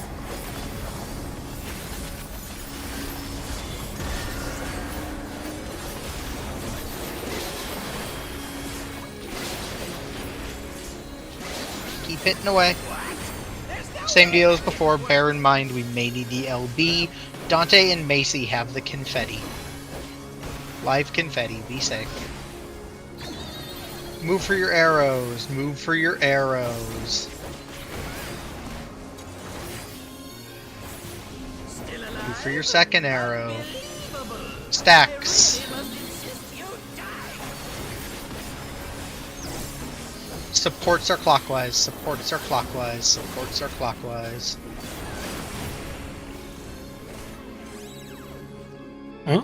Keep hitting away. Same deal as before. Bear in mind we may need the LB. Dante and Macy have the confetti. Live confetti. Be safe. Move for your arrows. Move for your arrows. Move for your second arrow. Stacks. Supports are clockwise. Supports are clockwise. Supports are clockwise. Huh?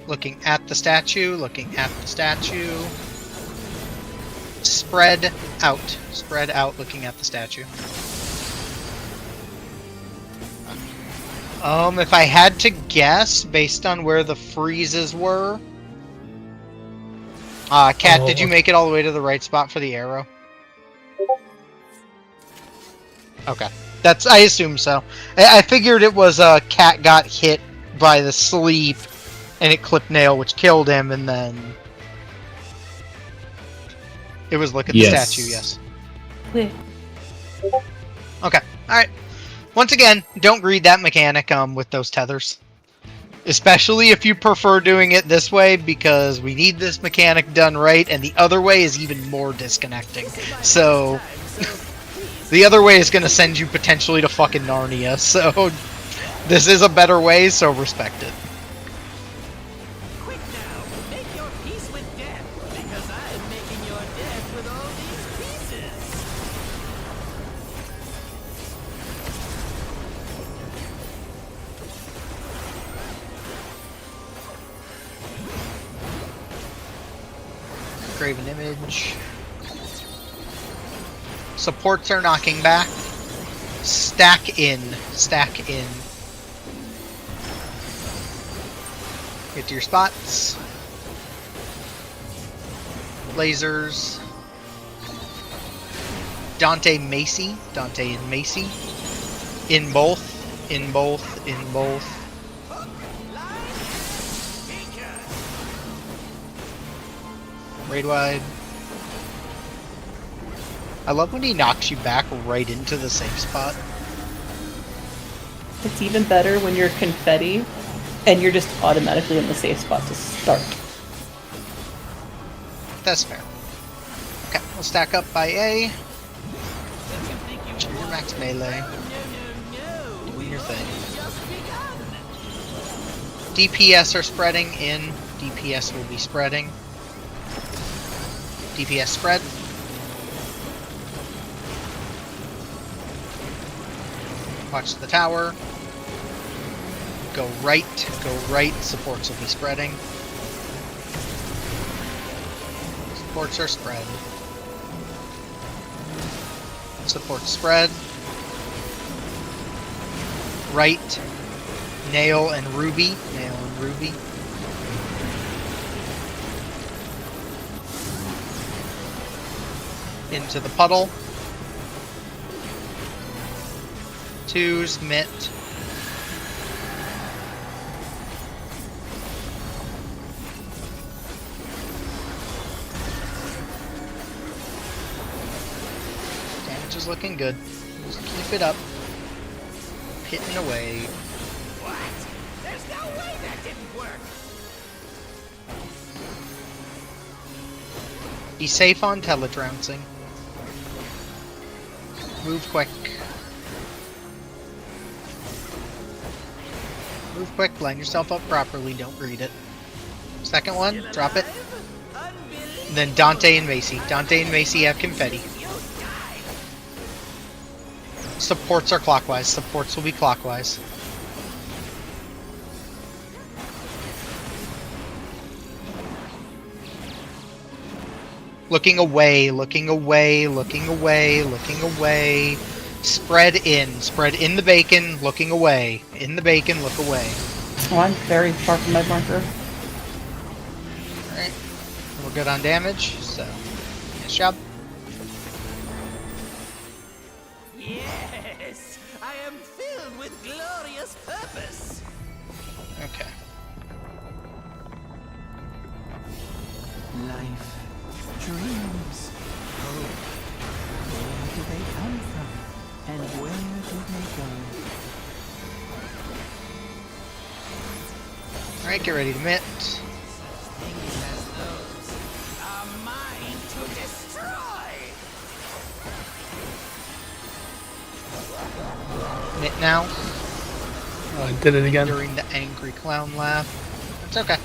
Looking at the statue. Looking at the statue. Spread out. Spread out looking at the statue. If I had to guess, based on where the freezes were... Kat, did you make it all the way to the right spot for the arrow? Okay. I assume so. I figured it was Kat got hit by the sleep, and it clipped Nail, which killed him, and then... It was look at the statue, yes. Yeah. Okay, alright. Once again, don't read that mechanic with those tethers. Especially if you prefer doing it this way, because we need this mechanic done right, and the other way is even more disconnecting. So, the other way is going to send you potentially to fucking Narnia, so this is a better way, so respect it. Quick now, make your peace with death, because I'm making your death with all these pieces. Graven image. Supports are knocking back. Stack in. Stack in. Get to your spots. Lasers. Dante Macy. Dante and Macy. In both. In both. In both. Raid wide. I love when he knocks you back right into the same spot. It's even better when you're confetti and you're just automatically in the safe spot to start. That's fair. Okay, we'll stack up by A. Max melee. No, Doing your thing. just begun. DPS are spreading in. DPS will be spreading. DPS spread. Watch the tower. Go right. Supports will be spreading. Supports are spread. Supports spread. Right. Nail and Ruby. Into the puddle. 2's Mitt. Damage is looking good. Just keep it up. Hitting away. What? There's no way that didn't work. Be safe on teletrouncing. Move quick. Move quick, line yourself up properly, don't read it. Second one, Still drop it. alive? Unbelievable. And then Dante and Macy. Dante and Macy have confetti. You died. Supports are clockwise. Supports will be clockwise. Looking away, looking away, looking away, looking away. Spread in the bacon, looking away. In the bacon, look away. Oh, I'm very far from my marker. Alright. We're good on damage, so nice job. Yes, I am filled with glorious purpose. Okay. Life, dreams, hope. Where do they come from? And where do they go? Alright, get ready to mitt. Things as those are mine to destroy. Mitt now. Oh, I did it again. During the angry clown laugh. It's okay.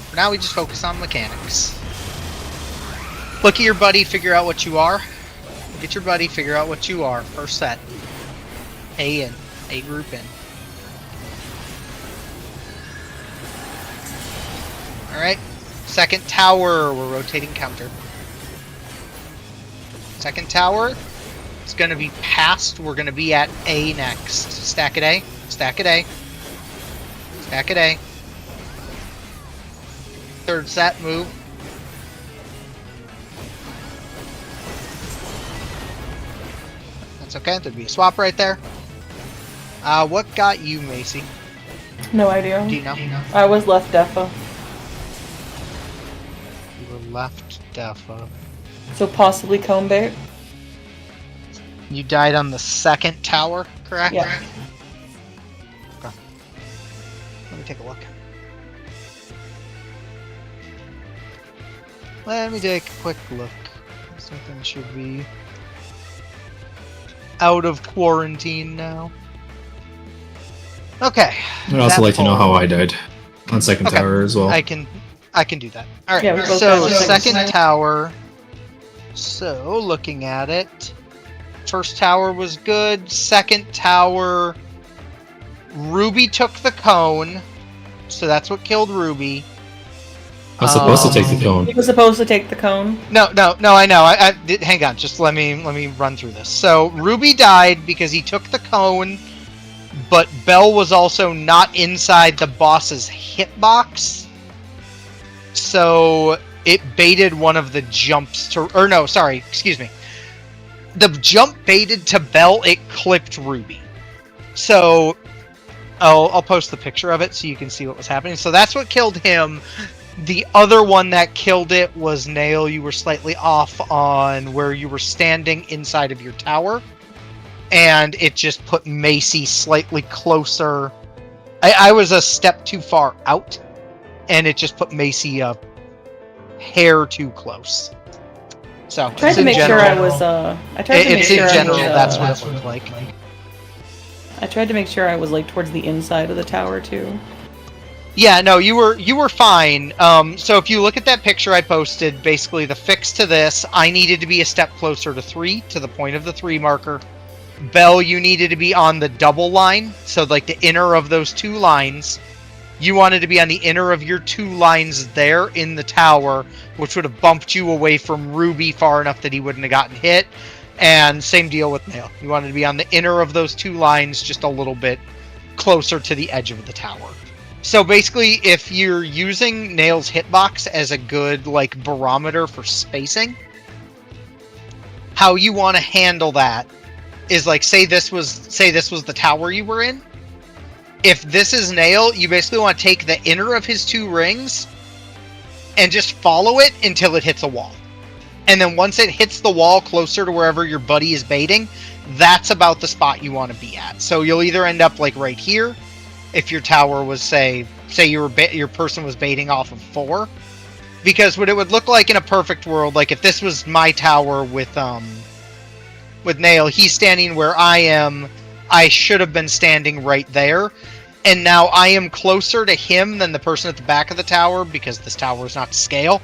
For now, we just focus on mechanics. Look at your buddy, figure out what you are. Look at your buddy, figure out what you are. First set. A in. A group in. Alright. Second tower. We're rotating counter. Second tower. It's going to be past. We're going to be at A next. Stack at A. Stack at A. Stack at A. Third set, move. That's okay. There'd be a swap right there. What got you, Macy? No idea. Do you know? I was left defo. You were left defo. So possibly cone bait. You died on the second tower, correct? Yeah. Okay. Let me take a look. Let me take a quick look. Something should be out of quarantine now. Okay. I'd also that like to know poll- how I died on second Okay. tower as well. I can do that. All right. Yeah, we both So got it. second tower. So looking at it, first tower was good. Second tower, Ruby took the cone, so that's what killed Ruby. I was supposed to take the cone. He was supposed to take the cone. No, I know. Hang on, just let me run through this. So Ruby died because he took the cone, but Bell was also not inside the boss's hitbox. So it baited one of the jumps to, or no, sorry, excuse me. The jump baited to Bell, it clipped Ruby. So I'll post the picture of it so you can see what was happening. So that's what killed him. The other one that killed it was Nail. You were slightly off on where you were standing inside of your tower. And it just put Macy slightly closer. I was a step too far out. And it just put Macy a hair too close. So I tried to make sure I was. It's in general. That's what it looked like. I tried to make sure I was like towards the inside of the tower too. Yeah, no, you were fine. So if you look at that picture I posted, basically the fix to this, I needed to be a step closer to 3, to the point of the 3 marker. Bell, you needed to be on the double line, so like the inner of those 2 lines. You wanted to be on the inner of your 2 lines there in the tower, which would have bumped you away from Ruby far enough that he wouldn't have gotten hit. And same deal with Nail. You wanted to be on the inner of those 2 lines, just a little bit closer to the edge of the tower. So basically, if you're using Nail's hitbox as a good like barometer for spacing, how you want to handle that is like, say this was the tower you were in. If this is Nail, you basically want to take the inner of his 2 rings and just follow it until it hits a wall. And then once it hits the wall closer to wherever your buddy is baiting, that's about the spot you want to be at. So you'll either end up like right here, if your tower was say your person was baiting off of 4, because what it would look like in a perfect world, like if this was my tower with Nail, he's standing where I am. I should have been standing right there, and now I am closer to him than the person at the back of the tower because this tower is not to scale.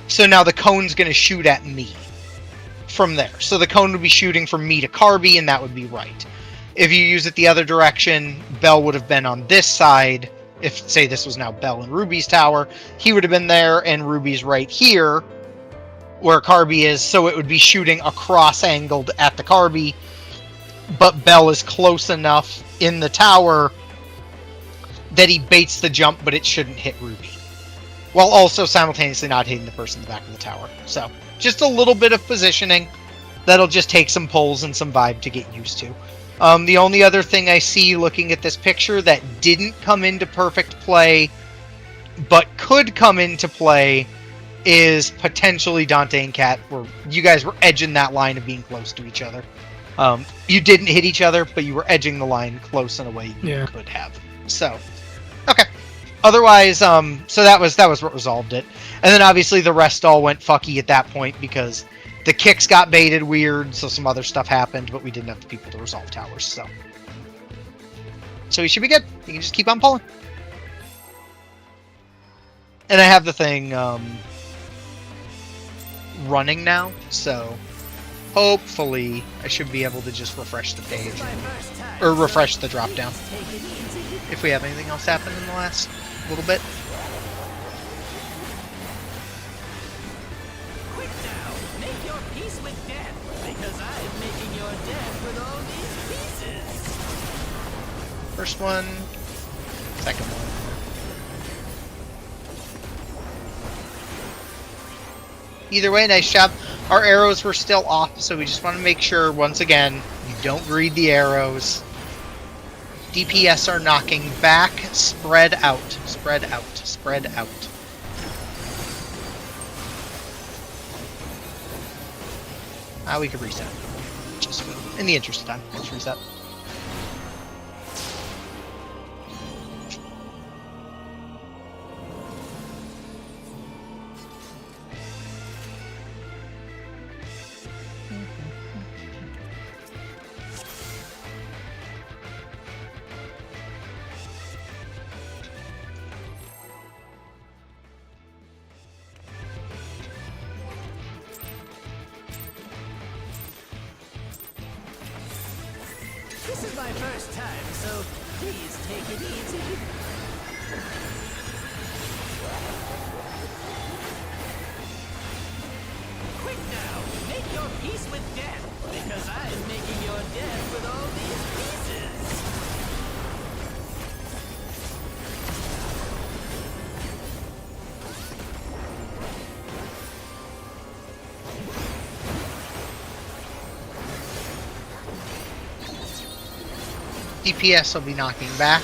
So now the cone's going to shoot at me from there. So the cone would be shooting from me to Carby, and that would be right. If you use it the other direction, Bell would have been on this side. If, say, this was now Bell and Ruby's tower, he would have been there, and Ruby's right here, where Carby is, so it would be shooting across-angled at the Carby, but Bell is close enough in the tower that he baits the jump, but it shouldn't hit Ruby, while also simultaneously not hitting the person in the back of the tower. So, just a little bit of positioning. That'll just take some pulls and some vibe to get used to. The only other thing I see looking at this picture that didn't come into perfect play, but could come into play, is potentially Dante and Kat, where you guys were edging that line of being close to each other. You didn't hit each other, but you were edging the line close in a way you could have. So, okay. Otherwise, so that was what resolved it. And then obviously the rest all went fucky at that point because the kicks got baited weird, so some other stuff happened, but we didn't have the people to resolve towers, so we should be good. You can just keep on pulling. And I have the thing running now, so hopefully I should be able to just refresh the page or refresh the drop down if we have anything else happen in the last little bit. Quick now, make your peace with death, because I'm making your death with all these pieces. First one, second one. Either way, nice job. Our arrows were still off, so we just want to make sure, once again, you don't greed the arrows. DPS are knocking back. Spread out. Spread out. Spread out. We could reset. Just in the interest of time, let's reset. This is my first time, so please take it easy. Quick now, make your peace with death, because I'm making your death with all these pieces. DPS will be knocking back.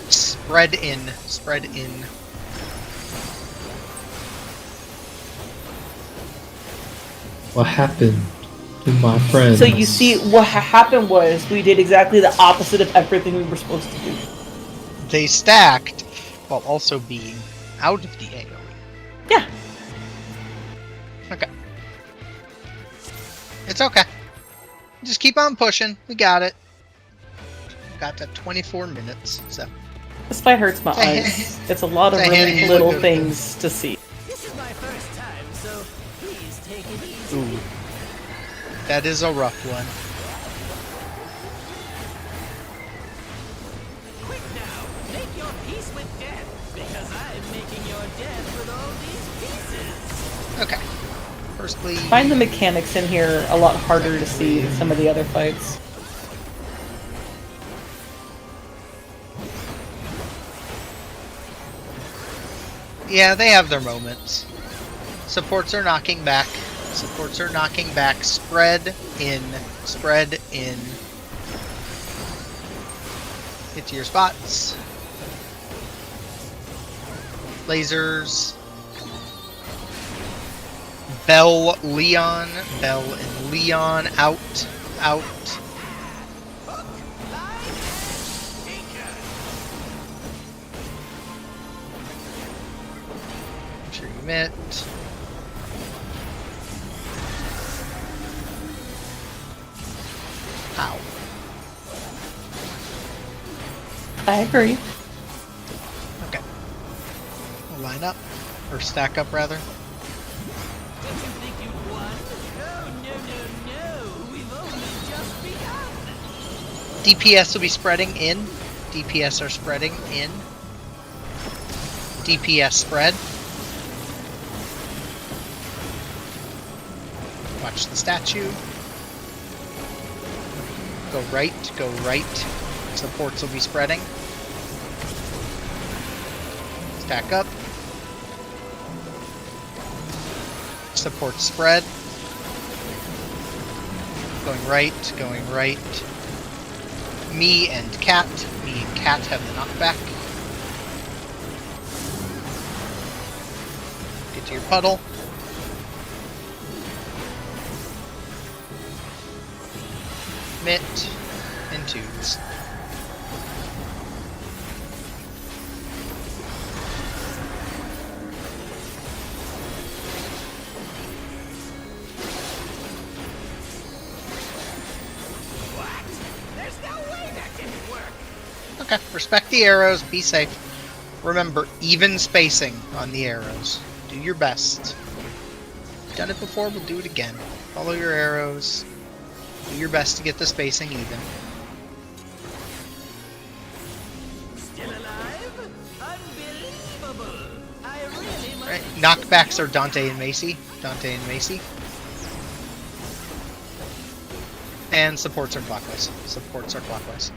Spread in. Spread in. What happened to my friends? So you see, what happened was we did exactly the opposite of everything we were supposed to do. They stacked while also being out of the AoE. Yeah. It's okay. Just keep on pushing. We got it. Got to 24 minutes, so. This fight hurts my eyes. It's a lot of It's a really handful little of good things to see. This is my first time, so please take it easy. Ooh. That is a rough one. Quick now, make your peace with death, because I'm making your death with all these pieces. Okay. Firstly, I find the mechanics in here a lot harder to see than some of the other fights. yeah, they have their moments. Supports are knocking back. Supports are knocking back. Spread in. Spread in. Get to your spots. Lasers. Bell, Leon. Bell and Leon. Out. Out. Make sure you met. Ow. I agree. Okay. We'll line up. Or stack up, rather. Did you think you'd won? Oh, no. We've only just begun. DPS will be spreading in. DPS are spreading in. DPS spread. Watch the statue. Go right, go right. Supports will be spreading. Stack up. Support spread. Going right, going right. Me and Cat. Me and Cat have the knockback. Get to your puddle. Mitt and Tubes. There's no way that didn't work. Okay, respect the arrows, be safe. Remember, even spacing on the arrows. Do your best. Done it before, we'll do it again. Follow your arrows. Do your best to get the spacing even. Still alive? Unbelievable. I really must. Right. Knockbacks are Dante and Macy. Dante and Macy. And supports are clockwise. Supports are clockwise.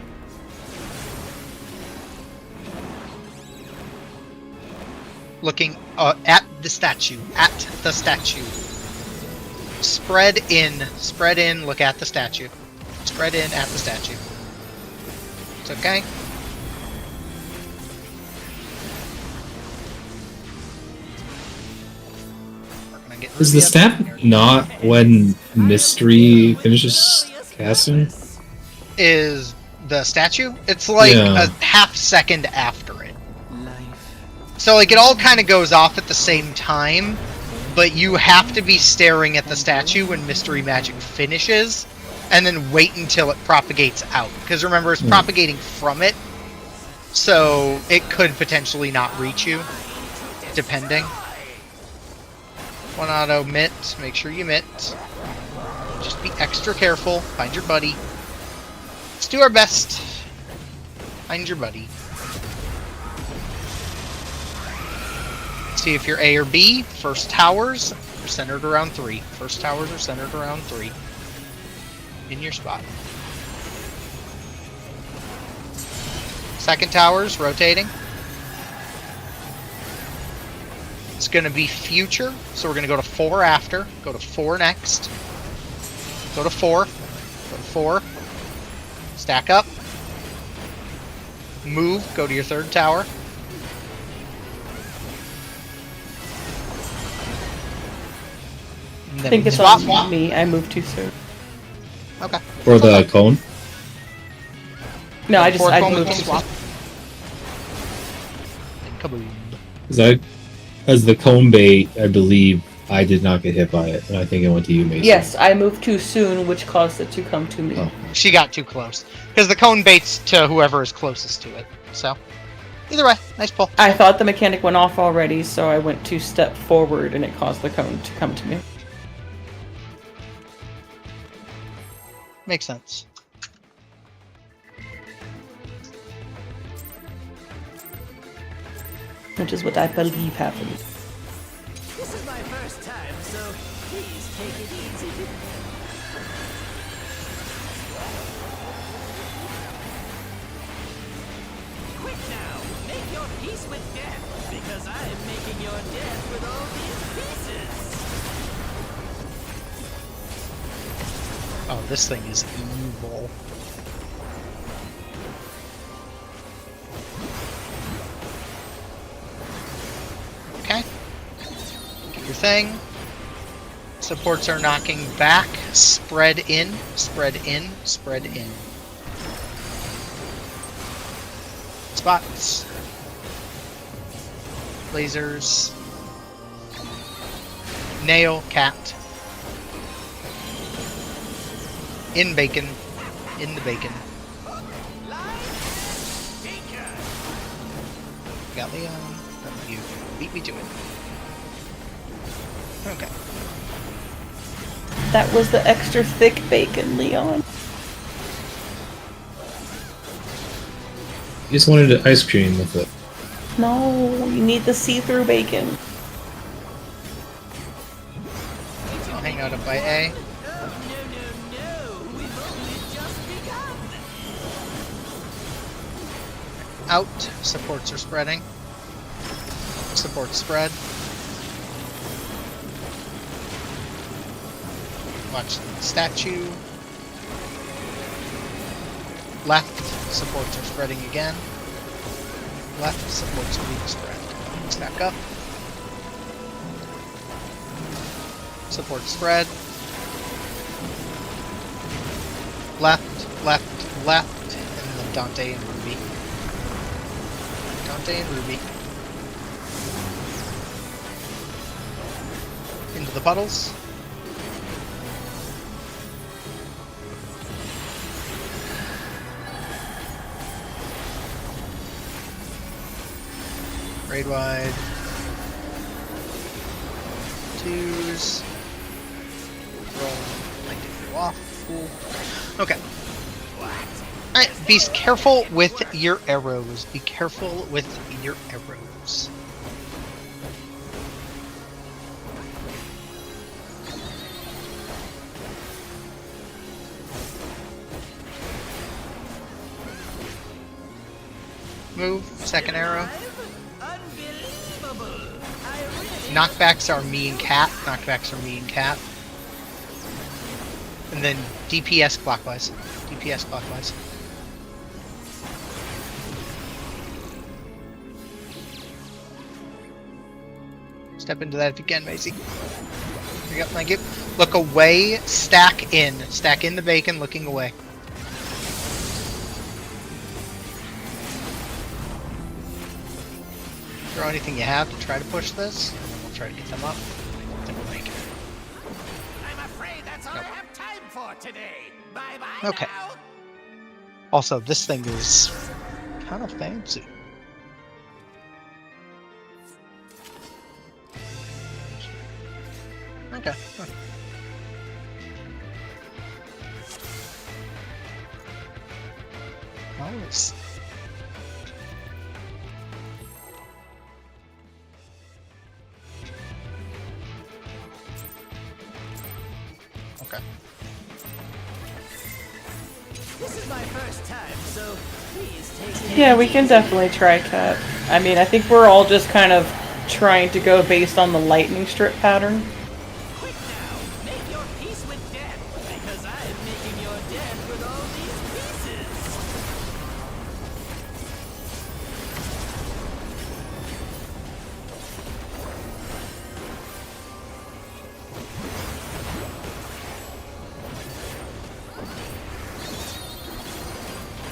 Looking at the statue. At the statue. Spread in, look at the statue. Spread in at the statue. It's okay. We're gonna get Is the Ruby up. stat not when Mystery finishes casting? Is the statue? It's like Yeah. a half second after it. Life. So like it all kind of goes off at the same time, but you have to be staring at the statue when Mystery Magic finishes, and then wait until it propagates out. Because remember, it's propagating from it, so it could potentially not reach you, depending. One auto mitt, make sure you mitt. Just be extra careful, find your buddy. Let's do our best. Find your buddy. See if you're A or B. First towers are centered around 3. First towers are centered around 3. In your spot. Second towers rotating. It's going to be future, so we're going to go to 4 after. Go to 4 next. Go to 4. Go to 4. Stack up. Move. Go to your third tower. I think it's on me. I moved too soon. Okay. For the cone? No, I Fourth I cone moved was too soon. Kaboom. As the cone bait, I believe, I did not get hit by it, and I think it went to you, Mason. Yes, I moved too soon, which caused it to come to me. Oh. She got too close. Because the cone baits to whoever is closest to it. So, either way, nice pull. I thought the mechanic went off already, so I went 2 steps forward and it caused the cone to come to me. Makes sense. Which is what I believe happened. This is my first time, so please take it easy. Quick now, make your peace with death, because I am making your death with all these pieces. Oh, this thing is evil. Okay. Get your thing. Supports are knocking back. Spread in, spread in, spread in. Spots. Lasers. Nail, cat. In bacon. In the bacon. Got Leon. Oh, you beat me to it. Okay. That was the extra thick bacon, Leon. You just wanted ice cream with it. No, you need the see-through bacon. I'll hang out up by A. Out. Supports are spreading. Support spread. Watch the statue. Left. Supports are spreading again. Left. Supports are being spread. Stack up. Support spread. Left, left, left. And then Dante and Ruby. Dante and Ruby. Into the puddles. Raid wide. Twos. Roll. Like to go off. Cool. Okay. Alright, be careful with your arrows. Be careful with your arrows. Move, second arrow. Knockbacks are me and Cat. Knockbacks are me and Cat. And then DPS clockwise. DPS clockwise. Step into that if you can, Macy. Here you go, thank you. Look away, stack in. Stack in the bacon, looking away. Throw anything you have to try to push this, and then we'll try to get them up. Then we'll make it. I'm afraid that's all I have time for today. Bye-bye Okay. now. Also, this thing is kind of fancy. Okay. Huh. Nice. Okay. This is my first time, so please take it Yeah, we can definitely try Cat. I mean, I think we're all just kind of trying to go based on the lightning strip pattern. quick now. Make your peace with death, because I am making your death with all these pieces.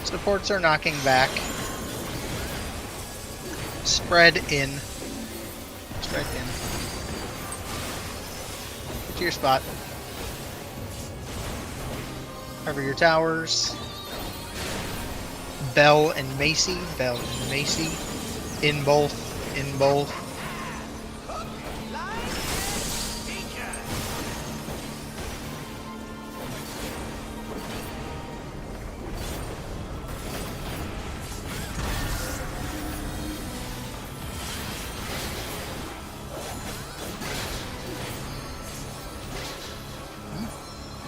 Supports are knocking back. Spread in. Spread in. to your spot. Cover your towers. Bell and Macy. Bell and Macy. In both. In both.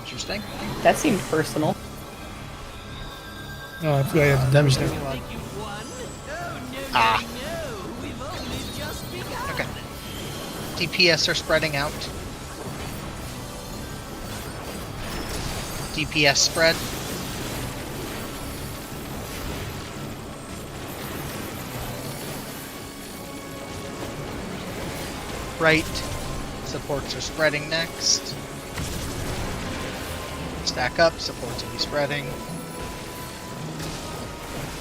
Interesting. That seemed personal. Oh, I forgot I had the damage there. Think you won? Oh, no, Ah. no. We've only just begun. Okay. DPS are spreading out. DPS spread. Right. Supports are spreading next. Stack up. Supports will be spreading.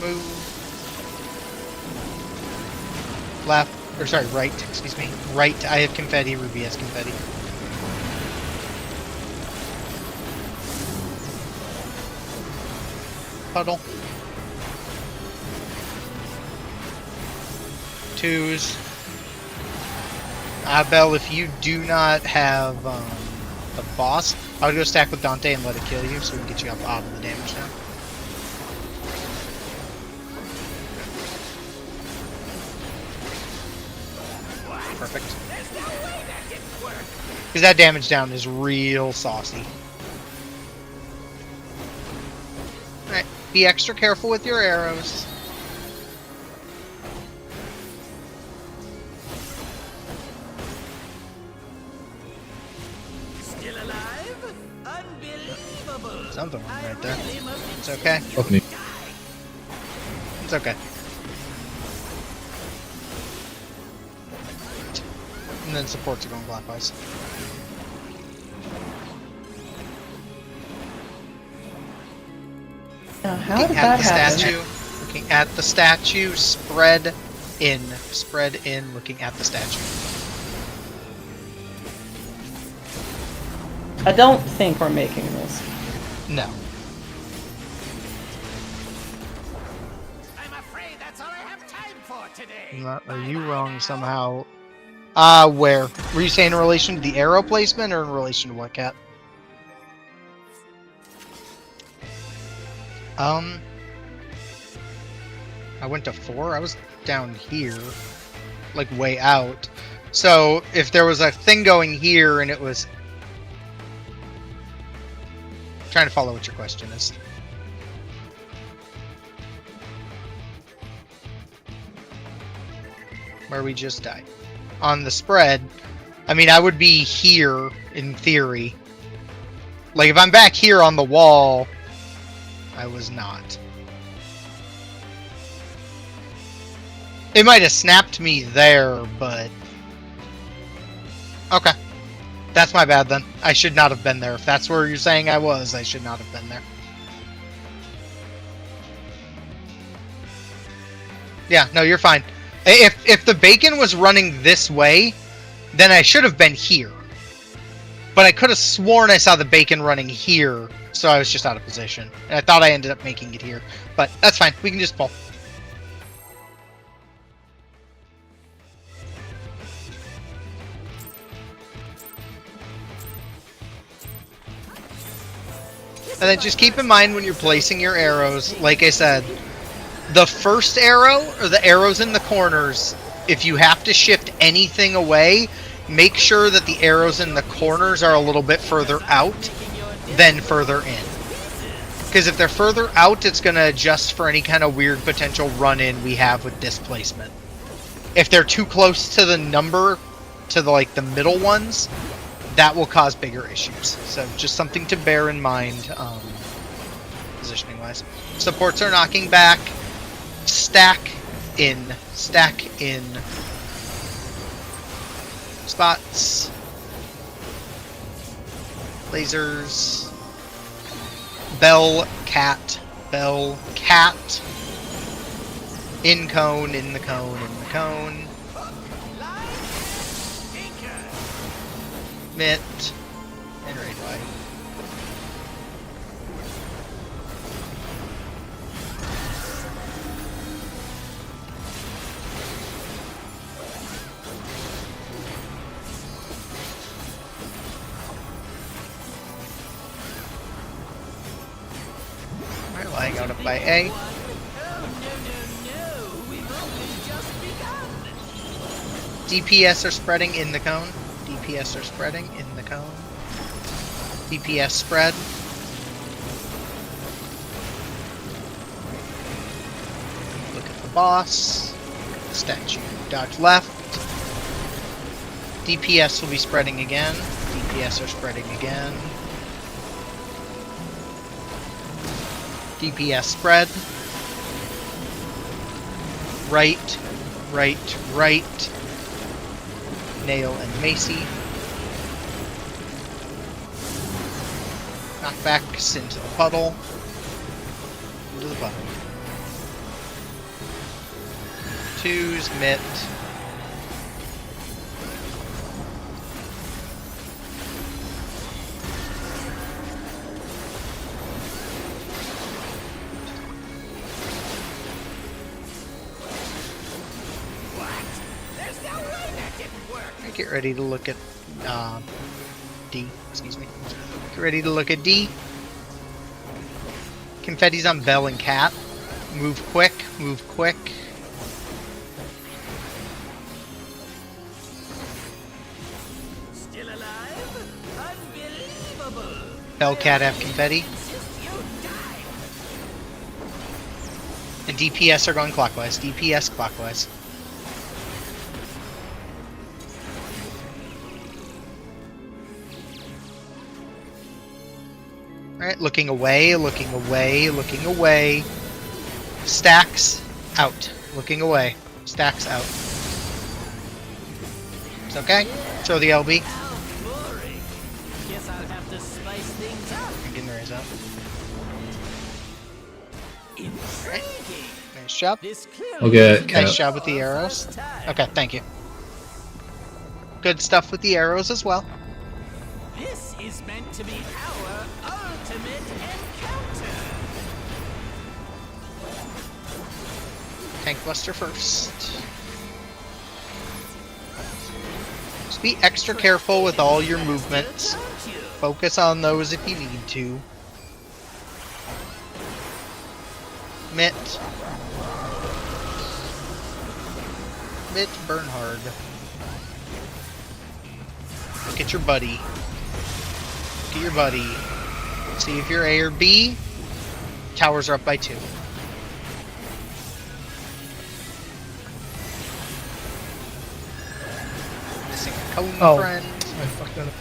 Move. Left. Or sorry, right. Excuse me. Right. I have confetti. Ruby has confetti. Puddle. Twos. Bell, if you do not have the boss, I would go stack with Dante and let it kill you so we can get you up out of the damage now. Perfect. Because that damage down is real saucy. Alright, be extra careful with your arrows. Still alive? Unbelievable. Something wrong right there. Really must It's okay. Fuck me. It's okay. And then supports are going clockwise. Now, how Looking did at that the happen? statue. Looking at the statue. Spread in. Spread in. Looking at the statue. I don't think we're making this. No. I'm afraid that's all I have time for today. Are you wrong somehow? Where? Were you saying in relation to the arrow placement or in relation to what, Cat? I went to 4. I was down here, like way out. So if there was a thing going here and it was... trying to follow what your question is. Where we just died. On the spread, I mean, I would be here in theory. Like if I'm back here on the wall, I was not. It might have snapped me there, but... okay. That's my bad then. I should not have been there. If that's where you're saying I was, I should not have been there. Yeah, no, you're fine. If the bacon was running this way, then I should have been here. But I could have sworn I saw the bacon running here, so I was just out of position. And I thought I ended up making it here. But that's fine. We can just pull. And then just keep in mind when you're placing your arrows, like I said, the first arrow, or the arrows in the corners, if you have to shift anything away, make sure that the arrows in the corners are a little bit further out than further in. Because if they're further out, it's going to adjust for any kind of weird potential run-in we have with displacement. If they're too close to the number, to the, like, the middle ones, that will cause bigger issues. So just something to bear in mind, positioning-wise. Supports are knocking back. Stack in. Stack in. Spots. Lasers. Bell, cat. Bell, cat. In cone, in the cone, in the cone. Mitt. Raid light. Alright, lying out up by A. DPS are spreading in the cone. DPS are spreading in the cone. DPS spread. Look at the boss. Statue. Dodge left. DPS will be spreading again. DPS are spreading again. DPS spread. Right, right, right. Nail and Macy. Knockbacks into the puddle. Into the puddle. 2's Mitt. Get ready to look at D. Excuse me. Get ready to look at D. Confetti's on Bell and Cat. Move quick. Move quick. Still alive? Unbelievable! Bell, Cat have confetti. And DPS are going clockwise. DPS clockwise. Alright, looking away, looking away, looking away. Stacks out. Looking away. Stacks out. It's okay. Throw the LB. How boring. Guess I'll have to spice things up. I'm getting the raise out. Intriguing. Nice job. This clearly I'll get isn't Nice Cat. job with the your arrows. first time. Okay, thank you. Good stuff with the arrows as well. This is meant to be our ultimate encounter. Tank Buster first. Just be extra careful with all your movements. Don't you? Focus on those if you need to. Mitt. Mitt Bernhard. Look at your buddy. Look at your buddy. See if you're A or B. Towers are up by 2. Missing a cone Oh. friend. I fucked that up.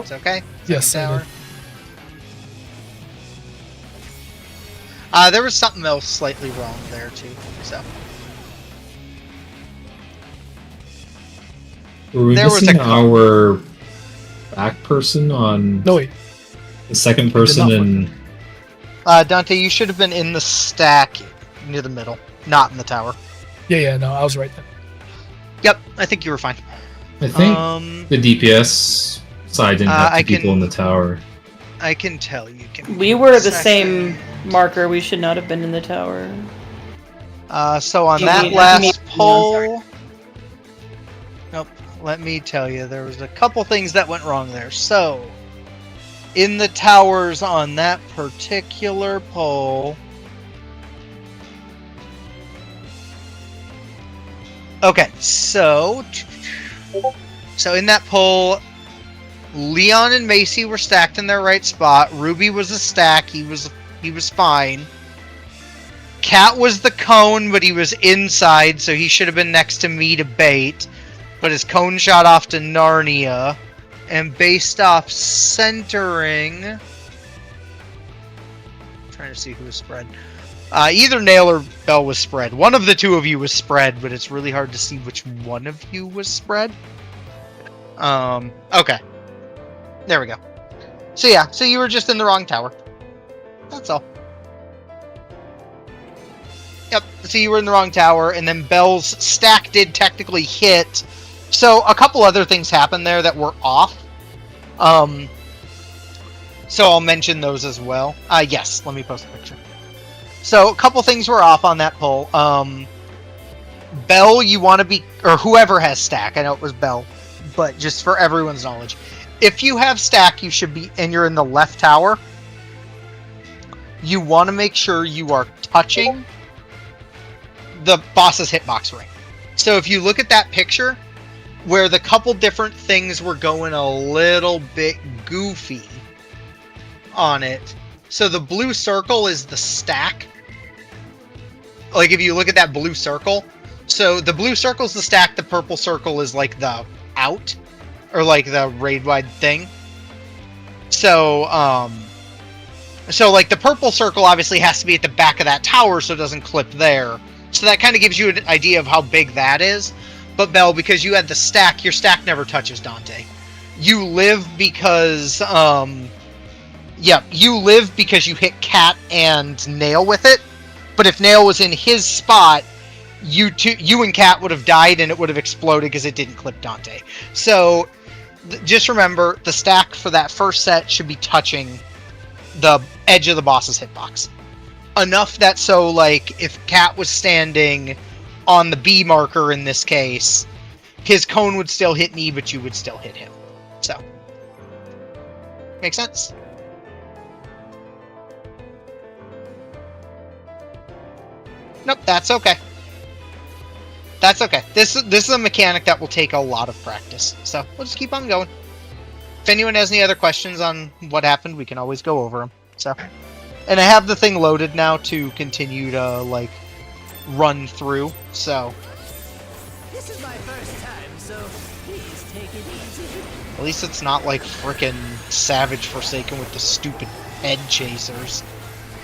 It's okay. Yes, Second I tower. did. There was something else slightly wrong there too. So Were we There was missing a our back person on No, wait. the second person not in? Dante, you should have been in the stack near the middle, not in the tower. Yeah, no, I was right then. Yep, I think you were fine. I think Um, the DPS side didn't have I two people in can- the tower. I can tell you. Give me We 1 were the second. same marker. We should not have been in the tower. So on You that mean- last you mean- poll, nope. Let me tell you, there was a couple things that went wrong there. So, in the towers on that particular poll. Okay, so in that poll, Leon and Macy were stacked in their right spot. Ruby was a stack. He was fine. Cat was the cone, but he was inside, so he should have been next to me to bait. But his cone shot off to Narnia. And based off centering... I'm trying to see who was spread. Either Nail or Bell was spread. One of the two of you was spread, but it's really hard to see which one of you was spread. Okay. There we go. So yeah, so you were just in the wrong tower. That's all. Yep, so you were in the wrong tower, and then Bell's stack did technically hit. So a couple other things happened there that were off. So I'll mention those as well. Yes, let me post a picture. So a couple things were off on that poll. Bell, you want to be, or whoever has stack, I know it was Bell, but just for everyone's knowledge, if you have stack, you should be, and you're in the left tower, you want to make sure you are touching the boss's hitbox ring. So if you look at that picture, where the couple different things were going a little bit goofy on it, so the blue circle is the stack. Like if you look at that blue circle, so the blue circle is the stack, the purple circle is like the out, or like the raid-wide thing. So, so like the purple circle obviously has to be at the back of that tower so it doesn't clip there. So that kind of gives you an idea of how big that is. But Bell, because you had the stack, your stack never touches Dante. You live because, you live because you hit Cat and Nail with it. But if Nail was in his spot, you and Cat would have died and it would have exploded because it didn't clip Dante. So just remember, the stack for that first set should be touching the edge of the boss's hitbox. Enough that so, like, if Cat was standing on the B marker in this case, his cone would still hit me, but you would still hit him. So, make sense? Nope, that's okay. That's okay. This is a mechanic that will take a lot of practice. So, we'll just keep on going. If anyone has any other questions on what happened, we can always go over them. So, and I have the thing loaded now to continue to, like, run through, so. This is my first time, so please take it easy. At least it's not like frickin' Savage Forsaken with the stupid head chasers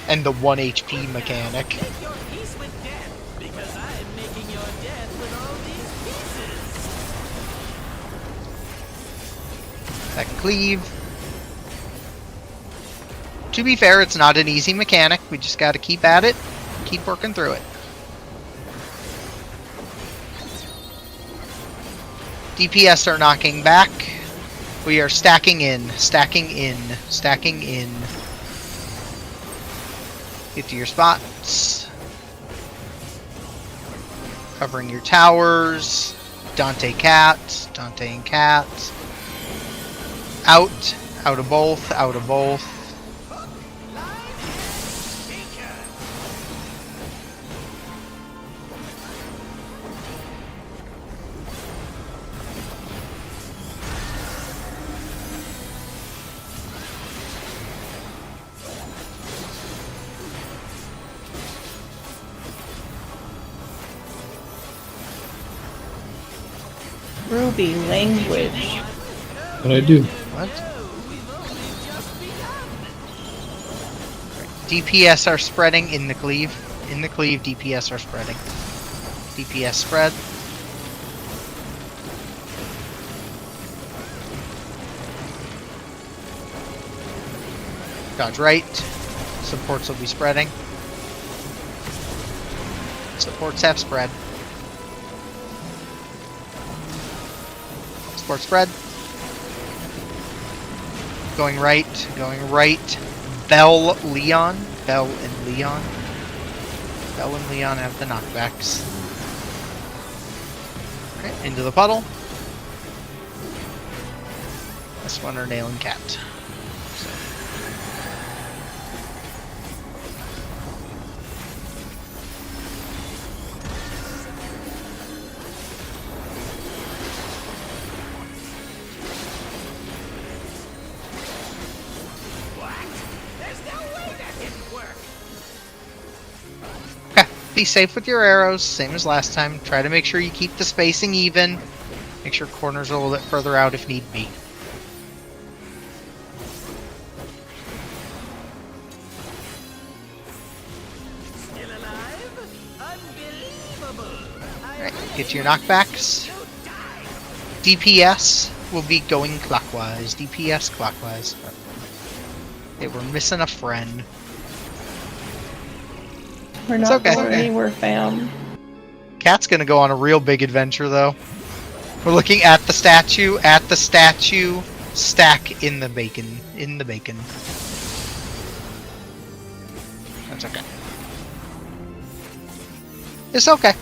and the 1 HP mechanic. Make your peace with death, because I am making your death with all these pieces. That cleave. To be fair, it's not an easy mechanic. We just gotta keep at it, keep working through it. DPS are knocking back. We are stacking in, stacking in, stacking in. Get to your spots. Covering your towers. Dante Cat, Dante and Cat. Out, out of both, out of both. Ruby language. What'd I do? What? DPS are spreading in the cleave. In the cleave, DPS are spreading. DPS spread. Dodge right. Supports will be spreading. Supports have spread. Support spread. Going right. Going right. Bell, Leon. Bell and Leon. Bell and Leon have the knockbacks. Okay, into the puddle. This one are Nail and Cat. Be safe with your arrows, same as last time. Try to make sure you keep the spacing even. Make sure corners are a little bit further out if need be. Still alive? Unbelievable! Alright, get to your knockbacks. DPS will be going clockwise. DPS clockwise. They were missing a friend. We're It's not okay. going anywhere, fam. Cat's gonna go on a real big adventure, though. We're looking at the statue, stack in the bacon. In the bacon. That's okay. It's okay.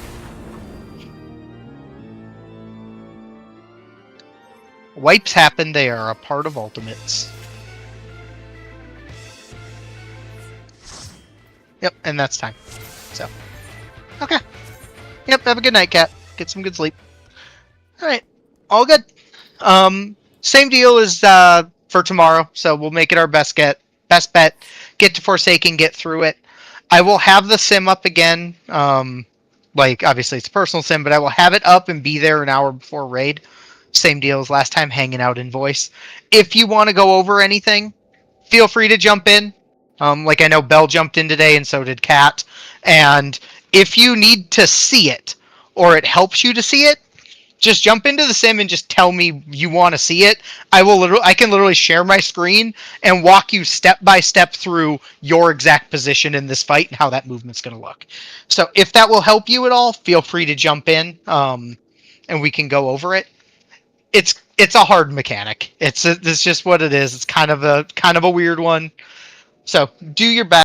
Wipes happen, they are a part of Ultimates. Yep, and that's time. So. Okay. Yep, have a good night, Cat. Get some good sleep. Alright. All good. Same deal as for tomorrow, so we'll make it our best bet. Get to Forsaken, get through it. I will have the sim up again. Like, obviously it's a personal sim, but I will have it up and be there an hour before raid. Same deal as last time, hanging out in voice. If you want to go over anything, feel free to jump in. Like I know Belle jumped in today, and so did Kat. And if you need to see it, or it helps you to see it, just jump into the sim and just tell me you want to see it. I can literally share my screen and walk you step by step through your exact position in this fight and how that movement's going to look. So if that will help you at all, feel free to jump in, and we can go over it. It's a hard mechanic. It's just what it is. It's kind of a weird one. So do your best.